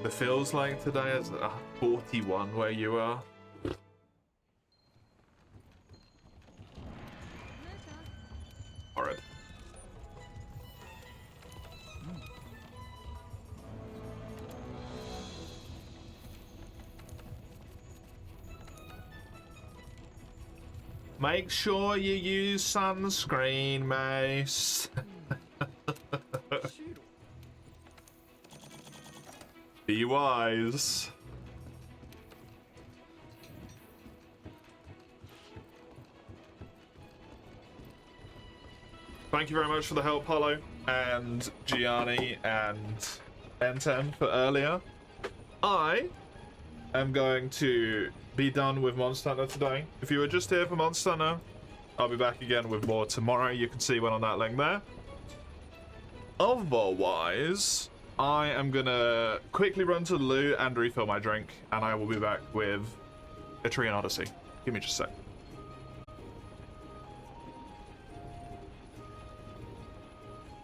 It feels like today is 41 where you are. Horrid. Make sure you use sunscreen, Mace.
Shoot.
Be wise. Thank you very much for the help, Hollow, and Gianni, and N10 for earlier. I am going to be done with Monster Hunter today. If you were just here for Monster Hunter, I'll be back again with more tomorrow. You can see one on that link there. Otherwise, I am gonna quickly run to the loo and refill my drink, and I will be back with Etrian Odyssey. Give me just a sec.